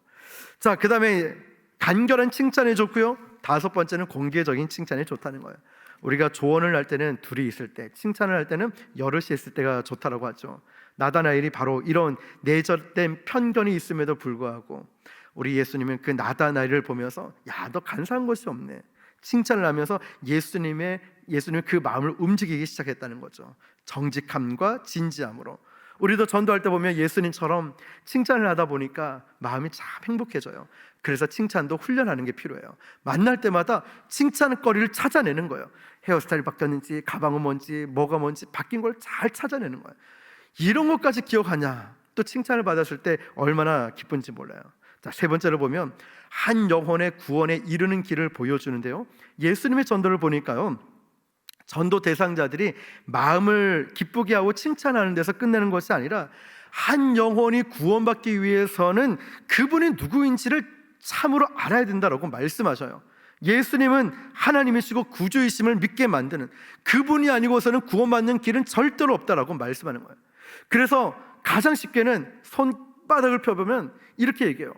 자, 그 다음에 간결한 칭찬이 좋고요. 다섯 번째는 공개적인 칭찬이 좋다는 거예요. 우리가 조언을 할 때는 둘이 있을 때, 칭찬을 할 때는 여럿이 있을 때가 좋다라고 하죠. 나다나엘이 바로 이런 내재된 편견이 있음에도 불구하고 우리 예수님은 그 나다나엘을 보면서 야, 너 간사한 것이 없네, 칭찬을 하면서 예수님 그 마음을 움직이기 시작했다는 거죠. 정직함과 진지함으로. 우리도 전도할 때 보면 예수님처럼 칭찬을 하다 보니까 마음이 참 행복해져요. 그래서 칭찬도 훈련하는 게 필요해요. 만날 때마다 칭찬거리를 찾아내는 거예요. 헤어스타일 바뀌었는지, 가방은 뭔지, 뭐가 뭔지 바뀐 걸 잘 찾아내는 거예요. 이런 것까지 기억하냐, 또 칭찬을 받았을 때 얼마나 기쁜지 몰라요. 자, 세 번째로 보면 한 영혼의 구원에 이르는 길을 보여주는데요, 예수님의 전도를 보니까요, 전도 대상자들이 마음을 기쁘게 하고 칭찬하는 데서 끝내는 것이 아니라 한 영혼이 구원받기 위해서는 그분이 누구인지를 참으로 알아야 된다라고 말씀하셔요. 예수님은 하나님이시고 구주이심을 믿게 만드는, 그분이 아니고서는 구원받는 길은 절대로 없다라고 말씀하는 거예요. 그래서 가장 쉽게는 손바닥을 펴보면 이렇게 얘기해요.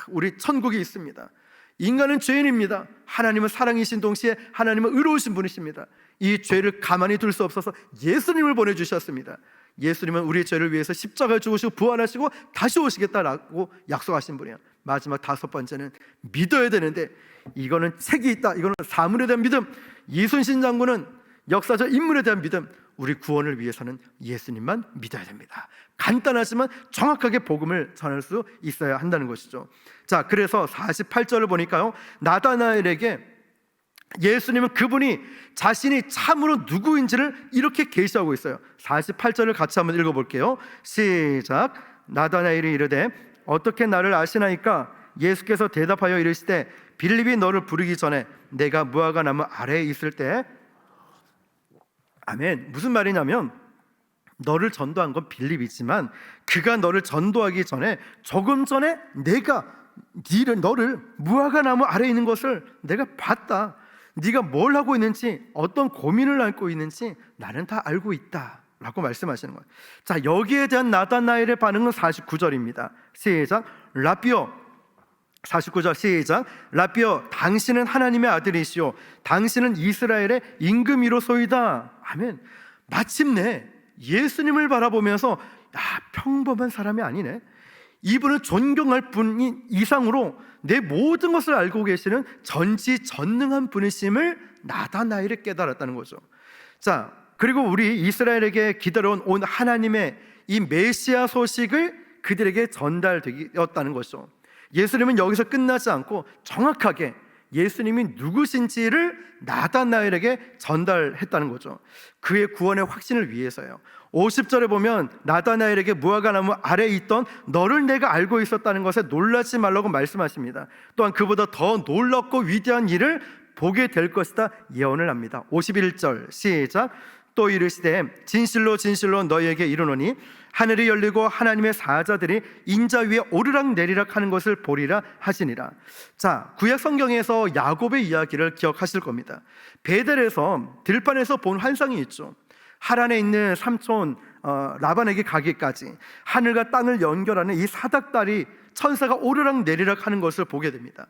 우리 천국이 있습니다. 인간은 죄인입니다. 하나님은 사랑이신 동시에 하나님은 의로우신 분이십니다. 이 죄를 가만히 둘 수 없어서 예수님을 보내주셨습니다. 예수님은 우리의 죄를 위해서 십자가에 죽으시고 부활하시고 다시 오시겠다라고 약속하신 분이에요. 마지막 다섯 번째는 믿어야 되는데, 이거는 책이 있다, 이거는 사물에 대한 믿음, 이순신 장군은 역사적 인물에 대한 믿음. 우리 구원을 위해서는 예수님만 믿어야 됩니다. 간단하지만 정확하게 복음을 전할 수 있어야 한다는 것이죠. 자, 그래서 48절을 보니까요, 나다나엘에게 예수님은 그분이 자신이 참으로 누구인지를 이렇게 계시하고 있어요. 48절을 같이 한번 읽어볼게요. 시작. 나다나엘이 이르되 어떻게 나를 아시나이까? 예수께서 대답하여 이르시되 빌립이 너를 부르기 전에 내가 무화과 나무 아래에 있을 때. 아멘. 무슨 말이냐면, 너를 전도한 건 빌립이지만 그가 너를 전도하기 전에 조금 전에 내가 너를 무화과 나무 아래에 있는 것을 내가 봤다. 네가 뭘 하고 있는지, 어떤 고민을 앓고 있는지 나는 다 알고 있다 라고 말씀하시는 거예요. 자, 여기에 대한 나다나엘의 반응은 49절입니다. 시작. 라비오. 49절 시작. 라비오, 당신은 하나님의 아들이시오, 당신은 이스라엘의 임금이로소이다. 아멘. 마침내 예수님을 바라보면서 평범한 사람이 아니네, 이분은 존경할 분 이상으로 내 모든 것을 알고 계시는 전지전능한 분이심을 나다나엘이 깨달았다는 거죠. 자, 그리고 우리 이스라엘에게 기다려온 온 하나님의 이 메시아 소식을 그들에게 전달되었다는 것이죠. 예수님은 여기서 끝나지 않고 정확하게 예수님이 누구신지를 나다나엘에게 전달했다는 거죠. 그의 구원의 확신을 위해서요. 50절에 보면 나다나엘에게 무화과 나무 아래에 있던 너를 내가 알고 있었다는 것에 놀라지 말라고 말씀하십니다. 또한 그보다 더 놀랍고 위대한 일을 보게 될 것이다 예언을 합니다. 51절 시작. 또 이르시되 진실로 진실로 너희에게 이르노니 하늘이 열리고 하나님의 사자들이 인자 위에 오르락 내리락 하는 것을 보리라 하시니라. 자, 구약 성경에서 야곱의 이야기를 기억하실 겁니다. 베델에서 들판에서 본 환상이 있죠. 하란에 있는 삼촌 라반에게 가기까지 하늘과 땅을 연결하는 이 사닥다리, 천사가 오르락 내리락 하는 것을 보게 됩니다.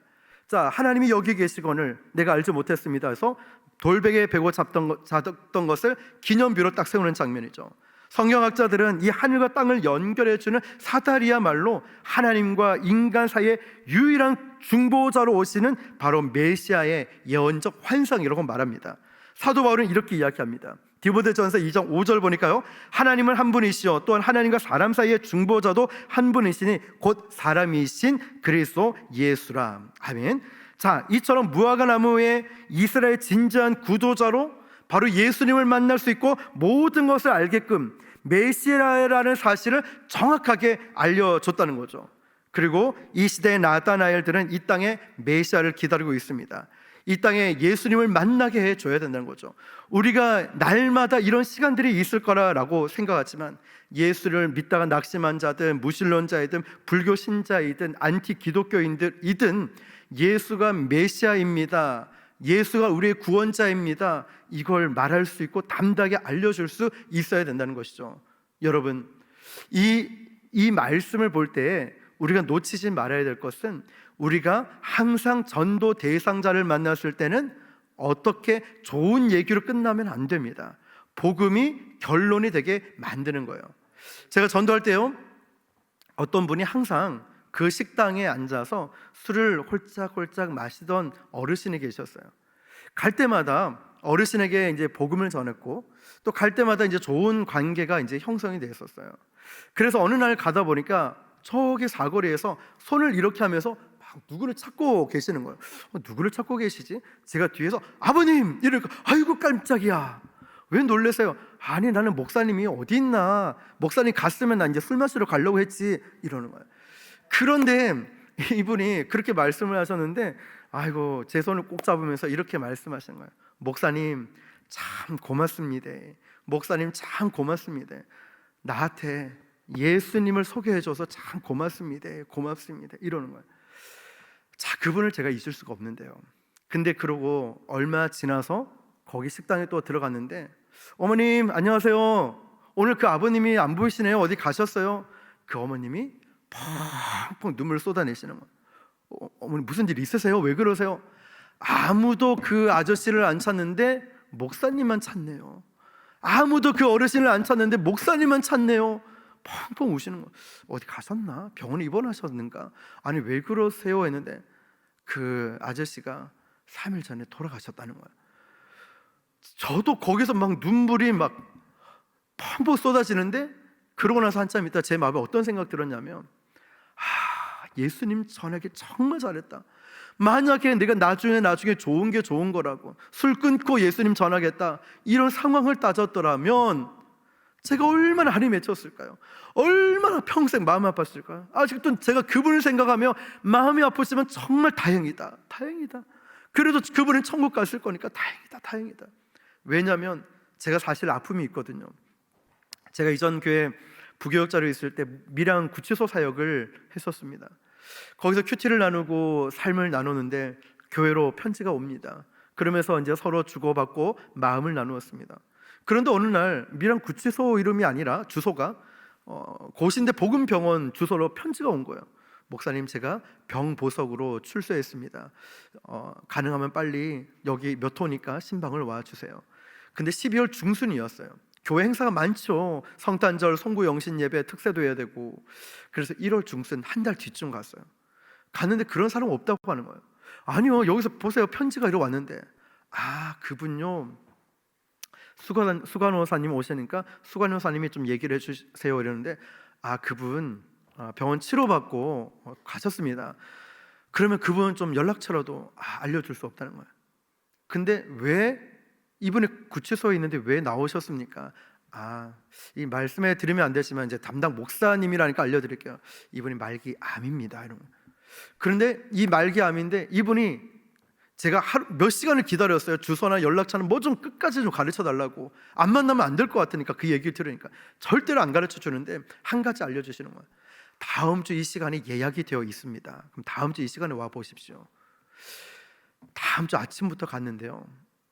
자, 하나님이 여기 계시거늘 내가 알지 못했습니다 해서 돌베개에 베고 잡던 것을 기념비로 딱 세우는 장면이죠. 성경학자들은 이 하늘과 땅을 연결해주는 사다리야말로 하나님과 인간 사이의 유일한 중보자로 오시는 바로 메시아의 예언적 환상이라고 말합니다. 사도 바울은 이렇게 이야기합니다. 디모데전서 2장 5절 보니까요, 하나님은 한 분이시요 또한 하나님과 사람 사이의 중보자도 한 분이시니 곧 사람이신 그리스도 예수라. 아멘. 자, 이처럼 무화과 나무의 이스라엘 진지한 구도자로 바로 예수님을 만날 수 있고 모든 것을 알게끔 메시아라는 사실을 정확하게 알려줬다는 거죠. 그리고 이 시대의 나다나엘들은 이 땅에 메시아를 기다리고 있습니다. 이 땅에 예수님을 만나게 해줘야 된다는 거죠. 우리가 날마다 이런 시간들이 있을 거라고 생각하지만 예수를 믿다가 낙심한 자든 무신론자이든 불교 신자이든 안티 기독교인들이든 예수가 메시아입니다, 예수가 우리의 구원자입니다, 이걸 말할 수 있고 담대하게 알려줄 수 있어야 된다는 것이죠. 여러분, 이 말씀을 볼 때 우리가 놓치지 말아야 될 것은, 우리가 항상 전도 대상자를 만났을 때는 어떻게 좋은 얘기로 끝나면 안 됩니다. 복음이 결론이 되게 만드는 거예요. 제가 전도할 때요, 어떤 분이 항상 그 식당에 앉아서 술을 홀짝홀짝 마시던 어르신이 계셨어요. 갈 때마다 어르신에게 이제 복음을 전했고, 또 갈 때마다 이제 좋은 관계가 이제 형성이 됐었어요. 그래서 어느 날 가다 보니까 저기 사거리에서 손을 이렇게 하면서 막 누구를 찾고 계시는 거예요. 누구를 찾고 계시지? 제가 뒤에서 아버님! 이러니까 아이고 깜짝이야. 왜 놀라세요? 아니 나는 목사님이 어디 있나, 목사님 갔으면 나 이제 술 마시러 가려고 했지, 이러는 거예요. 그런데 이분이 그렇게 말씀을 하셨는데, 아이고 제 손을 꼭 잡으면서 이렇게 말씀하시는 거예요. 목사님 참 고맙습니다. 목사님 참 고맙습니다. 나한테 예수님을 소개해줘서 참 고맙습니다. 고맙습니다. 이러는 거예요. 자, 그분을 제가 잊을 수가 없는데요. 근데 그러고 얼마 지나서 거기 식당에 또 들어갔는데, 어머님 안녕하세요. 오늘 그 아버님이 안 보이시네요. 어디 가셨어요? 그 어머님이 펑펑 눈물을 쏟아내시는 거예요. 어머니 무슨 일 있으세요? 왜 그러세요? 아무도 그 아저씨를 안 찾는데 목사님만 찾네요. 아무도 그 어르신을 안 찾는데 목사님만 찾네요. 펑펑 우시는 거예요. 어디 가셨나? 병원에 입원하셨는가? 아니 왜 그러세요? 했는데 그 아저씨가 3일 전에 돌아가셨다는 거예요. 저도 거기서 막 눈물이 막 펑펑 쏟아지는데, 그러고 나서 한참 있다 제 마음에 어떤 생각 들었냐면, 예수님 전하기 정말 잘했다. 만약에 내가 나중에 좋은 게 좋은 거라고 술 끊고 예수님 전하겠다, 이런 상황을 따졌더라면 제가 얼마나 한이 맺혔을까요? 얼마나 평생 마음 아팠을까요? 아직도 제가 그분을 생각하며 마음이 아프지만 정말 다행이다, 다행이다. 그래도 그분은 천국 갔을 거니까 다행이다, 다행이다. 왜냐하면 제가 사실 아픔이 있거든요. 제가 이전 교회 부교역자로 있을 때 밀양 구치소 사역을 했었습니다. 거기서 큐티를 나누고 삶을 나누는데 교회로 편지가 옵니다. 그러면서 이제 서로 주고받고 마음을 나누었습니다. 그런데 어느 날 밀양 구치소 이름이 아니라 주소가 고신대 복음병원 주소로 편지가 온 거예요. 목사님 제가 병보석으로 출소했습니다. 가능하면 빨리 여기 몇 호니까 신방을 와주세요. 근데 12월 중순이었어요. 교회 행사가 많죠. 성탄절, 송구 영신 예배, 특세도 해야 되고. 그래서 1월 중순 한 달 뒤쯤 갔어요. 갔는데 그런 사람 없다고 하는 거예요. 아니요, 여기서 보세요, 편지가 이렇게 왔는데. 그분요, 수간호사님 오시니까 수간호사님이 좀 얘기를 해주세요 이러는데, 그분 병원 치료받고 가셨습니다. 그러면 그분 좀 연락처라도 알려줄 수 없다는 거예요. 근데 왜 이분이 구치소에 있는데 왜 나오셨습니까? 이 말씀에 드리면 안 되지만 이제 담당 목사님이라니까 알려드릴게요. 이분이 말기 암입니다. 이런. 그런데 이 말기 암인데 이분이, 제가 하루 몇 시간을 기다렸어요. 주소나 연락처는 뭐 좀 끝까지 좀 가르쳐 달라고. 안 만나면 안 될 것 같으니까, 그 얘기를 들으니까 절대로 안 가르쳐 주는데 한 가지 알려주시는 거예요. 다음 주 이 시간에 예약이 되어 있습니다. 그럼 다음 주 이 시간에 와 보십시오. 다음 주 아침부터 갔는데요,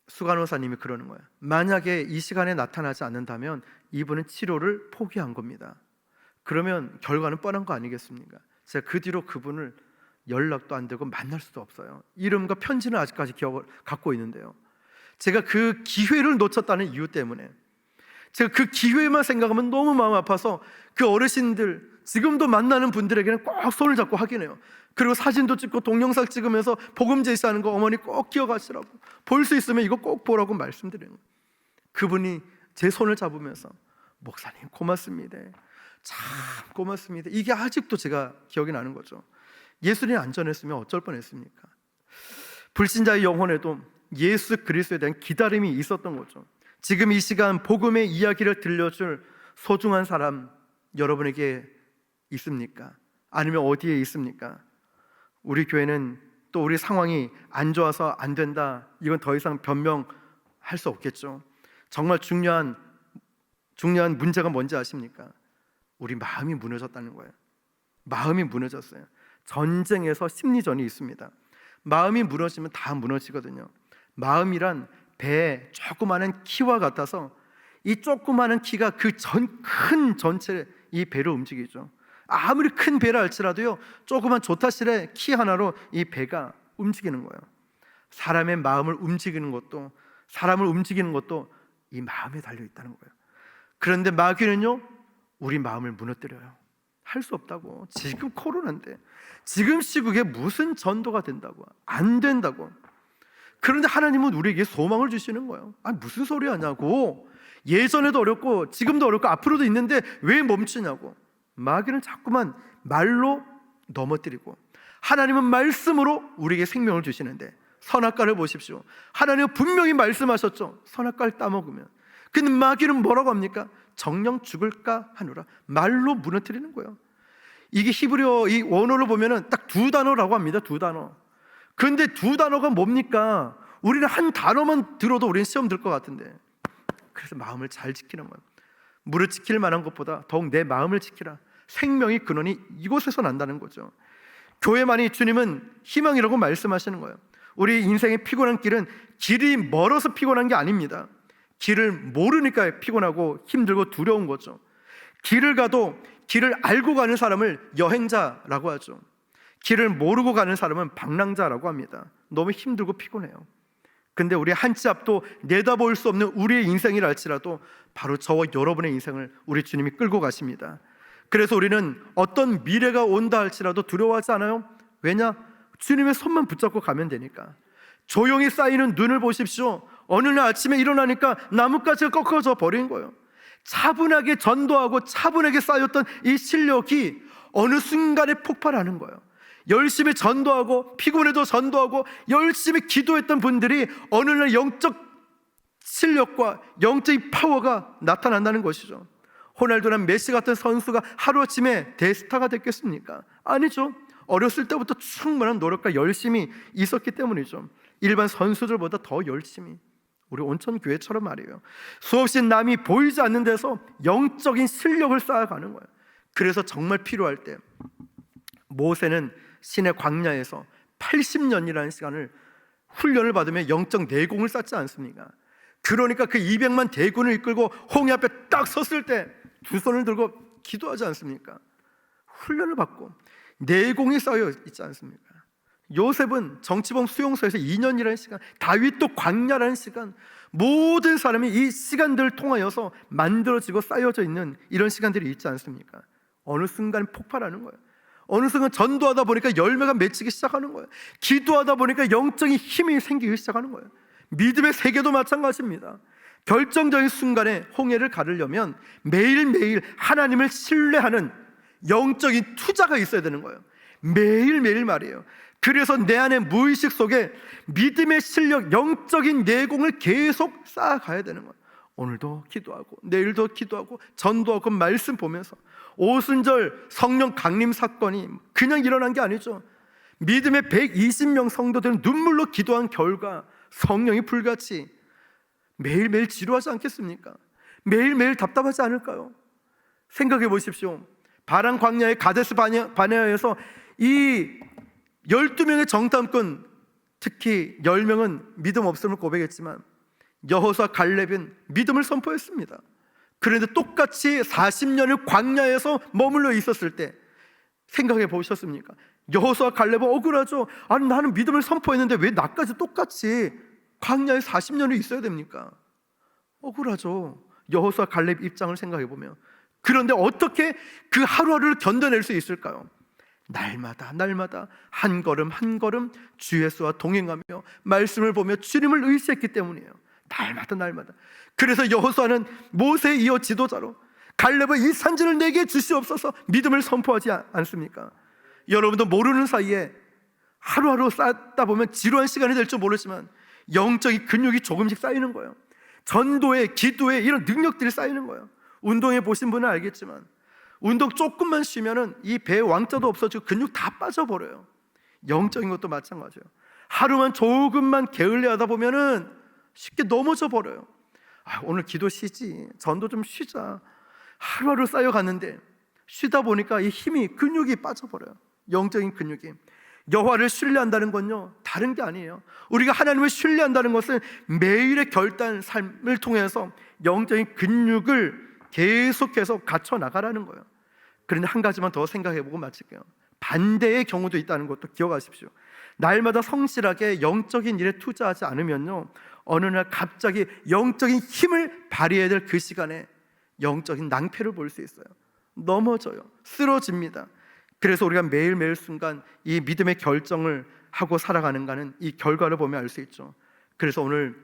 수간호사님이 그러는 거예요. 만약에 이 시간에 나타나지 않는다면 이분은 치료를 포기한 겁니다. 그러면 결과는 뻔한 거 아니겠습니까? 제가 그 뒤로 그분을 연락도 안 되고 만날 수도 없어요. 이름과 편지는 아직까지 기억을 갖고 있는데요, 제가 그 기회를 놓쳤다는 이유 때문에, 제가 그 기회만 생각하면 너무 마음 아파서 그 어르신들 지금도 만나는 분들에게는 꼭 손을 잡고 확인해요. 그리고 사진도 찍고 동영상 찍으면서 복음 제시하는 거 어머니 꼭 기억하시라고, 볼 수 있으면 이거 꼭 보라고 말씀드리는 거예요. 그분이 제 손을 잡으면서 목사님 고맙습니다, 참 고맙습니다, 이게 아직도 제가 기억이 나는 거죠. 예수님 안 전했으면 어쩔 뻔했습니까? 불신자의 영혼에도 예수 그리스도에 대한 기다림이 있었던 거죠. 지금 이 시간 복음의 이야기를 들려줄 소중한 사람 여러분에게 있습니까? 아니면 어디에 있습니까? 우리 교회는 또 우리 상황이 안 좋아서 안 된다, 이건 더 이상 변명할 수 없겠죠. 정말 중요한 문제가 뭔지 아십니까? 우리 마음이 무너졌다는 거예요. 마음이 무너졌어요. 전쟁에서 심리전이 있습니다. 마음이 무너지면 다 무너지거든요. 마음이란 배의 조그마한 키와 같아서 이 조그마한 키가 그 큰 전체 이 배를 움직이죠. 아무리 큰 배를 할지라도요, 조그만 조타실의 키 하나로 이 배가 움직이는 거예요. 사람의 마음을 움직이는 것도, 사람을 움직이는 것도 이 마음에 달려 있다는 거예요. 그런데 마귀는요, 우리 마음을 무너뜨려요. 할 수 없다고. 지금 코로나인데, 지금 시국에 무슨 전도가 된다고. 안 된다고. 그런데 하나님은 우리에게 소망을 주시는 거예요. 무슨 소리 하냐고. 예전에도 어렵고 지금도 어렵고 앞으로도 있는데 왜 멈추냐고. 마귀는 자꾸만 말로 넘어뜨리고, 하나님은 말씀으로 우리에게 생명을 주시는데, 선악과를 보십시오. 하나님은 분명히 말씀하셨죠. 선악과를 따먹으면. 근데 마귀는 뭐라고 합니까? 정령 죽을까 하노라. 말로 무너뜨리는 거예요. 이게 히브리어 이 원어로 보면은 딱 두 단어라고 합니다. 두 단어. 근데 두 단어가 뭡니까? 우리는 한 단어만 들어도 우리는 시험 들 것 같은데, 그래서 마음을 잘 지키는 거예요. 물을 지킬 만한 것보다 더욱 내 마음을 지키라. 생명의 근원이 이곳에서 난다는 거죠. 교회만이 주님은 희망이라고 말씀하시는 거예요. 우리 인생의 피곤한 길이 멀어서 피곤한 게 아닙니다. 길을 모르니까 피곤하고 힘들고 두려운 거죠. 길을 가도 길을 알고 가는 사람을 여행자라고 하죠. 길을 모르고 가는 사람은 방랑자라고 합니다. 너무 힘들고 피곤해요. 근데 우리 한 치 앞도 내다볼 수 없는 우리의 인생이라 할지라도 바로 저와 여러분의 인생을 우리 주님이 끌고 가십니다. 그래서 우리는 어떤 미래가 온다 할지라도 두려워하지 않아요. 왜냐? 주님의 손만 붙잡고 가면 되니까. 조용히 쌓이는 눈을 보십시오. 어느 날 아침에 일어나니까 나뭇가지가 꺾어져 버린 거예요. 차분하게 전도하고 차분하게 쌓였던 이 실력이 어느 순간에 폭발하는 거예요. 열심히 전도하고 피곤해도 전도하고 열심히 기도했던 분들이 어느 날 영적 실력과 영적인 파워가 나타난다는 것이죠. 호날두나 메시 같은 선수가 하루아침에 대스타가 됐겠습니까? 아니죠. 어렸을 때부터 충분한 노력과 열심이 있었기 때문이죠. 일반 선수들보다 더 열심히. 우리 온천교회처럼 말이에요. 수없이 남이 보이지 않는 데서 영적인 실력을 쌓아가는 거예요. 그래서 정말 필요할 때 모세는 신의 광야에서 80년이라는 시간을 훈련을 받으며 영적 내공을 쌓지 않습니까? 그러니까 그 200만 대군을 이끌고 홍해 앞에 딱 섰을 때 두 손을 들고 기도하지 않습니까? 훈련을 받고 내공이 쌓여 있지 않습니까? 요셉은 정치범 수용소에서 2년이라는 시간, 다윗도 광야라는 시간, 모든 사람이 이 시간들을 통하여서 만들어지고 쌓여져 있는 이런 시간들이 있지 않습니까? 어느 순간 폭발하는 거예요. 어느 순간 전도하다 보니까 열매가 맺히기 시작하는 거예요. 기도하다 보니까 영적인 힘이 생기기 시작하는 거예요. 믿음의 세계도 마찬가지입니다. 결정적인 순간에 홍해를 가르려면 매일매일 하나님을 신뢰하는 영적인 투자가 있어야 되는 거예요. 매일매일 말이에요. 그래서 내 안에 무의식 속에 믿음의 실력, 영적인 내공을 계속 쌓아가야 되는 거예요. 오늘도 기도하고 내일도 기도하고 전도하고 말씀 보면서. 오순절 성령 강림 사건이 그냥 일어난 게 아니죠. 믿음의 120명 성도들은 눈물로 기도한 결과 성령이 불같이 매일매일 지루하지 않겠습니까? 매일매일 답답하지 않을까요? 생각해 보십시오. 바란 광야의 가데스 바네아에서 이 12명의 정탐꾼, 특히 10명은 믿음 없음을 고백했지만 여호수아 갈렙은 믿음을 선포했습니다. 그런데 똑같이 40년을 광야에서 머물러 있었을 때 생각해 보셨습니까? 여호수아 갈렙은 억울하죠. 아니 나는 믿음을 선포했는데 왜 나까지 똑같이 광야에 40년을 있어야 됩니까? 억울하죠. 여호수아 갈렙 입장을 생각해 보면. 그런데 어떻게 그 하루하루를 견뎌낼 수 있을까요? 날마다 한 걸음 한 걸음 주 예수와 동행하며 말씀을 보며 주님을 의지했기 때문이에요. 날마다. 그래서 여호수아는 모세에 이어 지도자로, 갈렙은 이 산지를 내게 주시옵소서 믿음을 선포하지 않습니까? 여러분도 모르는 사이에 하루하루 쌓다 보면 지루한 시간이 될 줄 모르지만 영적인 근육이 조금씩 쌓이는 거예요. 전도에, 기도에 이런 능력들이 쌓이는 거예요. 운동해 보신 분은 알겠지만 운동 조금만 쉬면은 이 배에 왕자도 없어지고 근육 다 빠져버려요. 영적인 것도 마찬가지예요. 하루만 조금만 게을리 하다 보면은 쉽게 넘어져 버려요. 오늘 기도 쉬지, 전도 좀 쉬자. 하루하루 쌓여갔는데 쉬다 보니까 이 힘이, 근육이 빠져버려요. 영적인 근육이. 여호와를 신뢰한다는 건요 다른 게 아니에요. 우리가 하나님을 신뢰한다는 것은 매일의 결단 삶을 통해서 영적인 근육을 계속해서 갖춰 나가라는 거예요. 그런데 한 가지만 더 생각해보고 마칠게요. 반대의 경우도 있다는 것도 기억하십시오. 날마다 성실하게 영적인 일에 투자하지 않으면요 어느 날 갑자기 영적인 힘을 발휘해야 될 그 시간에 영적인 낭패를 볼 수 있어요. 넘어져요. 쓰러집니다. 그래서 우리가 매일매일 순간 이 믿음의 결정을 하고 살아가는가는 이 결과를 보면 알 수 있죠. 그래서 오늘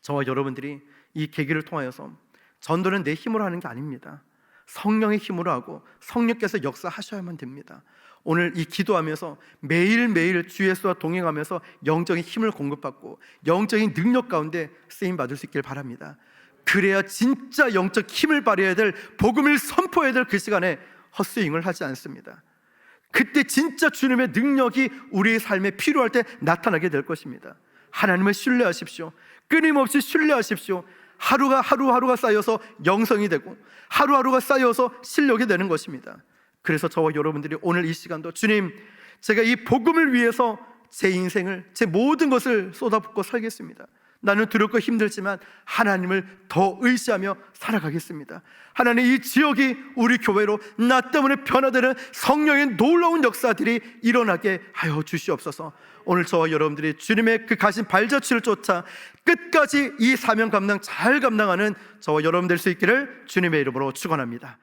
저와 여러분들이 이 계기를 통하여서 전도는 내 힘으로 하는 게 아닙니다. 성령의 힘으로 하고 성령께서 역사하셔야만 됩니다. 오늘 이 기도하면서 매일매일 주 예수와 동행하면서 영적인 힘을 공급받고 영적인 능력 가운데 쓰임받을 수 있길 바랍니다. 그래야 진짜 영적 힘을 발휘해야 될, 복음을 선포해야 될 그 시간에 헛스윙을 하지 않습니다. 그때 진짜 주님의 능력이 우리의 삶에 필요할 때 나타나게 될 것입니다. 하나님을 신뢰하십시오. 끊임없이 신뢰하십시오. 하루하루가 쌓여서 영성이 되고 하루하루가 쌓여서 실력이 되는 것입니다. 그래서 저와 여러분들이 오늘 이 시간도 주님, 제가 이 복음을 위해서 제 인생을, 제 모든 것을 쏟아붓고 살겠습니다. 나는 두렵고 힘들지만 하나님을 더 의지하며 살아가겠습니다. 하나님, 이 지역이 우리 교회로 나 때문에 변화되는 성령의 놀라운 역사들이 일어나게 하여 주시옵소서. 오늘 저와 여러분들이 주님의 그 가신 발자취를 쫓아 끝까지 이 사명 감당 잘 감당하는 저와 여러분 될 수 있기를 주님의 이름으로 축원합니다.